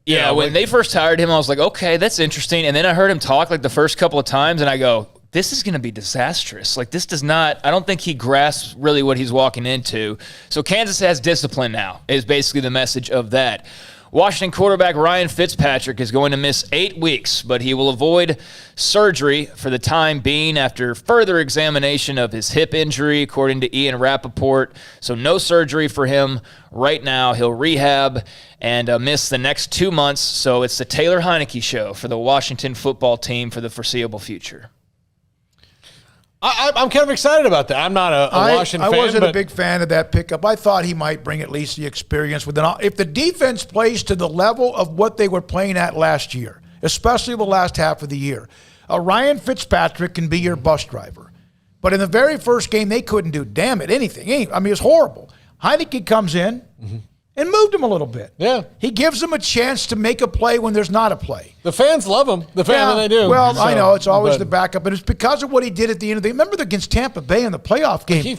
when they first hired him, I was like, okay, that's interesting. And then I heard him talk like the first couple of times, and I go, this is going to be disastrous. Like, this does not – I don't think he grasps really what he's walking into. So Kansas has discipline now is basically the message of that. Washington quarterback Ryan Fitzpatrick is going to miss 8 weeks, but he will avoid surgery for the time being after further examination of his hip injury, according to Ian Rappaport. So no surgery for him right now. He'll rehab and miss the next 2 months. So it's the Taylor Heineke show for the Washington football team for the foreseeable future. I'm kind of excited about that. I'm not a Washington fan. I wasn't a big fan of that pickup. I thought he might bring at least the experience with it. If the defense plays to the level of what they were playing at last year, especially the last half of the year, Ryan Fitzpatrick can be your bus driver. But in the very first game, they couldn't do, anything. I mean, it's horrible. Heineke comes in and moved him a little bit. Yeah. He gives them a chance to make a play when there's not a play. The fans love him. They do. Well, I know it's always the backup, but it's because of what he did at the end of the. Remember against Tampa Bay in the playoff game? He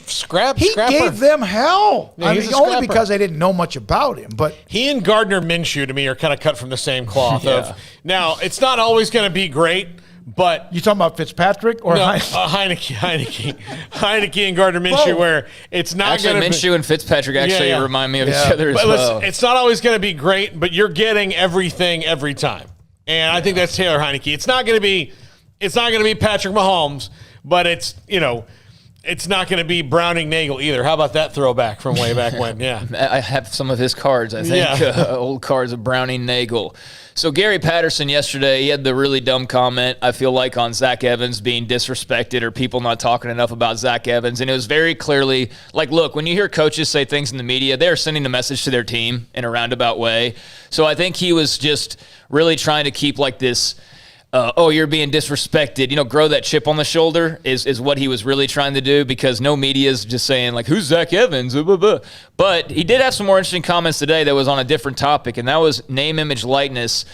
gave them hell. Yeah, I mean, only because they didn't know much about him. But he and Gardner Minshew to me are kind of cut from the same cloth. Now it's not always going to be great. But you talking about Fitzpatrick or Heineke and Gardner Minshew, Both. where it's not going to be. Minshew and Fitzpatrick actually remind me of each other as well. Listen, it's not always going to be great, but you're getting everything every time, and I think that's Taylor Heineke. It's not going to be Patrick Mahomes, but it's not going to be Browning Nagel either. How about that throwback from way back when? Yeah, I have some of his cards. I think old cards of Browning Nagel. So Gary Patterson yesterday, he had the really dumb comment, I feel like, on Zach Evans being disrespected or people not talking enough about Zach Evans. And it was very clearly like, look, when you hear coaches say things in the media, they're sending a message to their team in a roundabout way. So I think he was just really trying to keep like this, you're being disrespected. Grow that chip on the shoulder is what he was really trying to do, because no media is just saying, like, who's Zach Evans? But he did have some more interesting comments today that was on a different topic, and that was name, image, likeness.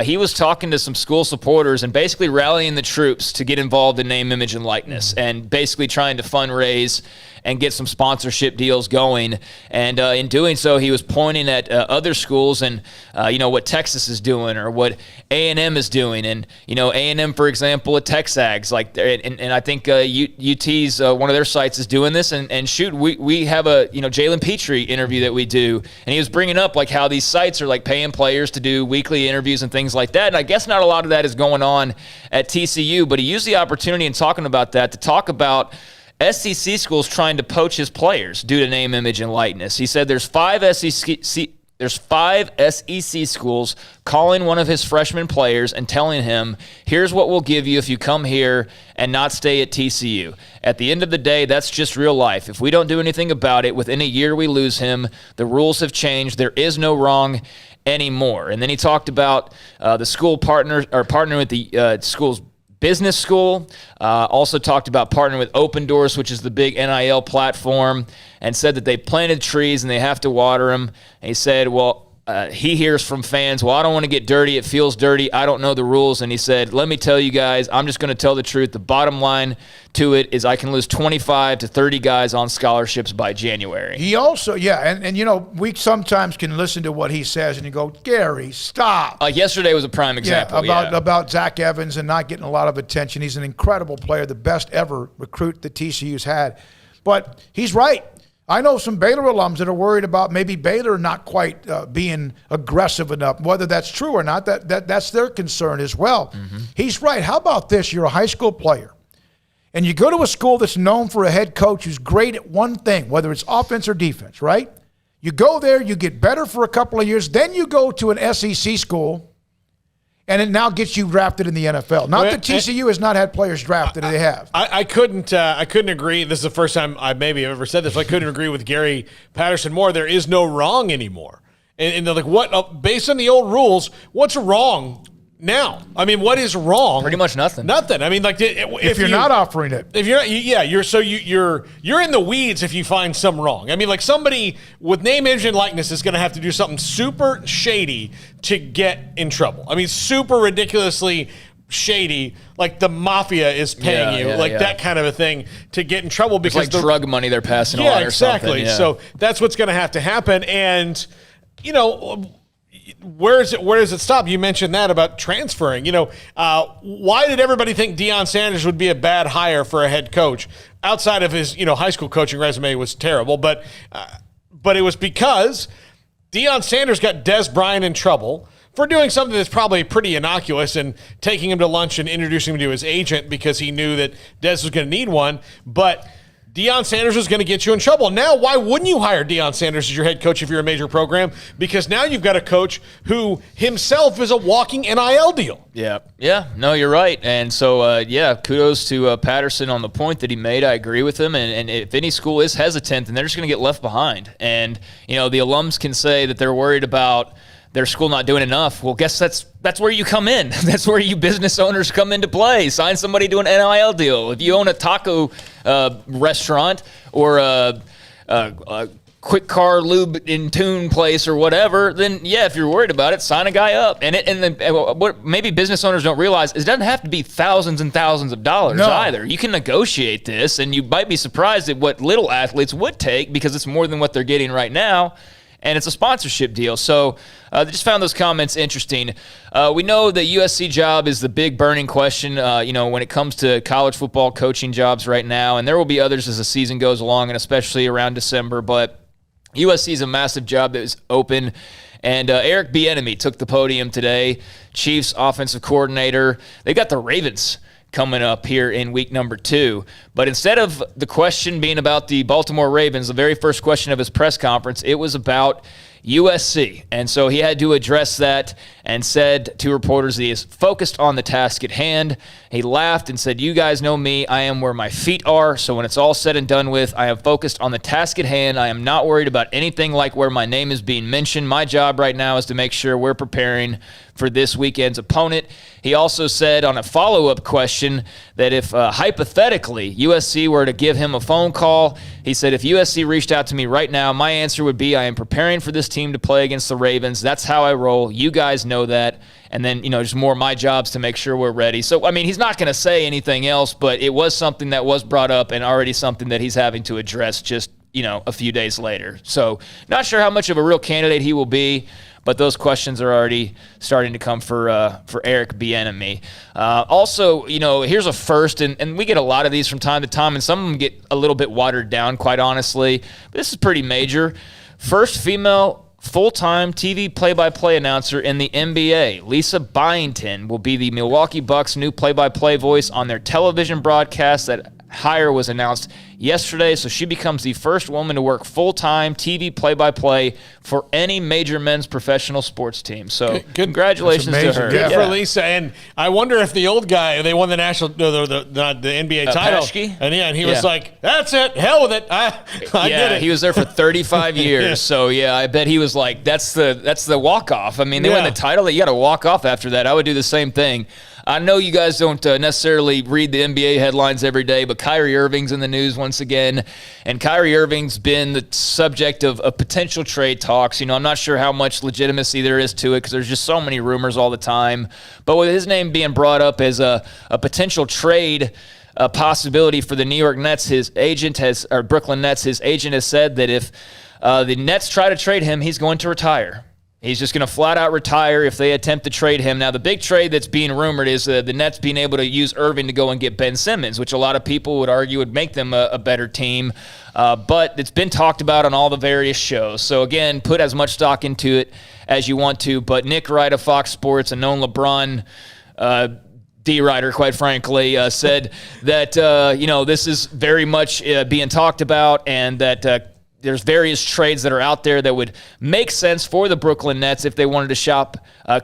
He was talking to some school supporters and basically rallying the troops to get involved in name, image, and likeness, and basically trying to fundraise and get some sponsorship deals going. And in doing so, he was pointing at other schools and, what Texas is doing or what A&M is doing. And, A&M, for example, at TexAgs, and I think UT's one of their sites is doing this. And shoot, we have a, Jalen Petrie interview that we do. And he was bringing up, like, how these sites are, like, paying players to do weekly interviews and things like that. And I guess not a lot of that is going on at TCU, but he used the opportunity in talking about that to talk about SEC schools trying to poach his players due to name, image, and likeness. He said there's five SEC schools calling one of his freshman players and telling him, here's what we'll give you if you come here and not stay at TCU. At the end of the day, that's just real life. If we don't do anything about it, within a year we lose him. The rules have changed. There is no wrong anymore. And then he talked about the school partnering with the school's business school, also talked about partnering with Open Doors, which is the big NIL platform, and said that they planted trees and they have to water them. And he said, he hears from fans, I don't want to get dirty. It feels dirty. I don't know the rules. And he said, let me tell you guys, I'm just going to tell the truth. The bottom line to it is I can lose 25 to 30 guys on scholarships by January. He also, we sometimes can listen to what he says and you go, Gary, stop. Like yesterday was a prime example. About Zach Evans and not getting a lot of attention. He's an incredible player, the best ever recruit the TCU's had. But he's right. I know some Baylor alums that are worried about maybe Baylor not quite being aggressive enough. Whether that's true or not, that's their concern as well. Mm-hmm. He's right. How about this? You're a high school player, and you go to a school that's known for a head coach who's great at one thing, whether it's offense or defense, right? You go there, you get better for a couple of years, then you go to an SEC school, and it now gets you drafted in the NFL. Not that TCU has not had players drafted, they have. I couldn't agree. This is the first time I maybe have ever said this. I couldn't agree with Gary Patterson more. There is no wrong anymore. And they're like, what? Based on the old rules, what's wrong now? I mean, what is wrong? Pretty much nothing. Nothing. I mean, like if you're not offering it, if you're not, you're in the weeds if you find some wrong. I mean, like somebody with name, image, and likeness is going to have to do something super shady to get in trouble. I mean, super ridiculously shady, like the mafia is paying that kind of a thing to get in trouble because it's like drug money they're passing on or something. Exactly. So that's what's going to have to happen, and where does it stop? You mentioned that about transferring. Why did everybody think Deion Sanders would be a bad hire for a head coach? Outside of his, high school coaching resume was terrible, but it was because Deion Sanders got Des Bryant in trouble for doing something that's probably pretty innocuous and taking him to lunch and introducing him to his agent because he knew that Des was going to need one, but Deion Sanders was going to get you in trouble. Now, why wouldn't you hire Deion Sanders as your head coach if you're a major program? Because now you've got a coach who himself is a walking NIL deal. Yeah. No, you're right. And so, kudos to Patterson on the point that he made. I agree with him. And if any school is hesitant, then they're just going to get left behind. And, the alums can say that they're worried about their school not doing enough. Well, guess that's where you come in. That's where you business owners come into play. Sign somebody to an NIL deal. If you own a taco restaurant or a quick car lube in tune place or whatever, then yeah, if you're worried about it, sign a guy up. And what maybe business owners don't realize is it doesn't have to be thousands and thousands of dollars either. You can negotiate this, and you might be surprised at what little athletes would take because it's more than what they're getting right now. And it's a sponsorship deal. So they just found those comments interesting. We know the USC job is the big burning question, when it comes to college football coaching jobs right now. And there will be others as the season goes along, and especially around December. But USC is a massive job that is open. And Eric Bieniemy took the podium today, Chiefs offensive coordinator. They got the Ravens coming up here in week number 2. But instead of the question being about the Baltimore Ravens, the very first question of his press conference, it was about USC. And so he had to address that and said to reporters that he is focused on the task at hand. He laughed and said, "You guys know me. I am where my feet are. So when it's all said and done with, I am focused on the task at hand. I am not worried about anything like where my name is being mentioned. My job right now is to make sure we're preparing for this weekend's opponent." He also said on a follow-up question that if hypothetically USC were to give him a phone call, he said, "If USC reached out to me right now, my answer would be I am preparing for this team to play against the Ravens. That's how I roll. You guys know that. And then, just more my job's to make sure we're ready." So, he's not going to say anything else, but it was something that was brought up and already something that he's having to address just, a few days later. So not sure how much of a real candidate he will be, but those questions are already starting to come for Eric Bieniemy. Also, here's a first, and we get a lot of these from time to time, and some of them get a little bit watered down, quite honestly. But this is pretty major. First female full-time TV play-by-play announcer in the NBA. Lisa Byington will be the Milwaukee Bucks' new play-by-play voice on their television broadcast. That hire was announced yesterday, so she becomes the first woman to work full-time TV play-by-play for any major men's professional sports team. So congratulations to her. Good for Lisa. And I wonder if the old guy, they won the the NBA title. Paschke? And he was like, "That's it, hell with it. I did it." He was there for 35 years. So I bet he was like, that's the walk-off. They win the title, you got to walk off after that. I would do the same thing. I know you guys don't necessarily read the NBA headlines every day, but Kyrie Irving's in the news once again. And Kyrie Irving's been the subject of potential trade talks. I'm not sure how much legitimacy there is to it because there's just so many rumors all the time. But with his name being brought up as a potential trade possibility for the New York Nets, Brooklyn Nets, his agent has said that if the Nets try to trade him, he's going to retire. He's just going to flat out retire if they attempt to trade him. Now, the big trade that's being rumored is the Nets being able to use Irving to go and get Ben Simmons, which a lot of people would argue would make them a better team. But it's been talked about on all the various shows. So, again, put as much stock into it as you want to. But Nick Wright of Fox Sports, a known LeBron D-writer, quite frankly, said that, this is very much being talked about and that there's various trades that are out there that would make sense for the Brooklyn Nets if they wanted to shop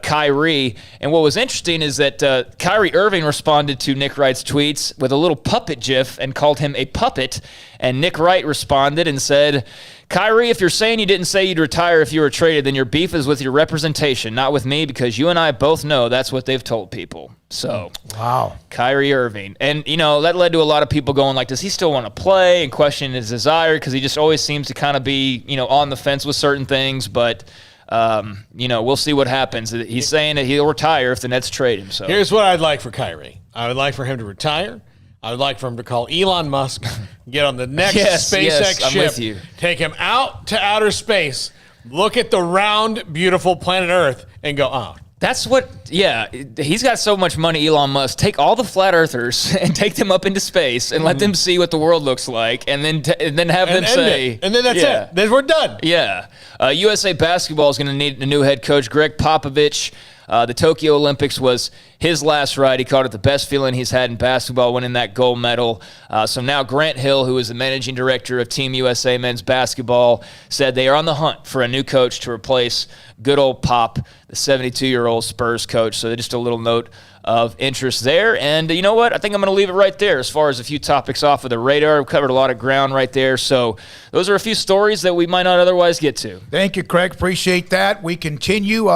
Kyrie. And what was interesting is that Kyrie Irving responded to Nick Wright's tweets with a little puppet gif and called him a puppet. And Nick Wright responded and said, "Kyrie, if you're saying you didn't say you'd retire if you were traded, then your beef is with your representation, not with me, because you and I both know that's what they've told people." So, wow. Kyrie Irving. And, that led to a lot of people going like, does he still want to play, and questioning his desire, because he just always seems to kind of be, on the fence with certain things. But, we'll see what happens. He's saying that he'll retire if the Nets trade him. So here's what I'd like for Kyrie. I would like for him to retire. I would like for him to call Elon Musk, get on the next SpaceX I'm ship, with you. Take him out to outer space, look at the round, beautiful planet Earth, and go, "Oh, That's what, he's got so much money, Elon Musk. Take all the flat earthers and take them up into space and let them see what the world looks like, and then have them say, and then that's it. Then we're done. Yeah. USA Basketball is going to need a new head coach, Greg Popovich. The Tokyo Olympics was his last ride. He called it the best feeling he's had in basketball, winning that gold medal. So now Grant Hill, who is the managing director of Team USA men's basketball, said they are on the hunt for a new coach to replace good old Pop, the 72-year-old Spurs coach. So just a little note of interest there. And you know what? I think I'm going to leave it right there as far as a few topics off of the radar. We've covered a lot of ground right there. So those are a few stories that we might not otherwise get to. Thank you, Craig. Appreciate that. We continue.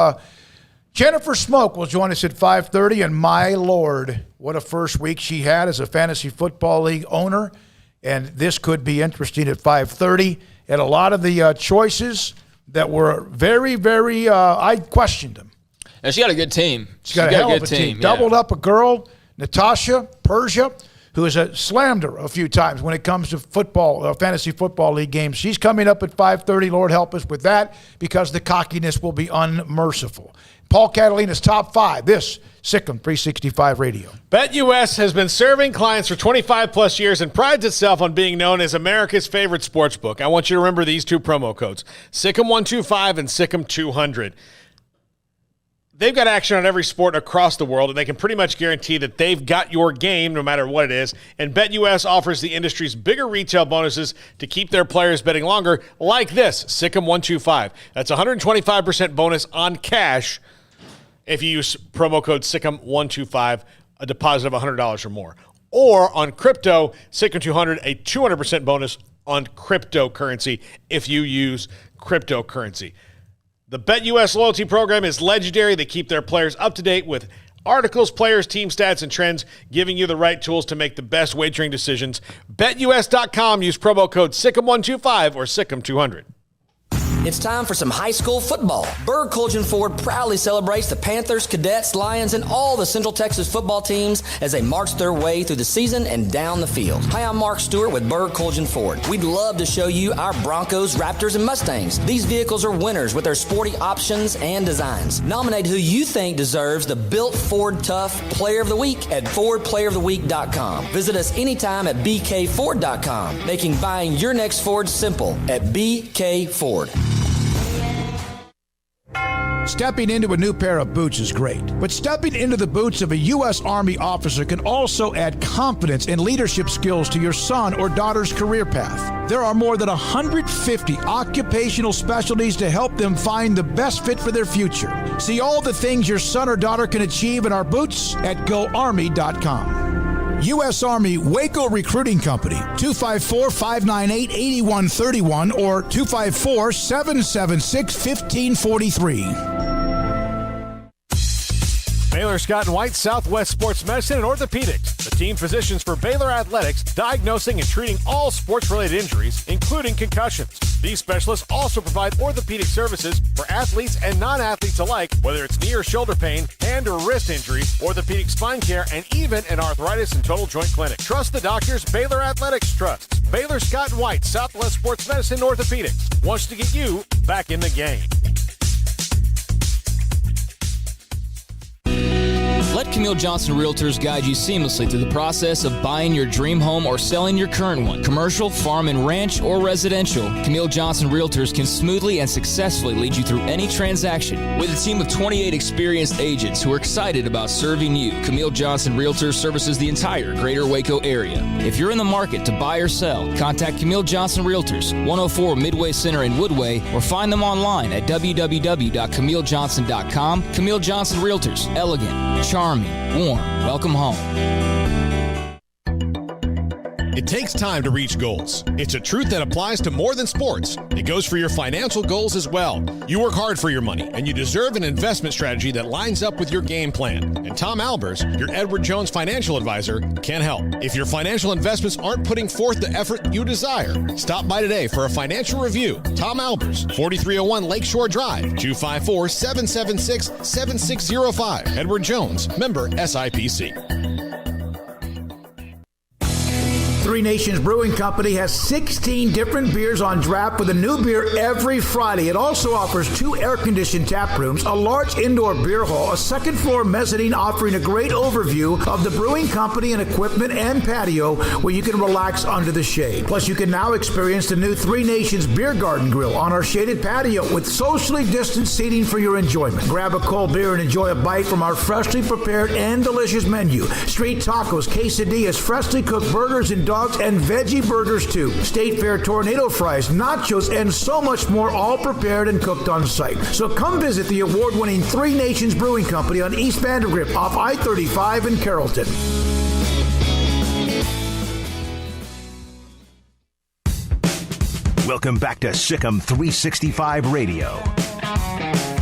Jennifer Smoak will join us at 5:30, and my Lord, what a first week she had as a fantasy football league owner, and this could be interesting at 5:30. and a lot of the choices that were very, very, I questioned them. And she got a good team. She's got a hell of a team. Yeah. Doubled up a girl, Natasha Persia, who has slammed her a few times when it comes to football, fantasy football league games. She's coming up at 5:30. Lord help us with that, because the cockiness will be unmerciful. Paul Catalina's top 5. This Sikkim 365 Radio. BetUS has been serving clients for 25 plus years and prides itself on being known as America's favorite sports book. I want you to remember these 2 promo codes, Sikkim125 and Sikkim200. They've got action on every sport across the world, and they can pretty much guarantee that they've got your game no matter what it is. And BetUS offers the industry's bigger retail bonuses to keep their players betting longer, like this, Sikkim125. That's a 125% bonus on cash if you use promo code Sikkim125, a deposit of $100 or more. Or on crypto, Sikkim200, a 200% bonus on cryptocurrency if you use cryptocurrency. The BetUS loyalty program is legendary. They keep their players up to date with articles, players, team stats, and trends, giving you the right tools to make the best wagering decisions. BetUS.com. Use promo code Sikkim125 or Sikkim200. It's time for some high school football. Berg Colgan Ford proudly celebrates the Panthers, Cadets, Lions, and all the Central Texas football teams as they march their way through the season and down the field. Hi, I'm Mark Stewart with Berg Colgan Ford. We'd love to show you our Broncos, Raptors, and Mustangs. These vehicles are winners with their sporty options and designs. Nominate who you think deserves the Built Ford Tough Player of the Week at FordPlayerOfTheWeek.com. Visit us anytime at BKFord.com, making buying your next Ford simple at BK Ford. Stepping into a new pair of boots is great, but stepping into the boots of a U.S. Army officer can also add confidence and leadership skills to your son or daughter's career path. There are more than 150 occupational specialties to help them find the best fit for their future. See all the things your son or daughter can achieve in our boots at GoArmy.com. U.S. Army Waco Recruiting Company, 254-598-8131 or 254-776-1543. Baylor Scott & White Southwest Sports Medicine and Orthopedics, the team physicians for Baylor Athletics, diagnosing and treating all sports-related injuries, including concussions. These specialists also provide orthopedic services for athletes and non-athletes alike, whether it's knee or shoulder pain, hand or wrist injuries, orthopedic spine care, and even an arthritis and total joint clinic. Trust the doctors Baylor Athletics trusts. Baylor Scott & White Southwest Sports Medicine and Orthopedics wants to get you back in the game. Let Camille Johnson Realtors guide you seamlessly through the process of buying your dream home or selling your current one. Commercial, farm and ranch, or residential, Camille Johnson Realtors can smoothly and successfully lead you through any transaction. With a team of 28 experienced agents who are excited about serving you, Camille Johnson Realtors services the entire greater Waco area. If you're in the market to buy or sell, contact Camille Johnson Realtors, 104 Midway Center in Woodway, or find them online at www.camillejohnson.com. Camille Johnson Realtors, elegant, charming, warm. Welcome home. It takes time to reach goals. It's a truth that applies to more than sports. It goes for your financial goals as well. You work hard for your money, and you deserve an investment strategy that lines up with your game plan. And Tom Albers, your Edward Jones financial advisor, can help. If your financial investments aren't putting forth the effort you desire, stop by today for a financial review. Tom Albers, 4301 Lakeshore Drive, 254-776-7605. Edward Jones, member SIPC. Three Nations Brewing Company has 16 different beers on draft with a new beer every Friday. It also offers 2 air-conditioned tap rooms, a large indoor beer hall, a second-floor mezzanine offering a great overview of the brewing company and equipment and patio where you can relax under the shade. Plus, you can now experience the new Three Nations Beer Garden Grill on our shaded patio with socially distanced seating for your enjoyment. Grab a cold beer and enjoy a bite from our freshly prepared and delicious menu. Street tacos, quesadillas, freshly cooked burgers and dogs, and veggie burgers too. State Fair tornado fries, nachos, and so much more, all prepared and cooked on site. So come visit the award-winning Three Nations Brewing Company on East Vandergrift off I-35 in Carrollton. Welcome back to Sikkim 365 Radio.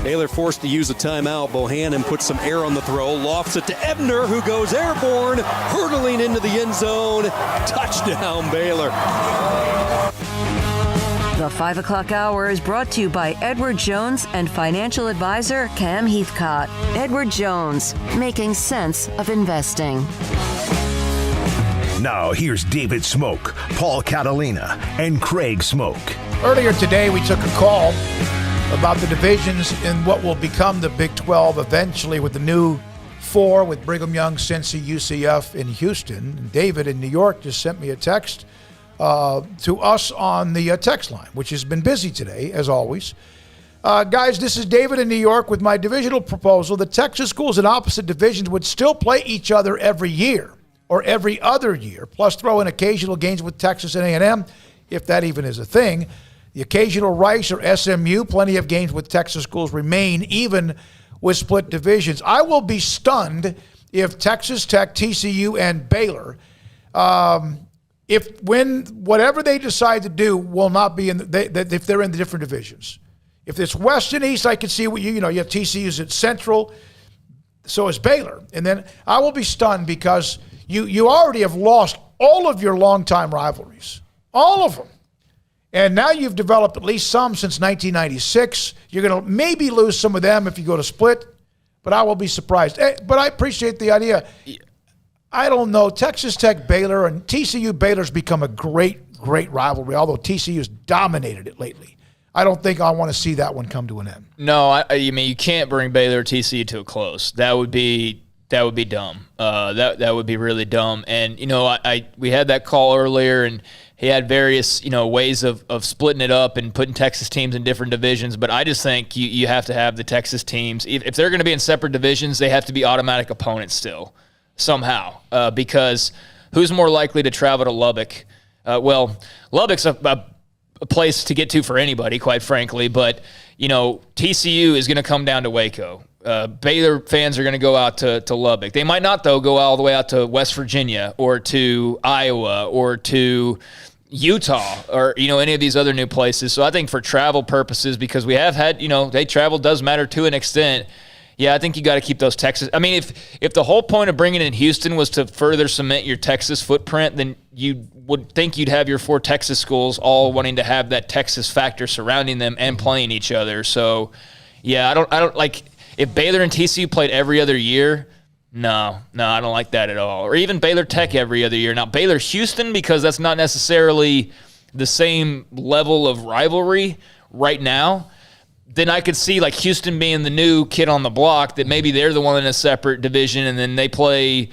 Baylor forced to use a timeout. Bohannon puts some air on the throw, lofts it to Ebner, who goes airborne, hurtling into the end zone. Touchdown, Baylor. The 5 o'clock hour is brought to you by Edward Jones and financial advisor Cam Heathcott. Edward Jones, making sense of investing. Now here's David Smoak, Paul Catalina, and Craig Smoak. Earlier today, we took a call about the divisions in what will become the Big 12 eventually with the new 4 with Brigham Young, Cincy, UCF, in Houston. And David in New York just sent me a text to us on the text line, which has been busy today, as always. Guys, this is David in New York with my divisional proposal. The Texas schools in opposite divisions would still play each other every year or every other year, plus throw in occasional games with Texas and A&M, if that even is a thing. The occasional Rice or SMU, plenty of games with Texas schools remain, even with split divisions. I will be stunned if Texas Tech, TCU, and Baylor, whatever they decide to do will not be if they're in the different divisions. If it's West and East, I can see what you have TCU's at Central, so is Baylor. And then I will be stunned because you already have lost all of your longtime rivalries, all of them. And now you've developed at least some since 1996. You're going to maybe lose some of them if you go to split, but I will be surprised. But I appreciate the idea. I don't know. Texas Tech, Baylor, and TCU Baylor's become a great rivalry, although TCU's dominated it lately. I don't think I want to see that one come to an end. No, I mean, you can't bring Baylor or TCU to a close. That would be dumb. That would be really dumb. And, we had that call earlier, and he had various, ways of splitting it up and putting Texas teams in different divisions. But I just think you have to have the Texas teams. If they're going to be in separate divisions, they have to be automatic opponents still. Somehow, because who's more likely to travel to Lubbock? Lubbock's a place to get to for anybody, quite frankly, but, TCU is going to come down to Waco. Baylor fans are going to go out to Lubbock. They might not, though, go all the way out to West Virginia or to Iowa or to Utah or, any of these other new places. So I think for travel purposes, because we have had, travel does matter to an extent. Yeah, I think you got to keep those Texas. I mean, if the whole point of bringing in Houston was to further cement your Texas footprint, then you would think you'd have your 4 Texas schools all wanting to have that Texas factor surrounding them and playing each other. So, yeah, I don't like if Baylor and TCU played every other year. No, I don't like that at all. Or even Baylor Tech every other year. Now, Baylor Houston, because that's not necessarily the same level of rivalry right now. Then I could see like Houston being the new kid on the block, that maybe they're the one in a separate division and then they play,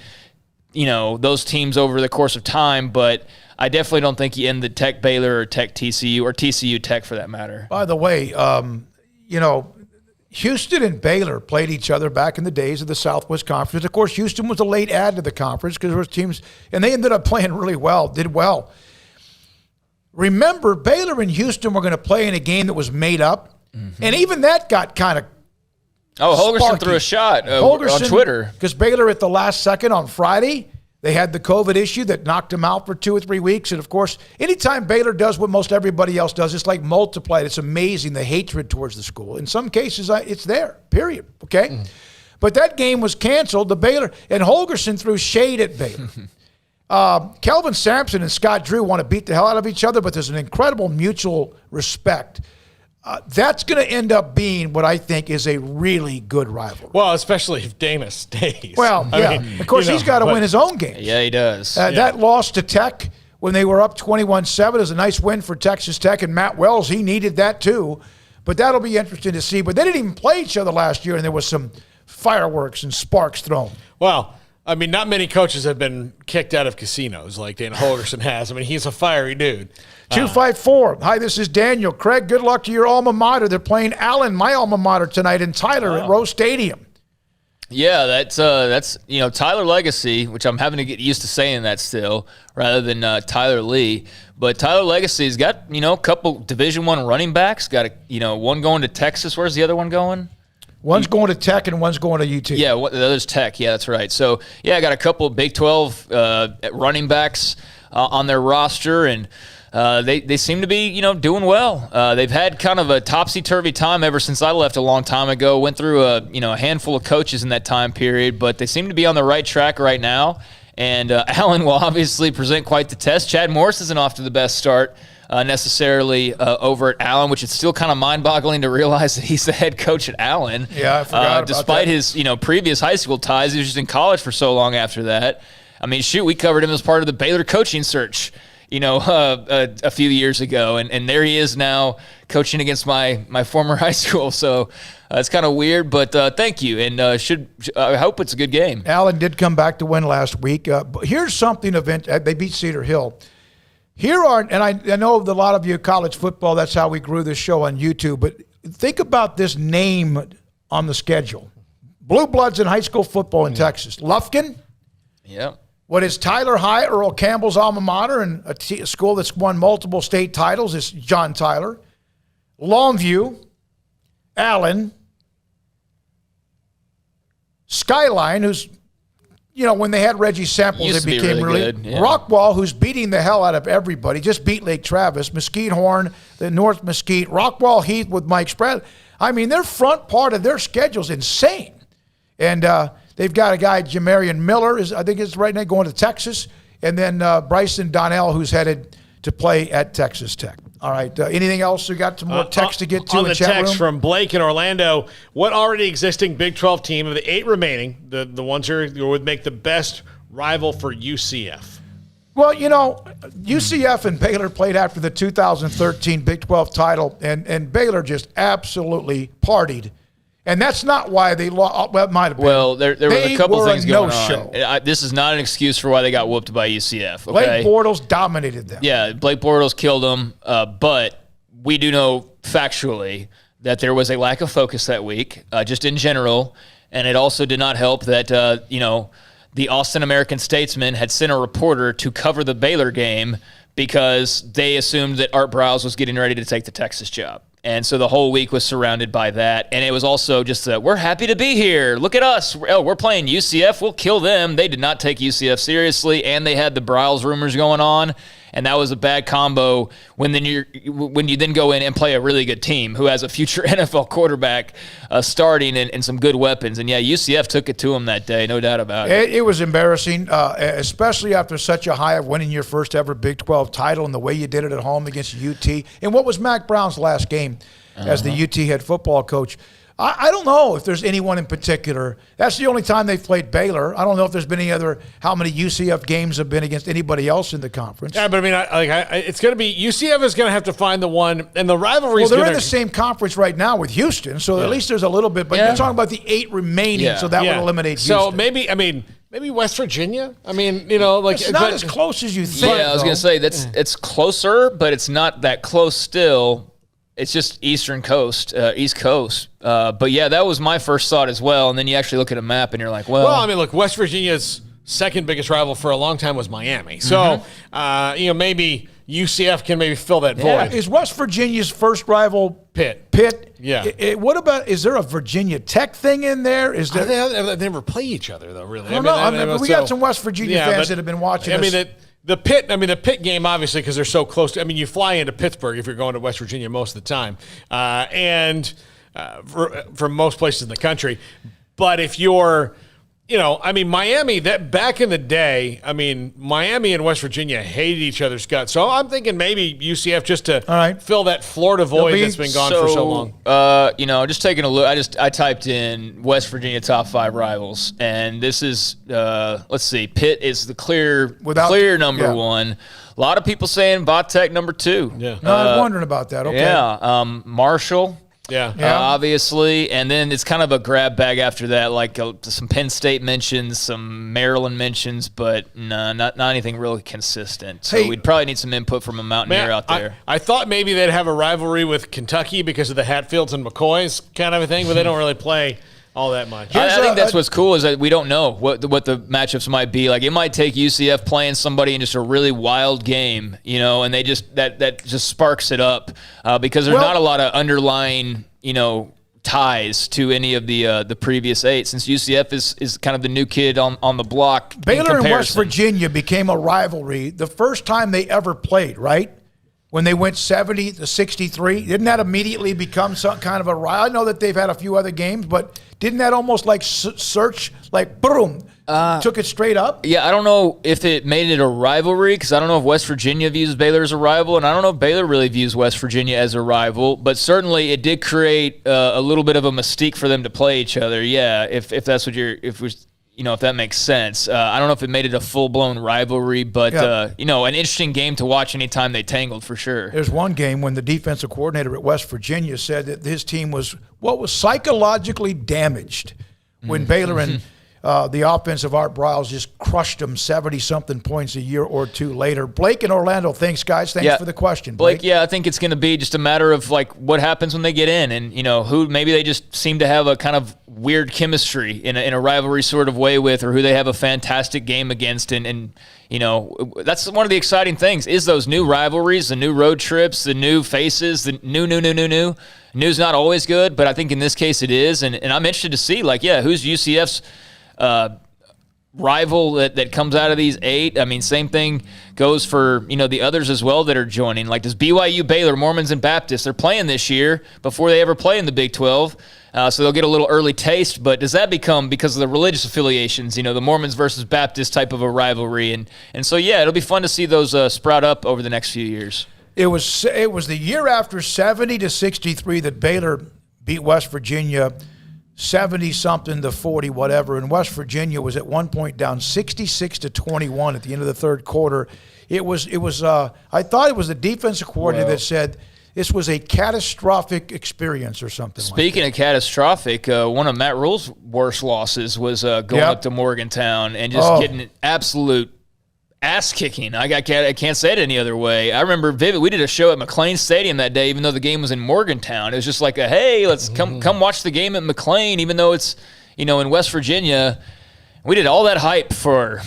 those teams over the course of time. But I definitely don't think you end the Tech Baylor or Tech TCU or TCU Tech for that matter. By the way, Houston and Baylor played each other back in the days of the Southwest Conference. Of course, Houston was a late add to the conference because there was teams, and they ended up playing really well, did well. Remember, Baylor and Houston were going to play in a game that was made up. Mm-hmm. And even that got kind of Holgorsen sparky. threw a shot on Twitter. Because Baylor at the last second on Friday, they had the COVID issue that knocked them out for 2 or 3 weeks. And, of course, anytime Baylor does what most everybody else does, it's like multiplied. It's amazing, the hatred towards the school. In some cases, it's there, period, okay? Mm. But that game was canceled. The Baylor – and Holgorsen threw shade at Baylor. Kelvin Sampson and Scott Drew want to beat the hell out of each other, but there's an incredible mutual respect. That's going to end up being what I think is a really good rivalry. Well, especially if Dana stays. Well, I mean, of course, he's got to win his own game. Yeah, he does. That loss to Tech when they were up 21-7 is a nice win for Texas Tech, and Matt Wells, he needed that too. But that'll be interesting to see. But they didn't even play each other last year, and there was some fireworks and sparks thrown. Well, I mean, not many coaches have been kicked out of casinos like Dana Holgorsen has. I mean, he's a fiery dude. 254. Hi, this is Daniel. Craig, good luck to your alma mater. They're playing Allen, my alma mater, tonight in Tyler at Rose Stadium. Yeah, that's Tyler Legacy, which I'm having to get used to saying that still, rather than Tyler Lee. But Tyler Legacy's got a couple Division I running backs. Got one going to Texas. Where's the other one going? One's going to Tech and one's going to UT. Yeah, the other's Tech. Yeah, that's right. So I got a couple of Big 12 running backs on their roster, and they seem to be doing well. They've had kind of a topsy-turvy time ever since I left a long time ago. Went through a handful of coaches in that time period, but they seem to be on the right track right now. And Allen will obviously present quite the test. Chad Morris isn't off to the best start necessarily over at Allen, which is still kind of mind-boggling to realize that he's the head coach at Allen. Yeah, I forgot about despite that. his previous high school ties. He was just in college for so long after that. I mean, shoot, we covered him as part of the Baylor coaching search, a few years ago, and there he is now coaching against my former high school. So it's kind of weird, but thank you, and I hope it's a good game. Allen did come back to win last week. But here's something they beat Cedar Hill. And I know that a lot of you college football, that's how we grew this show on YouTube, but think about this name on the schedule. Blue Bloods in high school football in Texas. Lufkin. Yeah. What is Tyler High, Earl Campbell's alma mater, and a school that's won multiple state titles is John Tyler. Longview, Allen, Skyline, who's, when they had Reggie Samples, Used they to be became really good, yeah. Rockwall, who's beating the hell out of everybody, just beat Lake Travis. Mesquite Horn, the North Mesquite, Rockwall Heath with Mike Spratt. I mean, their front part of their schedule is insane. And they've got a guy, Jamarian Miller, I think is right now going to Texas, and then Bryson Donnell, who's headed to play at Texas Tech. All right. Anything else? We got some more text to get to on in the the chat text room? from Blake in Orlando. What already existing Big 12 team of the 8 remaining, the ones who would make the best rival for UCF? Well, UCF and Baylor played after the 2013 Big 12 title, and Baylor just absolutely partied. And that's not why they lost. Well, it might have been. Well, there were a couple things going no-show. on. This is not an excuse for why they got whooped by UCF. Okay? Blake Bortles dominated them. Yeah, Blake Bortles killed them. But we do know factually that there was a lack of focus that week, just in general. And it also did not help that, the Austin American-Statesman had sent a reporter to cover the Baylor game because they assumed that Art Briles was getting ready to take the Texas job. And so the whole week was surrounded by that. And it was also just we're happy to be here. Look at us. Oh, we're playing UCF. We'll kill them. They did not take UCF seriously, and they had the Briles rumors going on. And that was a bad combo when you then go in and play a really good team who has a future NFL quarterback starting and some good weapons. And, yeah, UCF took it to them that day, no doubt about it. It was embarrassing, especially after such a high of winning your first ever Big 12 title and the way you did it at home against UT. And what was Mac Brown's last game as the UT head football coach? I don't know if there's anyone in particular. That's the only time they've played Baylor. I don't know if there's been how many UCF games have been against anybody else in the conference. Yeah, but it's going to be UCF is going to have to find the one, and the rivalry. Well, they're in the same conference right now with Houston, so at least there's a little bit. But you're talking about the 8 remaining, so that would eliminate Houston. So maybe West Virginia. It's not as close as you think. Yeah, I was going to say it's closer, but it's not that close still. It's just East Coast. But, yeah, that was my first thought as well. And then you actually look at a map and you're like, look, West Virginia's second biggest rival for a long time was Miami. So, maybe UCF can maybe fill that void. Is West Virginia's first rival Pitt? Yeah. What about, is there a Virginia Tech thing in there? Is there? They never play each other, though, really. I don't know. We got some West Virginia fans that have been watching us. The Pitt game, obviously, because they're so close to. You fly into Pittsburgh if you're going to West Virginia most of the time, and from most places in the country. But if you're, Miami, that back in the day, Miami and West Virginia hated each other's guts. So I'm thinking maybe UCF just to fill that Florida void that's been gone for so long. Just taking a look, I typed in West Virginia top 5 rivals, and this is let's see, Pitt is the clear number 1. A lot of people saying Vatech number 2. Yeah, I was wondering about that. Okay, yeah, Marshall. Yeah. Obviously. And then it's kind of a grab bag after that, like some Penn State mentions, some Maryland mentions, but not anything really consistent. So we'd probably need some input from a Mountaineer out there. I thought maybe they'd have a rivalry with Kentucky because of the Hatfields and McCoys kind of a thing, but they don't really play all that much. I think that's what's cool is that we don't know what the matchups might be. Like, it might take UCF playing somebody in just a really wild game, and they just that just sparks it up because there's not a lot of underlying ties to any of the previous 8, since UCF is kind of the new kid on the block. Baylor and West Virginia became a rivalry the first time they ever played, right? When they went 70-63, didn't that immediately become some kind of a rivalry? I know that they've had a few other games, but didn't that almost like search, like boom, took it straight up? Yeah, I don't know if it made it a rivalry because I don't know if West Virginia views Baylor as a rival, and I don't know if Baylor really views West Virginia as a rival, but certainly it did create a little bit of a mystique for them to play each other. Yeah, if that's what if that makes sense. I don't know if it made it a full-blown rivalry, but, an interesting game to watch anytime they tangled for sure. There's one game when the defensive coordinator at West Virginia said that his team was psychologically damaged when Baylor and the offensive Art Briles just crushed them 70-something points a year or two later. Blake in Orlando, thanks, guys. Thanks for the question, Blake. Yeah, I think it's going to be just a matter of, what happens when they get in and, who maybe they just seem to have a kind of weird chemistry in a rivalry sort of way with, or who they have a fantastic game against. And that's one of the exciting things is those new rivalries, the new road trips, the new faces, the new. New's not always good, but I think in this case it is. And I'm interested to see, who's UCF's rival that comes out of these 8. I mean, same thing goes for, the others as well that are joining. Does BYU, Baylor, Mormons, and Baptists, they're playing this year before they ever play in the Big 12. So they'll get a little early taste, but does that become, because of the religious affiliations, the Mormons versus Baptist type of a rivalry? And so, it'll be fun to see those sprout up over the next few years. It was the year after 70-63 that Baylor beat West Virginia 70-something to 40, whatever, and West Virginia was at one point down 66-21 at the end of the third quarter. It was. I thought it was the defensive coordinator that said this was a catastrophic experience or something. Speaking of catastrophic, one of Matt Rule's worst losses was going up to Morgantown and just getting an absolute ass kicking. I can't say it any other way. I remember vivid. We did a show at McLean Stadium that day, even though the game was in Morgantown. It was just like hey, let's come watch the game at McLean, even though it's in West Virginia. We did all that hype for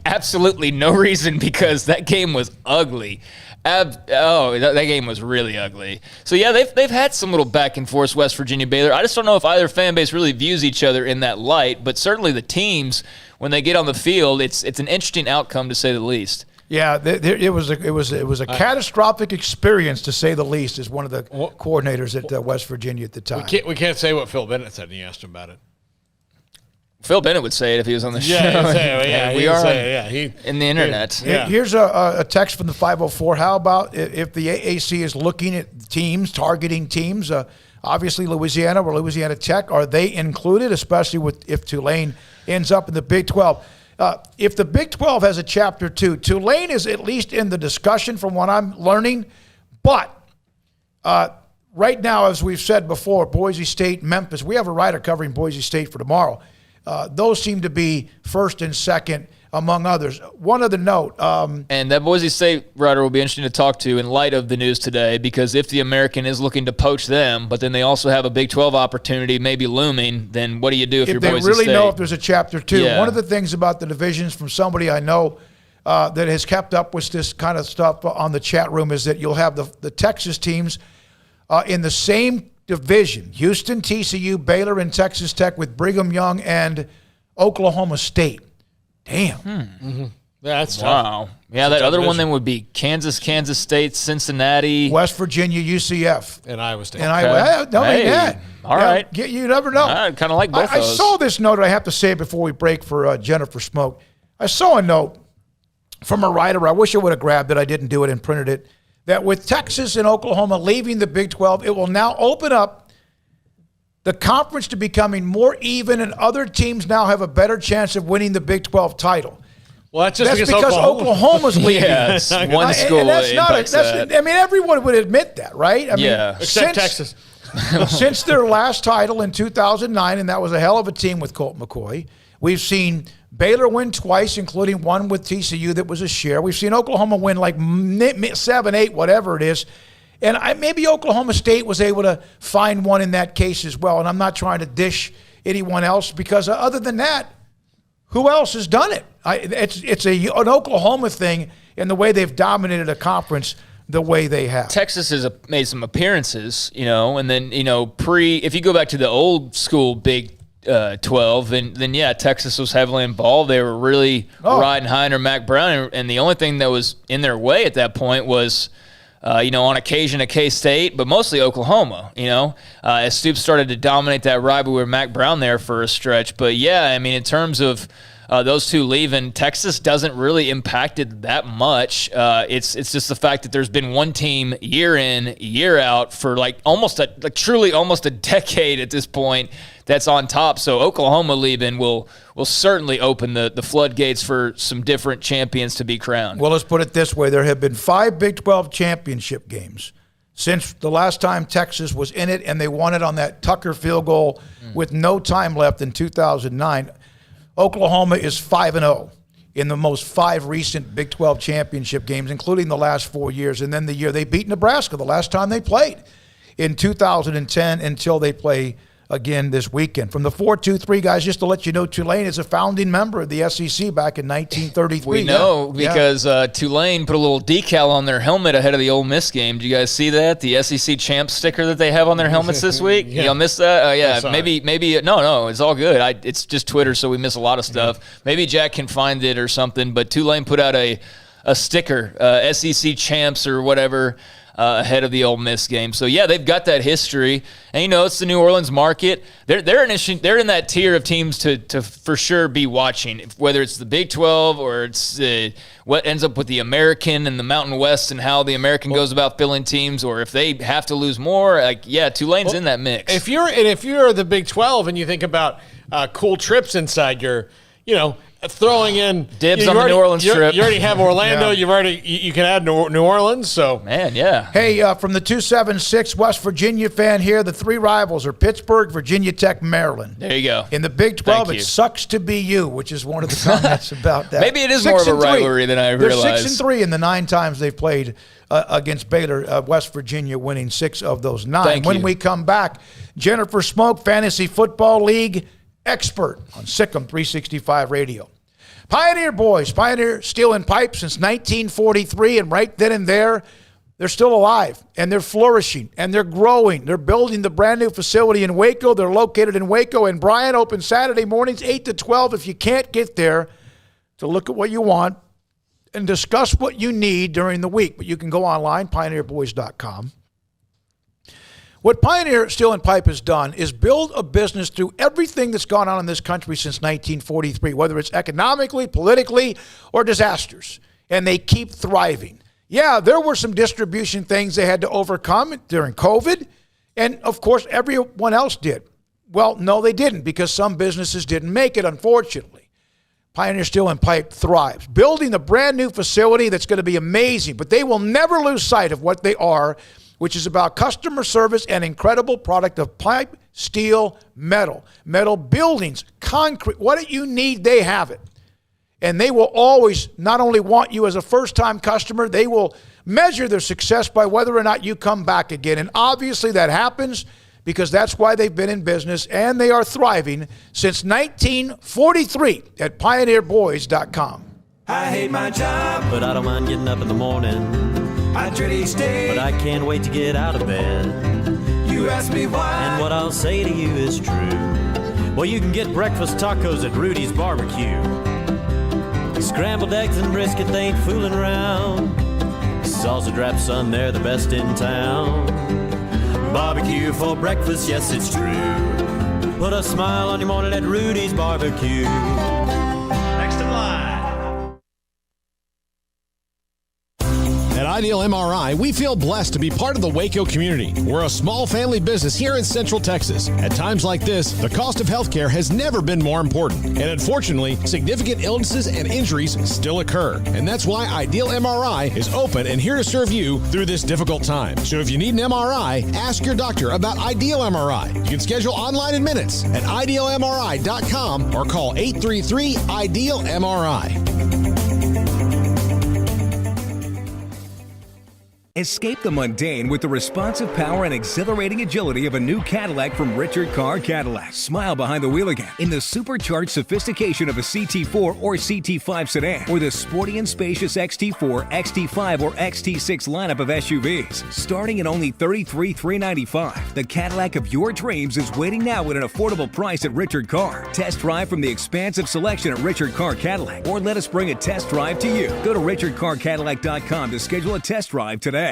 absolutely no reason because that game was ugly. That game was really ugly. So they've had some little back and forth, West Virginia, Baylor. I just don't know if either fan base really views each other in that light, but certainly the teams, when they get on the field, it's an interesting outcome to say the least. Yeah, it was a catastrophic experience to say the least, as one of the coordinators at West Virginia at the time. We can't say what Phil Bennett said when you asked him about it. Phil Bennett would say it if he was on the show. We are in the internet. Here's a text from the 504. How about if the AAC is looking at teams, targeting teams, obviously Louisiana or Louisiana Tech, are they included, especially if Tulane ends up in the Big 12? If the Big 12 has a Chapter 2, Tulane is at least in the discussion from what I'm learning. But right now, as we've said before, Boise State, Memphis, we have a writer covering Boise State for tomorrow. Those seem to be first and second, among others. One other note. And that Boise State writer will be interesting to talk to in light of the news today, because if the American is looking to poach them, but then they also have a Big 12 opportunity maybe looming, then what do you do if you're Boise State? If they really know if there's a Chapter 2. Yeah. One of the things about the divisions from somebody I know that has kept up with this kind of stuff on the chat room is that you'll have the Texas teams in the same division, Houston, TCU, Baylor, and Texas Tech, with Brigham Young and Oklahoma State. Damn. That's wow. tough. Yeah, that other one then would be Kansas State, Cincinnati, West Virginia, UCF, and Iowa State. And Iowa. No, ain't that. All right. You never know. I kind of like both those. I saw this note. I have to say it before we break for Jennifer Smoak. I saw a note from a writer. I wish I would have grabbed it. I didn't do it and printed it. That with Texas and Oklahoma leaving the Big 12, it will now open up the conference to becoming more even, and other teams now have a better chance of winning the Big 12 title. Well, that's just because Oklahoma's leaving. Yes, one school. And I mean, everyone would admit that, right? I mean, except Texas. Since their last title in 2009, and that was a hell of a team with Colt McCoy, we've seen Baylor win twice, including one with TCU that was a share. We've seen Oklahoma win like 7, 8, whatever it is. And maybe Oklahoma State was able to find one in that case as well. And I'm not trying to dish anyone else, because other than that, who else has done it? It's an Oklahoma thing in the way they've dominated a conference the way they have. Texas has made some appearances, and then, if you go back to the old school Big 12, then Texas was heavily involved. They were really riding high under Mac Brown, and the only thing that was in their way at that point was on occasion at K-State, but mostly Oklahoma, as Stoops started to dominate that rivalry with Mac Brown there for a stretch. But, yeah, I mean, in terms of those two leaving, Texas doesn't really impact it that much. It's just the fact that there's been one team year in, year out for truly almost a decade at this point that's on top. So Oklahoma leaving will certainly open the floodgates for some different champions to be crowned. Well, let's put it this way. There have been 5 Big 12 championship games since the last time Texas was in it, and they won it on that Tucker field goal with no time left in 2009. Oklahoma is 5-0 in the most 5 recent Big 12 championship games, including the last 4 years. And then the year they beat Nebraska, the last time they played in 2010 until they play again this weekend. From the 4-2-3 guys, just to let you know, Tulane is a founding member of the SEC back in 1933. We know because Tulane put a little decal on their helmet ahead of the Ole Miss game. Did you guys see that? The SEC champ sticker that they have on their helmets this week? Y'all missed that? Yeah, maybe. No, it's all good. It's just Twitter, so we miss a lot of stuff. Maybe Jack can find it or something, but Tulane put out a sticker, SEC champs or whatever, ahead of the Ole Miss game. So, yeah, they've got that history. And, it's the New Orleans market. They're in that tier of teams to for sure be watching, whether it's the Big 12 or it's what ends up with the American and the Mountain West and how the American goes about filling teams, or if they have to lose more. Tulane's in that mix. If you're the Big 12 and you think about cool trips inside your, throwing in dibs on the New Orleans trip. You already have Orlando. You can add New Orleans. So man, yeah. Hey, from the 276 West Virginia fan here, the 3 rivals are Pittsburgh, Virginia Tech, Maryland. There you go. In the Big 12, it sucks to be you, which is one of the comments about that. Maybe it is more of a rivalry than I realized. They're 6-3 in the 9 times they've played against Baylor, West Virginia, winning 6 of those 9. When we come back, Jennifer Smoak, Fantasy Football League expert on Sikkim 365 Radio. Pioneer Boys, Pioneer Steel and Pipe since 1943, and right then and there, they're still alive, and they're flourishing, and they're growing. They're building the brand-new facility in Waco. They're located in Waco, and Brian opens Saturday mornings 8 to 12 if you can't get there to look at what you want and discuss what you need during the week. But you can go online, pioneerboys.com. What Pioneer Steel and Pipe has done is build a business through everything that's gone on in this country since 1943, whether it's economically, politically, or disasters. And they keep thriving. Yeah, there were some distribution things they had to overcome during COVID, and of course everyone else did. Well, no, they didn't, because some businesses didn't make it, unfortunately. Pioneer Steel and Pipe thrives, building a brand new facility that's going to be amazing, but they will never lose sight of what they are, which is about customer service and incredible product of pipe, steel, metal buildings, concrete. What you need, they have it. And they will always not only want you as a first-time customer, they will measure their success by whether or not you come back again. And obviously that happens because that's why they've been in business, and they are thriving since 1943 at pioneerboys.com. I hate my job, but I don't mind getting up in the morning. I dread each day, but I can't wait to get out of bed. You ask me why, and what I'll say to you is true. Well, you can get breakfast tacos at Rudy's Barbecue. Scrambled eggs and brisket, they ain't fooling around. Salsa drap, son, they're the best in town. Barbecue for breakfast, yes, it's true. Put a smile on your morning at Rudy's Barbecue. Next in line. At Ideal MRI, we feel blessed to be part of the Waco community. We're a small family business here in Central Texas. At times like this, the cost of healthcare has never been more important. And unfortunately, significant illnesses and injuries still occur. And that's why Ideal MRI is open and here to serve you through this difficult time. So if you need an MRI, ask your doctor about Ideal MRI. You can schedule online in minutes at idealmri.com or call 833-IDEAL-MRI. Escape the mundane with the responsive power and exhilarating agility of a new Cadillac from Richard Carr Cadillac. Smile behind the wheel again in the supercharged sophistication of a CT4 or CT5 sedan, or the sporty and spacious XT4, XT5, or XT6 lineup of SUVs. Starting at only $33,395, the Cadillac of your dreams is waiting now at an affordable price at Richard Carr. Test drive from the expansive selection at Richard Carr Cadillac, or let us bring a test drive to you. Go to richardcarcadillac.com to schedule a test drive today.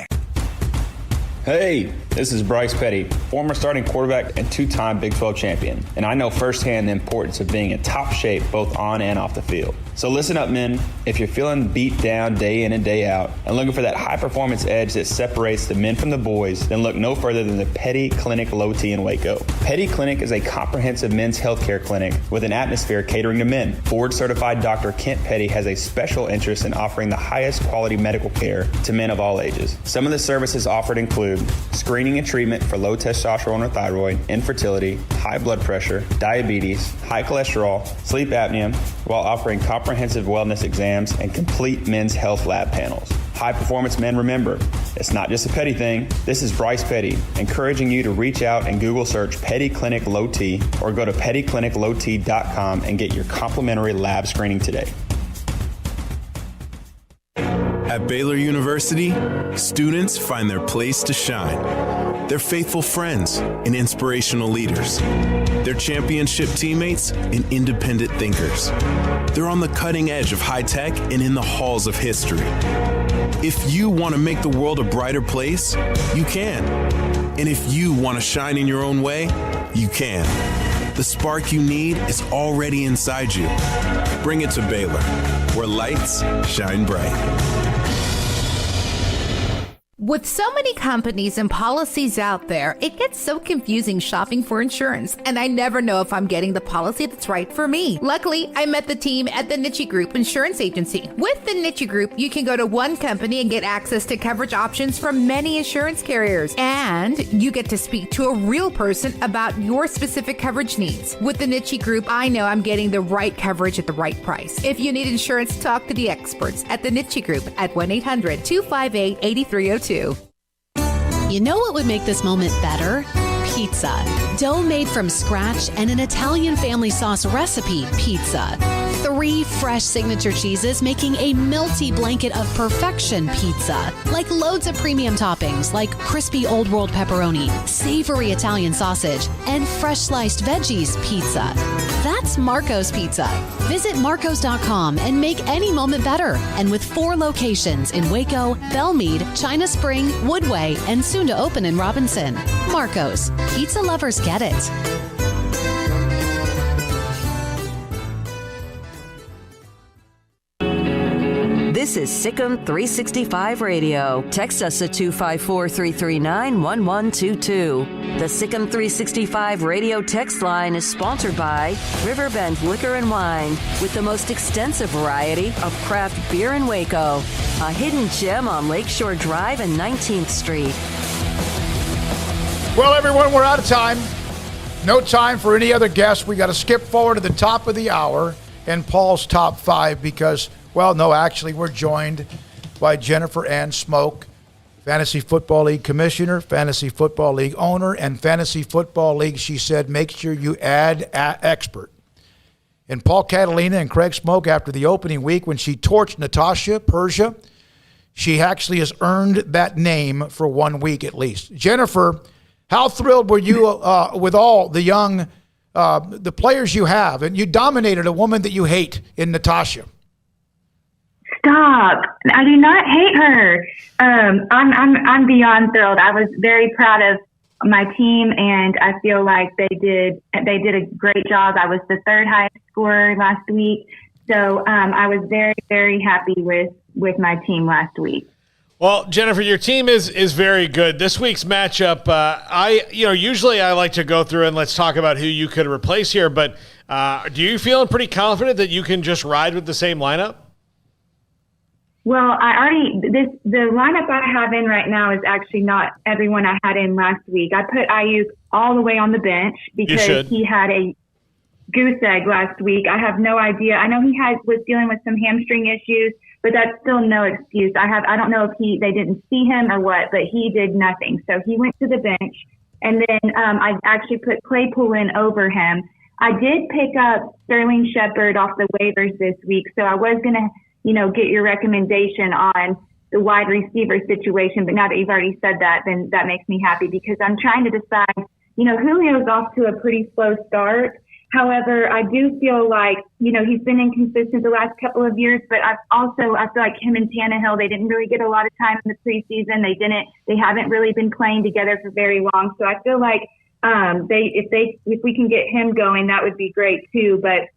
Hey, this is Bryce Petty, former starting quarterback and two-time Big 12 champion, and I know firsthand the importance of being in top shape both on and off the field. So listen up, men. If you're feeling beat down day in and day out and looking for that high-performance edge that separates the men from the boys, then look no further than the Petty Clinic Low T in Waco. Petty Clinic is a comprehensive men's healthcare clinic with an atmosphere catering to men. Board-certified Dr. Kent Petty has a special interest in offering the highest quality medical care to men of all ages. Some of the services offered include screening and treatment for low testosterone or thyroid, infertility, high blood pressure, diabetes, high cholesterol, sleep apnea, while offering comprehensive wellness exams and complete men's health lab panels. High performance men, remember, it's not just a Petty thing. This is Bryce Petty, encouraging you to reach out and Google search Petty Clinic Low T or go to pettycliniclowt.com and get your complimentary lab screening today. At Baylor University, students find their place to shine. They're faithful friends and inspirational leaders. They're championship teammates and independent thinkers. They're on the cutting edge of high tech and in the halls of history. If you want to make the world a brighter place, you can. And if you want to shine in your own way, you can. The spark you need is already inside you. Bring it to Baylor, where lights shine bright. With so many companies and policies out there, it gets so confusing shopping for insurance, and I never know if I'm getting the policy that's right for me. Luckily, I met the team at the Niche Group Insurance Agency. With the Niche Group, you can go to one company and get access to coverage options from many insurance carriers, and you get to speak to a real person about your specific coverage needs. With the Niche Group, I know I'm getting the right coverage at the right price. If you need insurance, talk to the experts at the Niche Group at 1-800-258-8302. You know what would make this moment better? Pizza. Dough made from scratch and an Italian family sauce recipe pizza. 3 fresh signature cheeses making a melty blanket of perfection pizza. Like loads of premium toppings like crispy Old World pepperoni, savory Italian sausage, and fresh sliced veggies pizza. That's Marco's Pizza. Visit marcos.com and make any moment better. And with 4 locations in Waco, Belmead, China Spring, Woodway, and soon to open in Robinson. Marco's. Pizza lovers get it. This is Sikkim 365 Radio. Text us at 254-339-1122. The Sikkim 365 Radio text line is sponsored by Riverbend Liquor and Wine, with the most extensive variety of craft beer in Waco. A hidden gem on Lakeshore Drive and 19th Street. Well, everyone, we're out of time. No time for any other guests. We got to skip forward to the top of the hour and Paul's top 5 because, well, no, actually, we're joined by Jennifer Ann Smoak, Fantasy Football League Commissioner, Fantasy Football League owner, and Fantasy Football League, she said, make sure you add expert. And Paul, Catalina, and Craig Smoak, after the opening week when she torched Natasha Persia, she actually has earned that name for 1 week at least. Jennifer, how thrilled were you with all the young, the players you have? And you dominated a woman that you hate in Natasha. Stop. I do not hate her. I'm beyond thrilled. I was very proud of my team, and I feel like they did a great job. I was the 3rd highest scorer last week. So I was very, very happy with my team last week. Well, Jennifer, your team is very good. This week's matchup, usually I like to go through and let's talk about who you could replace here, but do you feel pretty confident that you can just ride with the same lineup? Well, the lineup I have in right now is actually not everyone I had in last week. I put Ayuk all the way on the bench because he had a goose egg last week. I have no idea. I know he was dealing with some hamstring issues, but that's still no excuse. I don't know if they didn't see him or what, but he did nothing. So he went to the bench, and then I actually put Claypool in over him. I did pick up Sterling Shepard off the waivers this week, so I was going to, get your recommendation on the wide receiver situation. But now that you've already said that, then that makes me happy because I'm trying to decide, Julio's off to a pretty slow start. However, I do feel like, he's been inconsistent the last couple of years, but I feel like him and Tannehill, they didn't really get a lot of time in the preseason. They haven't really been playing together for very long. So I feel like, if we can get him going, that would be great too. But,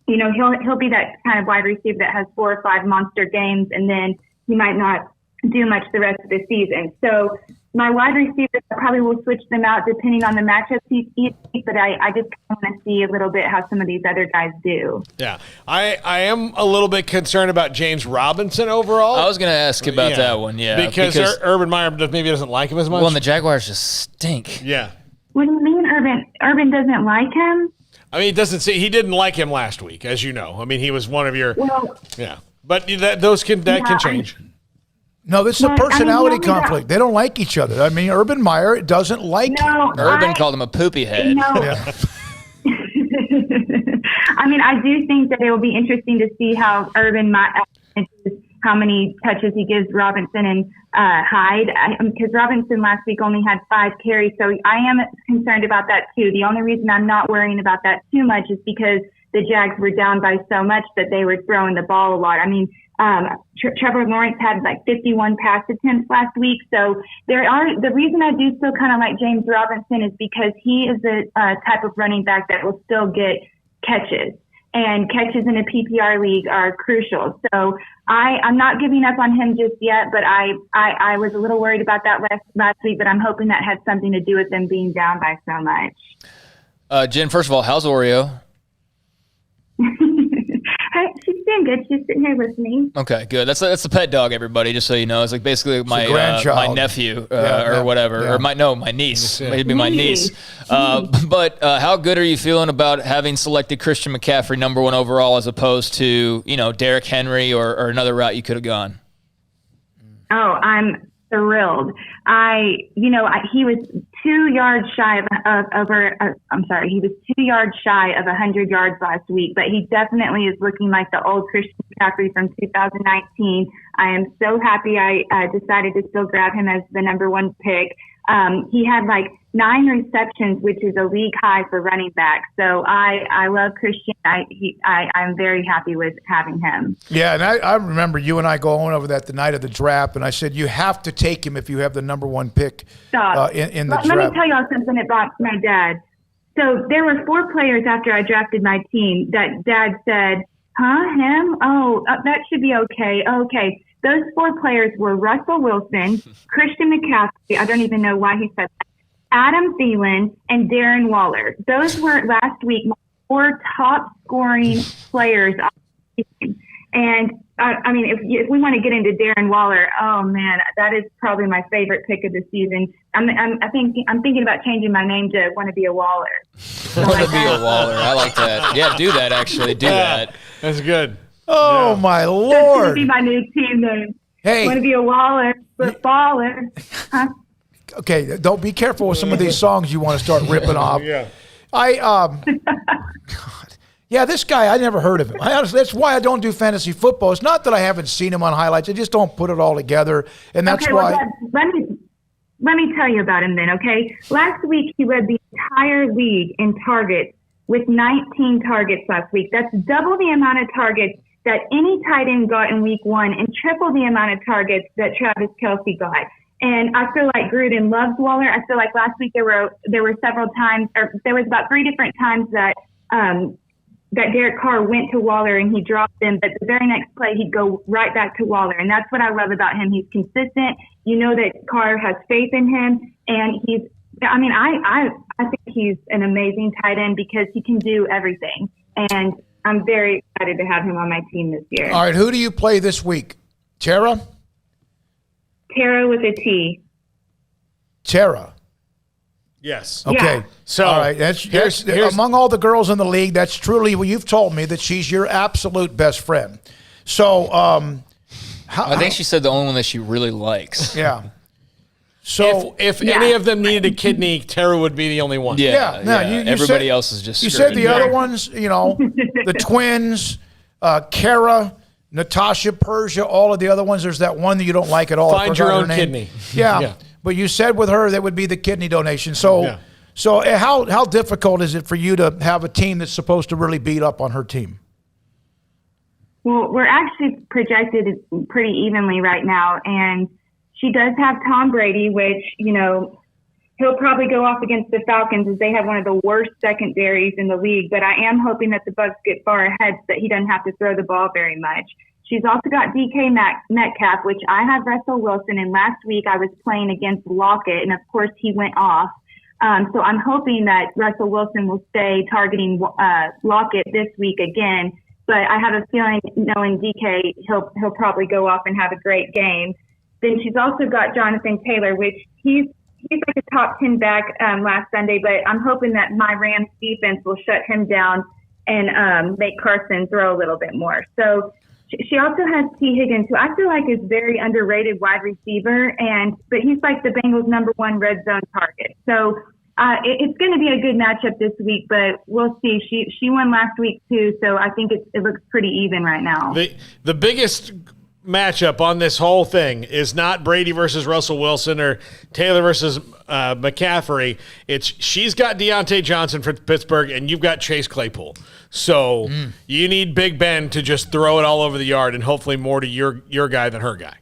he'll be that kind of wide receiver that has 4 or 5 monster games, and then he might not do much the rest of the season. So my wide receivers, I probably will switch them out depending on the matchups each week, but I just want to see a little bit how some of these other guys do. Yeah, I am a little bit concerned about James Robinson overall. I was going to ask about that one, Because Urban Meyer maybe doesn't like him as much. Well, and the Jaguars just stink. Yeah. What do you mean Urban doesn't like him? I mean, he didn't like him last week, as you know. I mean, he was one of your But that can change. No, this is a personality conflict. They don't like each other. I mean, Urban Meyer doesn't like him. Urban called him a poopy head. I mean, I do think that it will be interesting to see how Urban how many touches he gives Robinson and Hyde, because Robinson last week only had 5 carries, so I am concerned about that too. The only reason I'm not worrying about that too much is because the Jags were down by so much that they were throwing the ball a lot. I mean, Trevor Lawrence had like 51 pass attempts last week, so the reason I do still kind of like James Robinson is because he is the type of running back that will still get catches. And catches in a PPR league are crucial. So I'm not giving up on him just yet, but I was a little worried about that last week, but I'm hoping that had something to do with them being down by so much. Jen, first of all, how's Oreo? She's doing good. She's sitting here listening. Okay, good. That's the pet dog, everybody. Just so you know, it's like basically my nephew or whatever, or my niece. Maybe my niece. But how good are you feeling about having selected Christian McCaffrey number 1 overall as opposed to Derrick Henry or another route you could have gone? Oh, I'm thrilled. He was 2 yards shy he was 2 yards shy of 100 yards last week, but he definitely is looking like the old Christian McCaffrey from 2019. I am so happy I decided to still grab him as the number 1 pick. He had like 9 receptions, which is a league high for running back. So I love Christian. I'm very happy with having him. Yeah, and I remember you and I going over that the night of the draft, and I said you have to take him if you have the number 1 pick in the draft. Let me tell y'all something about my dad. So there were 4 players after I drafted my team that Dad said, him? Oh, that should be okay. Okay. Those 4 players were Russell Wilson, Christian McCaffrey, I don't even know why he said that, Adam Thielen, and Darren Waller. Those were last week my 4 top scoring players on the team. And I mean, if we want to get into Darren Waller, oh man, that is probably my favorite pick of the season. I'm thinking about changing my name to Want to Be a Waller. Want to Be a Waller. I like that. Yeah, do that actually. Do that. That's good. Oh my Lord! That's going to be my new team name. Hey, Want to Be a Waller, but baller. Huh? Okay, don't be careful with some of these songs you want to start ripping off. Yeah. God. Yeah, this guy, I never heard of him. That's why I don't do fantasy football. It's not that I haven't seen him on highlights. I just don't put it all together, and that's why. Well, let me tell you about him then, okay? Last week, he led the entire league in targets with 19 targets last week. That's double the amount of targets that any tight end got in week 1 and triple the amount of targets that Travis Kelce got. And I feel like Gruden loves Waller. I feel like last week there were several times, or there was about 3 different times that Derek Carr went to Waller and he dropped him, but the very next play he'd go right back to Waller. And that's what I love about him. He's consistent. You know that Carr has faith in him, and I think he's an amazing tight end because he can do everything. And I'm very excited to have him on my team this year. All right, who do you play this week? Tara? Tara with a T. Tara. Yes. Okay. Yeah. So, all right. Here's among all the girls in the league, that's truly what you've told me, that she's your absolute best friend. So, I think she said the only one that she really likes. Yeah. So if any of them needed a kidney, Tara would be the only one. Yeah. Everybody else is just. You screwed. said the other ones, the twins, Kara, Natasha, Persia, all of the other ones. There's that one that you don't like at all. Find your own kidney. Yeah. But you said with her that would be the kidney donation. So So how difficult is it for you to have a team that's supposed to really beat up on her team? Well, we're actually projected pretty evenly right now, and she does have Tom Brady, which, he'll probably go off against the Falcons as they have one of the worst secondaries in the league, but I am hoping that the Bucs get far ahead so that he doesn't have to throw the ball very much. She's also got DK Metcalf, which I have Russell Wilson, and last week I was playing against Lockett, and of course he went off. So I'm hoping that Russell Wilson will stay targeting Lockett this week again, but I have a feeling, knowing DK, he'll probably go off and have a great game. Then she's also got Jonathan Taylor, which he's like a top 10 back last Sunday, but I'm hoping that my Rams defense will shut him down and make Carson throw a little bit more. So she also has T. Higgins, who I feel like is very underrated wide receiver, but he's like the Bengals' number one red zone target. So it's going to be a good matchup this week, but we'll see. She won last week too, so I think it looks pretty even right now. The biggest matchup on this whole thing is not Brady versus Russell Wilson or Taylor versus McCaffrey. She's got Deontay Johnson for Pittsburgh, and you've got Chase Claypool. So you need Big Ben to just throw it all over the yard, and hopefully more to your guy than her guy.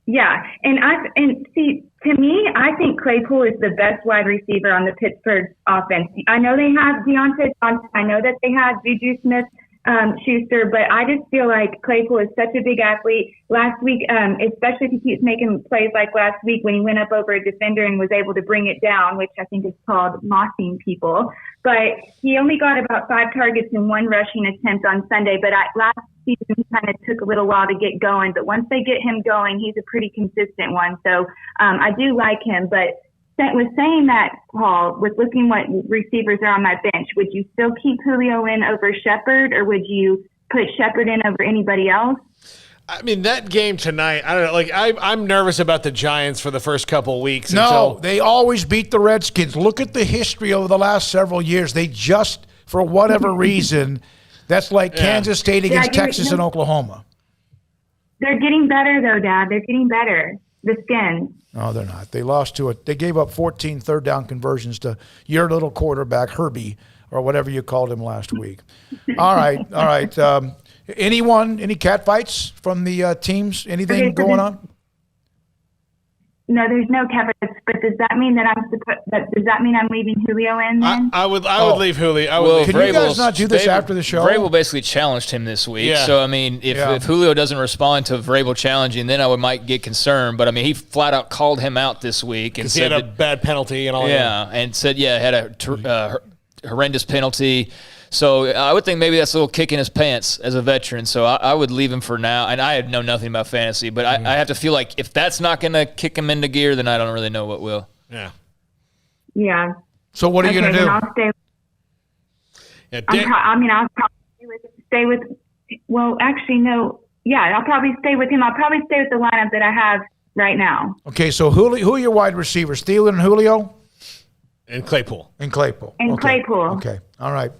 Yeah, and see, to me, I think Claypool is the best wide receiver on the Pittsburgh offense. I know they have Deontay Johnson. I know that they have Juju Smith-Schuster, but I just feel like Claypool is such a big athlete. Last week, especially if he keeps making plays like last week when he went up over a defender and was able to bring it down, which I think is called mossing people. But he only got about 5 targets and 1 rushing attempt on Sunday. But last season, he kind of took a little while to get going. But once they get him going, he's a pretty consistent one. So I do like him. But with saying that, Paul, with looking what receivers are on my bench, would you still keep Julio in over Shepard, or would you put Shepard in over anybody else? I mean, that game tonight, I don't know. Like, I'm nervous about the Giants for the first couple of weeks. No, they always beat the Redskins. Look at the history over the last several years. They just, for whatever reason, that's like Kansas State against Texas and Oklahoma. They're getting better, though, Dad. They're getting better. The Skins. No, they're not. They lost to it. They gave up 14 third-down conversions to your little quarterback, Herbie, or whatever you called him last week. All right. Any cat fights from the teams? Anything going on? No, there's no cat fights. But does that mean that I'm leaving Julio in? Then? I would leave Julio. Can you guys not do this after the show? Vrabel basically challenged him this week. Yeah. So I mean, if Julio doesn't respond to Vrabel challenging, then I might get concerned. But I mean, he flat out called him out this week and said he had a bad penalty and all. Yeah, and said had a horrendous penalty. So I would think maybe that's a little kick in his pants as a veteran. So I would leave him for now. And I know nothing about fantasy, but I have to feel like if that's not going to kick him into gear, then I don't really know what will. Yeah. Yeah. So what are you going to do? I'll stay. I'll probably stay with. Well, actually, no. Yeah, I'll probably stay with him. I'll probably stay with the lineup that I have right now. Okay, so who are your wide receivers? Thielen and Julio? And Claypool. Claypool. Okay. All right.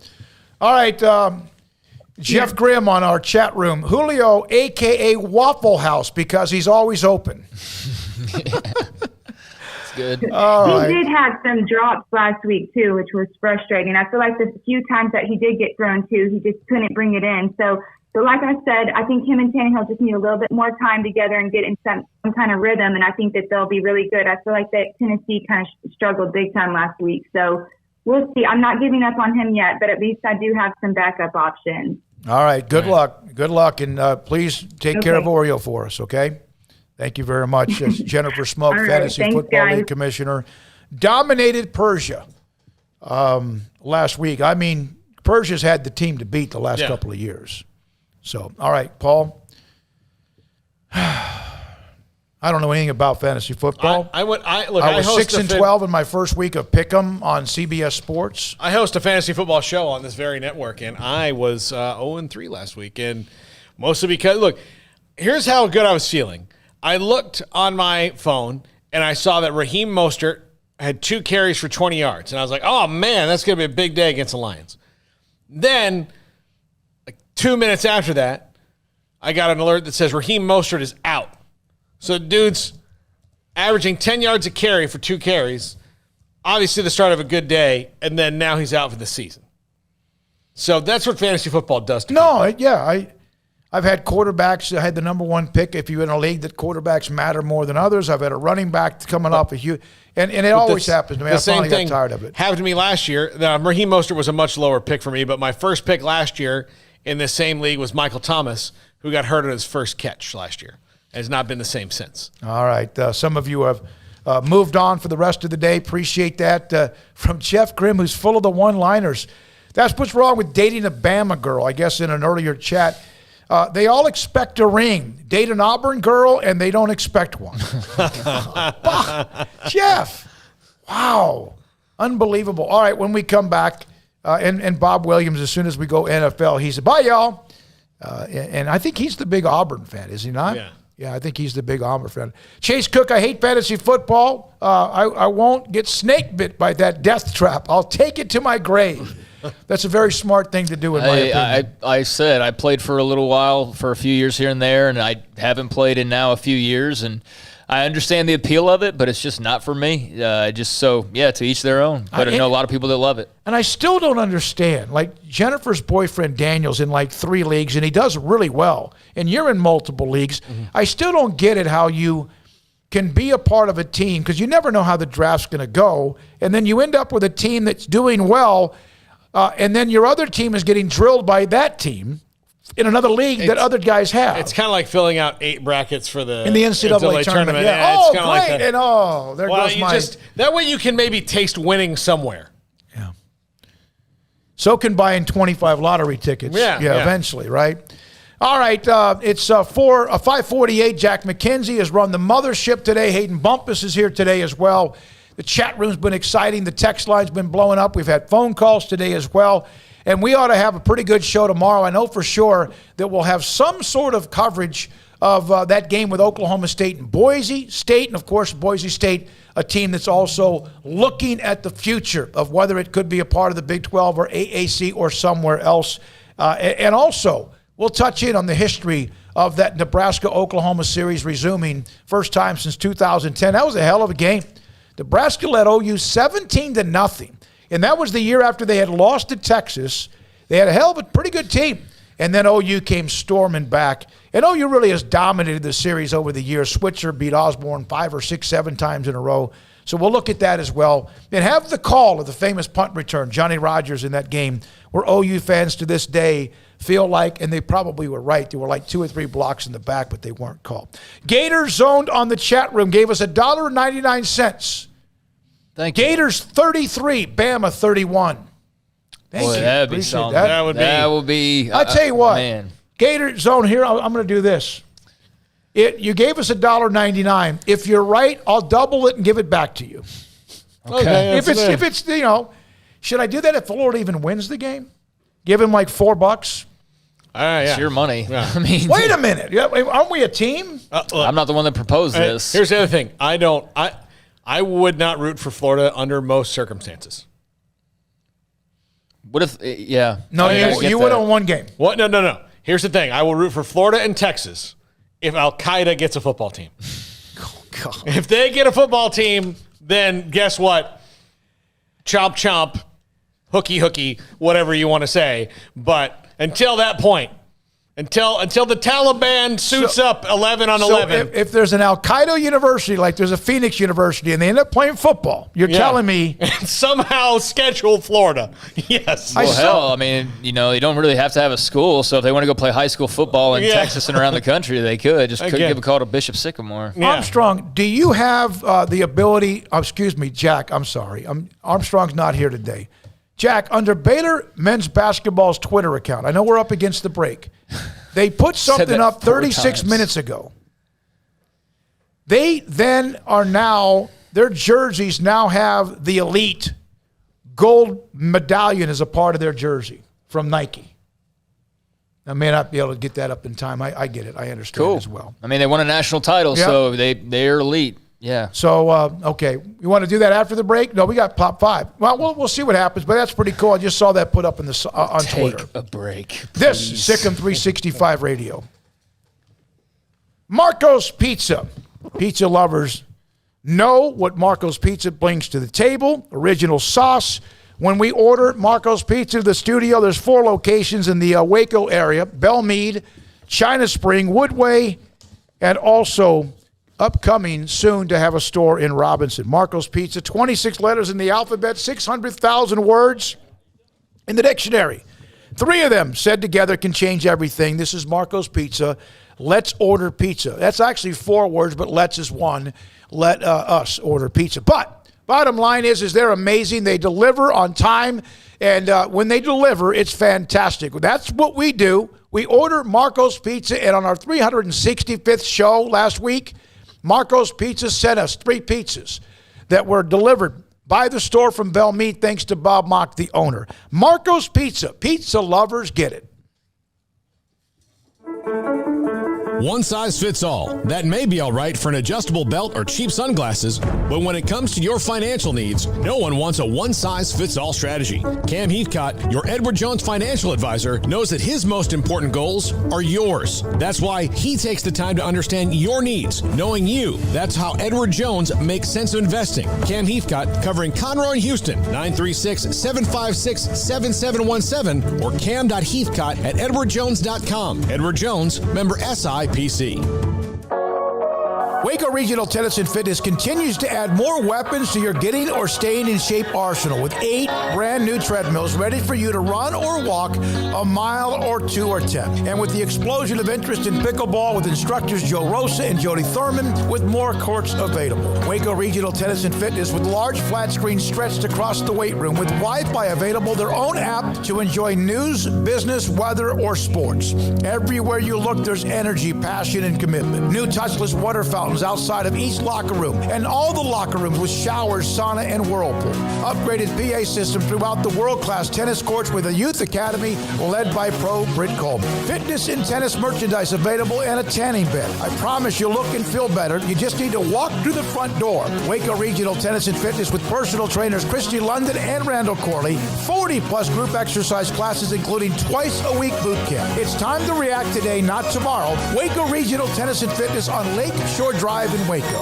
Jeff Grimm on our chat room. Julio, a.k.a. Waffle House, because he's always open. That's good. He did have some drops last week, too, which was frustrating. I feel like the few times that he did get thrown to, he just couldn't bring it in. So like I said, I think him and Tannehill just need a little bit more time together and get in some kind of rhythm, and I think that they'll be really good. I feel like that Tennessee kind of struggled big time last week. So we'll see. I'm not giving up on him yet, but at least I do have some backup options. All right. Good luck, and please take care of Oreo for us, okay? Thank you very much. Jennifer Smoak, Fantasy Football League Commissioner. Dominated Persia last week. I mean, Persia's had the team to beat the last couple of years. So, all right, Paul. I don't know anything about fantasy football. I was 6-12 in my first week of Pick'em on CBS Sports. I host a fantasy football show on this very network, and I was 0-3 last week, and mostly because, look, here's how good I was feeling. I looked on my phone, and I saw that Raheem Mostert had 2 carries for 20 yards, and I was like, oh, man, that's going to be a big day against the Lions. Then, 2 minutes after that, I got an alert that says Raheem Mostert is out. So dude's averaging 10 yards a carry for 2 carries, obviously the start of a good day, and then now he's out for the season. So that's what fantasy football does to people. I've had quarterbacks that had the number one pick. If you're in a league that quarterbacks matter more than others, I've had a running back coming off a huge, and it always happens to me. I finally got tired of it. Happened to me last year. Raheem Mostert was a much lower pick for me, but my first pick last year in this same league was Michael Thomas, who got hurt on his first catch last year. Has not been the same since. All right. Some of you have moved on for the rest of the day. Appreciate that. From Jeff Grimm, who's full of the one-liners. That's what's wrong with dating a Bama girl, I guess, in an earlier chat. They all expect a ring. Date an Auburn girl, and they don't expect one. Jeff, wow. Unbelievable. All right, when we come back, and Bob Williams, as soon as we go NFL, he said, bye, y'all. And I think he's the big Auburn fan, is he not? Yeah, I think he's the big Auburn fan. Chase Cook, I hate fantasy football. I won't get snake bit by that death trap. I'll take it to my grave. That's a very smart thing to do, in my opinion. I said I played for a little while, for a few years here and there, and I haven't played in now a few years, and I understand the appeal of it, but it's just not for me. To each their own. But I know a lot of people that love it. And I still don't understand. Like, Jennifer's boyfriend Daniel's in like 3 leagues, and he does really well. And you're in multiple leagues. Mm-hmm. I still don't get it how you can be a part of a team, because you never know how the draft's going to go, and then you end up with a team that's doing well, and then your other team is getting drilled by that team in another league that other guys have. It's kind of like filling out 8 brackets for the NCAA tournament. Yeah. Oh, it's great! like that. And there goes my. That way you can maybe taste winning somewhere. Yeah. So can buying 25 lottery tickets. Yeah. Eventually, right? All right. It's 5:48. Jack McKenzie has run the mothership today. Hayden Bumpus is here today as well. The chat room's been exciting. The text line's been blowing up. We've had phone calls today as well. And we ought to have a pretty good show tomorrow. I know for sure that we'll have some sort of coverage of that game with Oklahoma State and Boise State. And, of course, Boise State, a team that's also looking at the future of whether it could be a part of the Big 12 or AAC or somewhere else. And also, we'll touch in on the history of that Nebraska-Oklahoma series resuming, first time since 2010. That was a hell of a game. Nebraska led OU 17-0. And that was the year after they had lost to Texas. They had a hell of a pretty good team. And then OU came storming back. And OU really has dominated the series over the years. Switzer beat Osborne 5 or 6, 7 times in a row. So we'll look at that as well. And have the call of the famous punt return, Johnny Rodgers, in that game, where OU fans to this day feel like, and they probably were right, there were like 2 or 3 blocks in the back, but they weren't called. Gators zoned on the chat room gave us $1.99. Thank you. Gators 33, Bama 31. Thank you. That'd be something. That would be. I tell you what, man. Gator zone here. I'm going to do this. You gave us $1.99. If you're right, I'll double it and give it back to you. Okay. If it's should I do that if Florida even wins the game? Give him like $4. It's your money. Yeah. I mean, wait a minute. Aren't we a team? I'm not the one that proposed this. Here's the other thing. I would not root for Florida under most circumstances. What if? Yeah. No, you would on one game. What? No. Here's the thing. I will root for Florida and Texas if Al-Qaeda gets a football team. Oh, God. If they get a football team, then guess what? Chomp, chomp, hooky, whatever you want to say. But until that point, until the Taliban suits up 11 on 11. If there's an Al-Qaeda university, like there's a Phoenix University, and they end up playing football, you're telling me. And somehow schedule Florida. Yes. Well, you don't really have to have a school. So if they want to go play high school football in Texas and around the country, they could. Just couldn't give a call to Bishop Sycamore. Yeah. Armstrong, do you have the ability, excuse me, Jack, I'm sorry. Armstrong's not here today. Jack, under Baylor men's basketball's Twitter account, I know we're up against the break. They put something up 36 minutes ago. They then are now, their jerseys now have the elite gold medallion as a part of their jersey from Nike. I may not be able to get that up in time. I get it. I understand as well. They won a national title, so they're elite. Yeah. So, okay. You want to do that after the break? No, we got Pop 5. Well, we'll see what happens, but that's pretty cool. I just saw that put up on Twitter. Take a break, please. This is Sikkim 365 Radio. Marco's Pizza. Pizza lovers know what Marco's Pizza brings to the table. Original sauce. When we order Marco's Pizza to the studio, there's 4 locations in the Waco area: Belmead, China Spring, Woodway, and also upcoming soon to have a store in Robinson. Marco's Pizza, 26 letters in the alphabet, 600,000 words in the dictionary. 3 of them said together can change everything. This is Marco's Pizza. Let's order pizza. That's actually 4 words, but let's is 1. Let us order pizza. But bottom line is they're amazing. They deliver on time, and when they deliver, it's fantastic. That's what we do. We order Marco's Pizza, and on our 365th show last week, Marco's Pizza sent us 3 pizzas that were delivered by the store from Belmead, thanks to Bob Mock, the owner. Marco's Pizza. Pizza lovers get it. One size fits all. That may be all right for an adjustable belt or cheap sunglasses, but when it comes to your financial needs, no one wants a one-size-fits-all strategy. Cam Heathcott, your Edward Jones financial advisor, knows that his most important goals are yours. That's why he takes the time to understand your needs. Knowing you, that's how Edward Jones makes sense of investing. Cam Heathcott, covering Conroe and Houston, 936-756-7717 or cam.heathcott@edwardjones.com. Edward Jones, member SIPC. Waco Regional Tennis and Fitness continues to add more weapons to your getting or staying in shape arsenal with 8 brand new treadmills ready for you to run or walk a mile or 2 or 10. And with the explosion of interest in pickleball with instructors Joe Rosa and Jody Thurman, with more courts available. Waco Regional Tennis and Fitness with large flat screens stretched across the weight room with Wi-Fi available, their own app to enjoy news, business, weather, or sports. Everywhere you look, there's energy, passion, and commitment. New touchless water fountains outside of each locker room, and all the locker rooms with showers, sauna, and whirlpool. Upgraded PA system throughout the world-class tennis courts with a youth academy led by pro Britt Coleman. Fitness and tennis merchandise available and a tanning bed. I promise you'll look and feel better. You just need to walk through the front door. Waco Regional Tennis and Fitness with personal trainers Christy London and Randall Corley. 40-plus group exercise classes, including twice-a-week boot camp. It's time to react today, not tomorrow. Waco Regional Tennis and Fitness on Lake Shore Drive in Waco.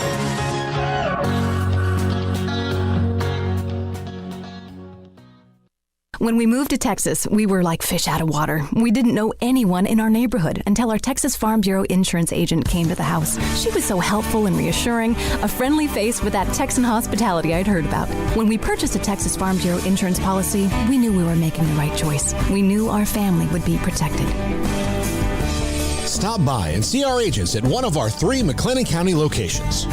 When we moved to Texas, we were like fish out of water. We didn't know anyone in our neighborhood until our Texas Farm Bureau insurance agent came to the house. She was so helpful and reassuring, a friendly face with that Texan hospitality I'd heard about. When we purchased a Texas Farm Bureau insurance policy, we knew we were making the right choice. We knew our family would be protected. Stop by and see our agents at one of our 3 McLennan County locations.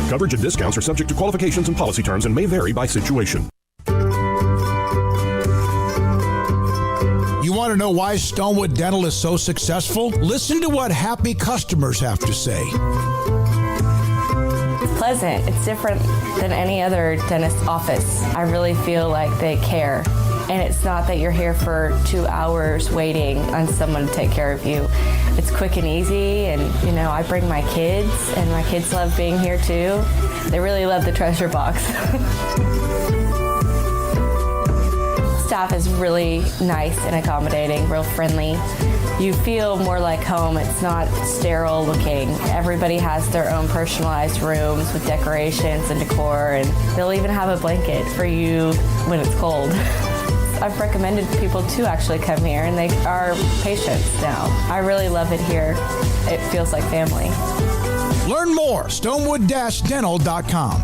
Coverage and discounts are subject to qualifications and policy terms and may vary by situation. You want to know why Stonewood Dental is so successful? Listen to what happy customers have to say. It's pleasant. It's different than any other dentist office. I really feel like they care. And it's not that you're here for 2 hours waiting on someone to take care of you. It's quick and easy, and I bring my kids, and my kids love being here too. They really love the treasure box. Staff is really nice and accommodating, real friendly. You feel more like home. It's not sterile looking. Everybody has their own personalized rooms with decorations and decor, and they'll even have a blanket for you when it's cold. I've recommended people to actually come here, and they are patients now. I really love it here. It feels like family. Learn more, stonewood-dental.com.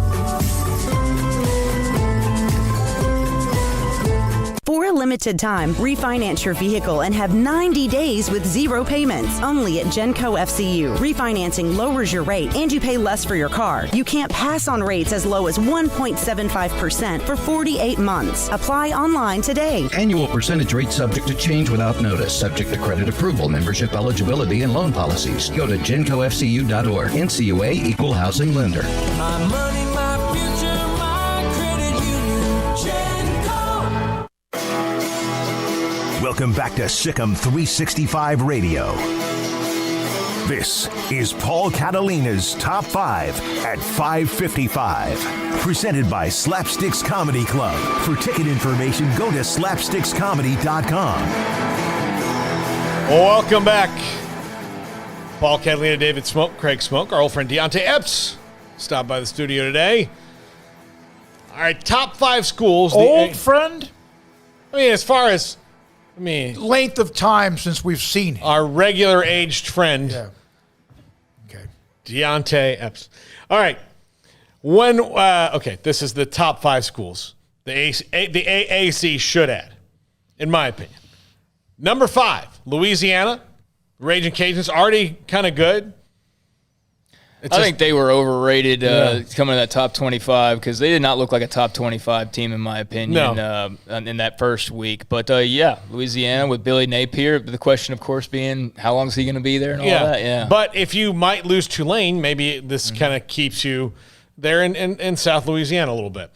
For a limited time, refinance your vehicle and have 90 days with 0 payments. Only at Genco FCU. Refinancing lowers your rate and you pay less for your car. You can't pass on rates as low as 1.75% for 48 months. Apply online today. Annual percentage rate subject to change without notice. Subject to credit approval, membership eligibility, and loan policies. Go to GencoFCU.org. NCUA Equal Housing Lender. My money, my future, my credit union. Genco. Welcome back to Sikkim 365 Radio. This is Paul Catalina's Top 5 at 5:55. Presented by Slapsticks Comedy Club. For ticket information, go to slapstickscomedy.com. Welcome back. Paul, Catalina, David Smoak, Craig Smoak, our old friend Deontay Epps stopped by the studio today. All right, top 5 schools. Old friend? I mean, as far as, length of time since we've seen him. Our regular aged friend. Yeah. Okay. Deontay Epps. All right. Okay, this is the top 5 schools the AAC should add, in my opinion. Number 5, Louisiana. Raging Cajuns, already kind of good. I think they were overrated coming to that top 25 because they did not look like a top 25 team, in my opinion, in that first week. But, Louisiana with Billy Napier, the question, of course, being how long is he going to be there and all that? Yeah. But if you might lose Tulane, maybe this kind of keeps you there in South Louisiana a little bit.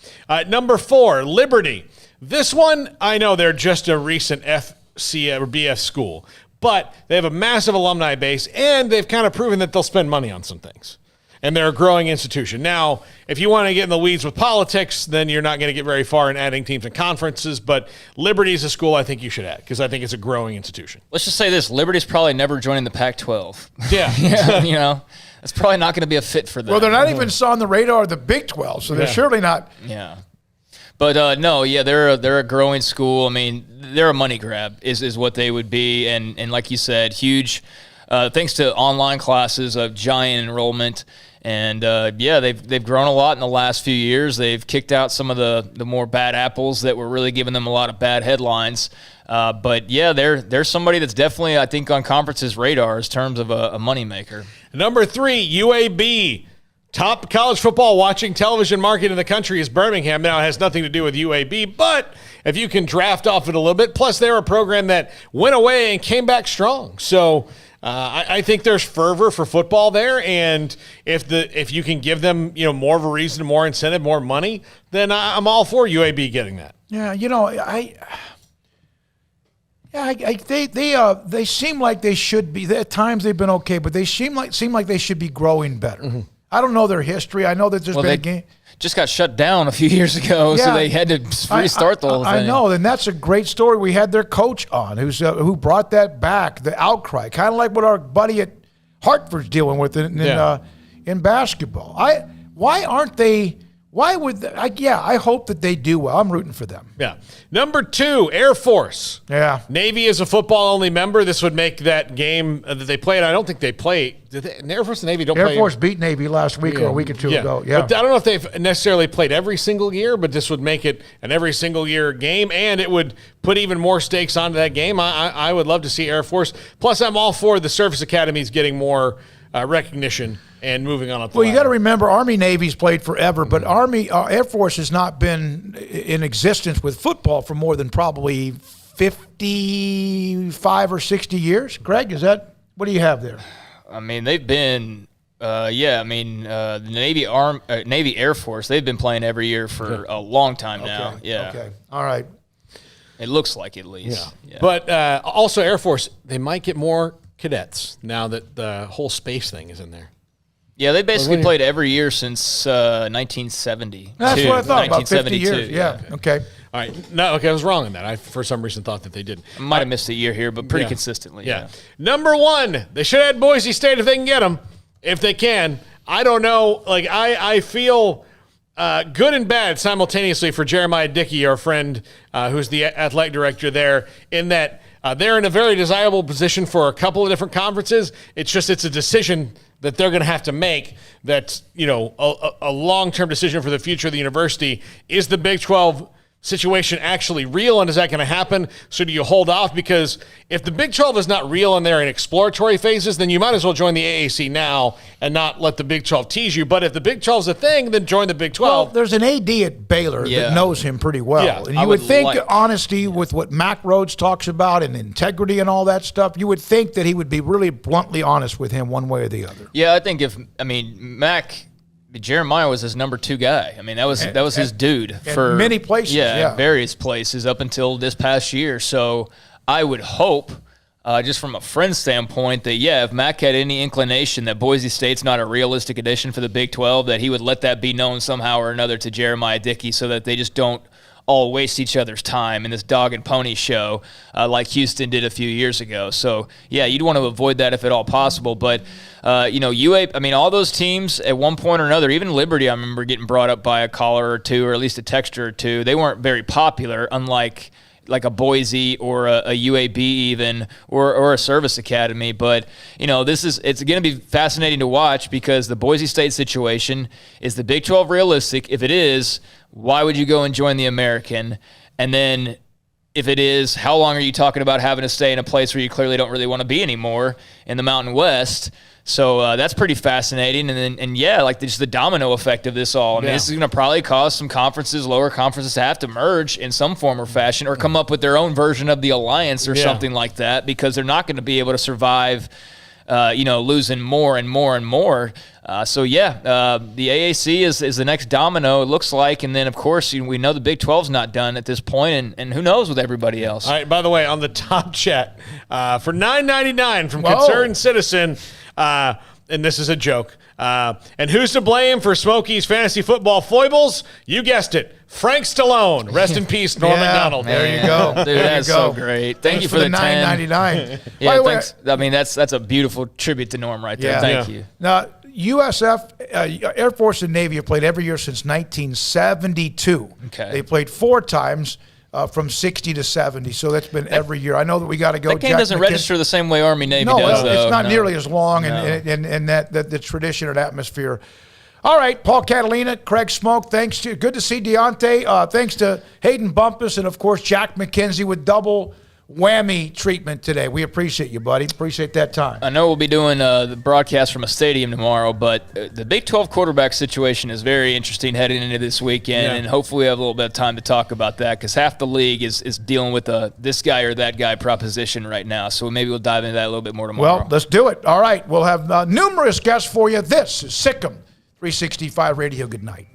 Number 4, Liberty. This one, I know they're just a recent FC or BS school, but they have a massive alumni base, and they've kind of proven that they'll spend money on some things. And they're a growing institution. Now, if you want to get in the weeds with politics, then you're not going to get very far in adding teams and conferences, but Liberty is a school I think you should add because I think it's a growing institution. Let's just say this. Liberty's probably never joining the Pac-12. Yeah. It's probably not going to be a fit for them. Well, they're not even on the radar of the Big 12, so they're surely not. Yeah. But, they're a growing school. I mean, they're a money grab is what they would be. And like you said, huge, thanks to online classes, of giant enrollment. And, they've grown a lot in the last few years. They've kicked out some of the more bad apples that were really giving them a lot of bad headlines. They're somebody that's definitely, I think, on conference's radar in terms of a moneymaker. Number 3, UAB. Top college football watching television market in the country is Birmingham. Now, it has nothing to do with UAB, but if you can draft off it a little bit, plus they're a program that went away and came back strong. So I think there's fervor for football there, and if you can give them more of a reason, more incentive, more money, then I'm all for UAB getting that. Yeah, they seem like they should be. At times they've been okay, but they seem like they should be growing better. Mm-hmm. I don't know their history. I know that there's been a game. Just got shut down a few years ago, so they had to restart the whole thing. I know, and that's a great story. We had their coach on who brought that back, the outcry, kind of like what our buddy at Hartford's dealing with in basketball. Why aren't they? Why would I hope that they do well. I'm rooting for them. Yeah. Number 2, Air Force. Yeah. Navy is a football-only member. This would make that game that they played. I don't think they play. Did they, Air Force and Navy don't play. Air Force beat Navy last week or a week or two ago. Yeah. But I don't know if they've necessarily played every single year, but this would make it an every single year game, and it would put even more stakes onto that game. I would love to see Air Force. Plus, I'm all for the service academies getting more recognition and moving on up the ladder. You got to remember, Army Navy's played forever, but Air Force has not been in existence with football for more than probably 55 or 60 years. Craig, what do you have there? I mean, they've been, the Navy Air Force, they've been playing every year for a long time now. Yeah. Okay. All right. It looks like at least. Yeah. But also Air Force, they might get more cadets now that the whole space thing is in there. Yeah, they basically played every year since 1970. That's what I thought, about 50 years. Yeah. Okay. All right. No, okay, I was wrong on that. I, for some reason, thought that they didn't. I might have missed a year here, but pretty consistently. Yeah. Number 1, they should add Boise State if they can get them. If they can. I don't know. Like, I feel good and bad simultaneously for Jeremiah Dickey, our friend who's the athletic director there, in that they're in a very desirable position for a couple of different conferences. It's a decision that they're going to have to make that's, a long-term decision for the future of the university. Is the Big 12 situation actually real, and is that going to happen? So do you hold off? Because if the Big 12 is not real and they're in exploratory phases, then you might as well join the AAC now and not let the Big 12 tease you. But if the Big 12 is a thing, then join the Big 12. Well, there's an AD at Baylor that knows him pretty well. Yeah, and you would think honesty with what Mac Rhodes talks about and integrity and all that stuff, you would think that he would be really bluntly honest with him one way or the other. Yeah, I think Jeremiah was his number 2 guy. I mean, that was his dude for many places. Yeah, various places up until this past year. So I would hope, just from a friend standpoint, that if Mac had any inclination that Boise State's not a realistic addition for the Big 12, that he would let that be known somehow or another to Jeremiah Dickey, so that they just don't all waste each other's time in this dog and pony show like Houston did a few years ago. So, yeah, you'd want to avoid that if at all possible. But, all those teams at one point or another, even Liberty, I remember getting brought up by a caller or two, or at least a texter or two. They weren't very popular, unlike like a Boise or a UAB even, or a service academy. But, it's going to be fascinating to watch because the Boise State situation, is the Big 12 realistic? If it is, why would you go and join the American? And then if it is, how long are you talking about having to stay in a place where you clearly don't really want to be anymore in the Mountain West? So that's pretty fascinating. And just the domino effect of this all. I mean, this is going to probably cause some lower conferences to have to merge in some form or fashion, or come up with their own version of the alliance or something like that, because they're not going to be able to survive, losing more and more and more. The AAC is the next domino, it looks like. And then, of course, we know the Big 12's not done at this point, and who knows with everybody else. All right, by the way, on the top chat, for $9.99 from Concerned Citizen, and this is a joke, and who's to blame for Smokey's fantasy football foibles? You guessed it, Frank Stallone. Rest in peace, Norm Macdonald. There you go. Dude, that's so great. Thank you for the $9.99. Yeah, thanks. I mean, that's a beautiful tribute to Norm right there. Thank you. Now, USF, Air Force and Navy have played every year since 1972. Okay. They played 4 times from 60 to 70, so that's been every year. I know that we got to go. That game doesn't register the same way Army Navy does, though. It's not nearly as long and that the tradition and atmosphere. All right, Paul Catalina, Craig Smoak, thanks to good to see Deontay. Thanks to Hayden Bumpus and, of course, Jack McKenzie with double whammy treatment today. We appreciate you, buddy. Appreciate that time. I know we'll be doing the broadcast from a stadium tomorrow, but the Big 12 quarterback situation is very interesting heading into this weekend, and hopefully we have a little bit of time to talk about that, because half the league is dealing with a this guy or that guy proposition right now. So maybe we'll dive into that a little bit more tomorrow. Well, let's do it. All right, we'll have numerous guests for you. This is Sikkim 365 Radio. Good night.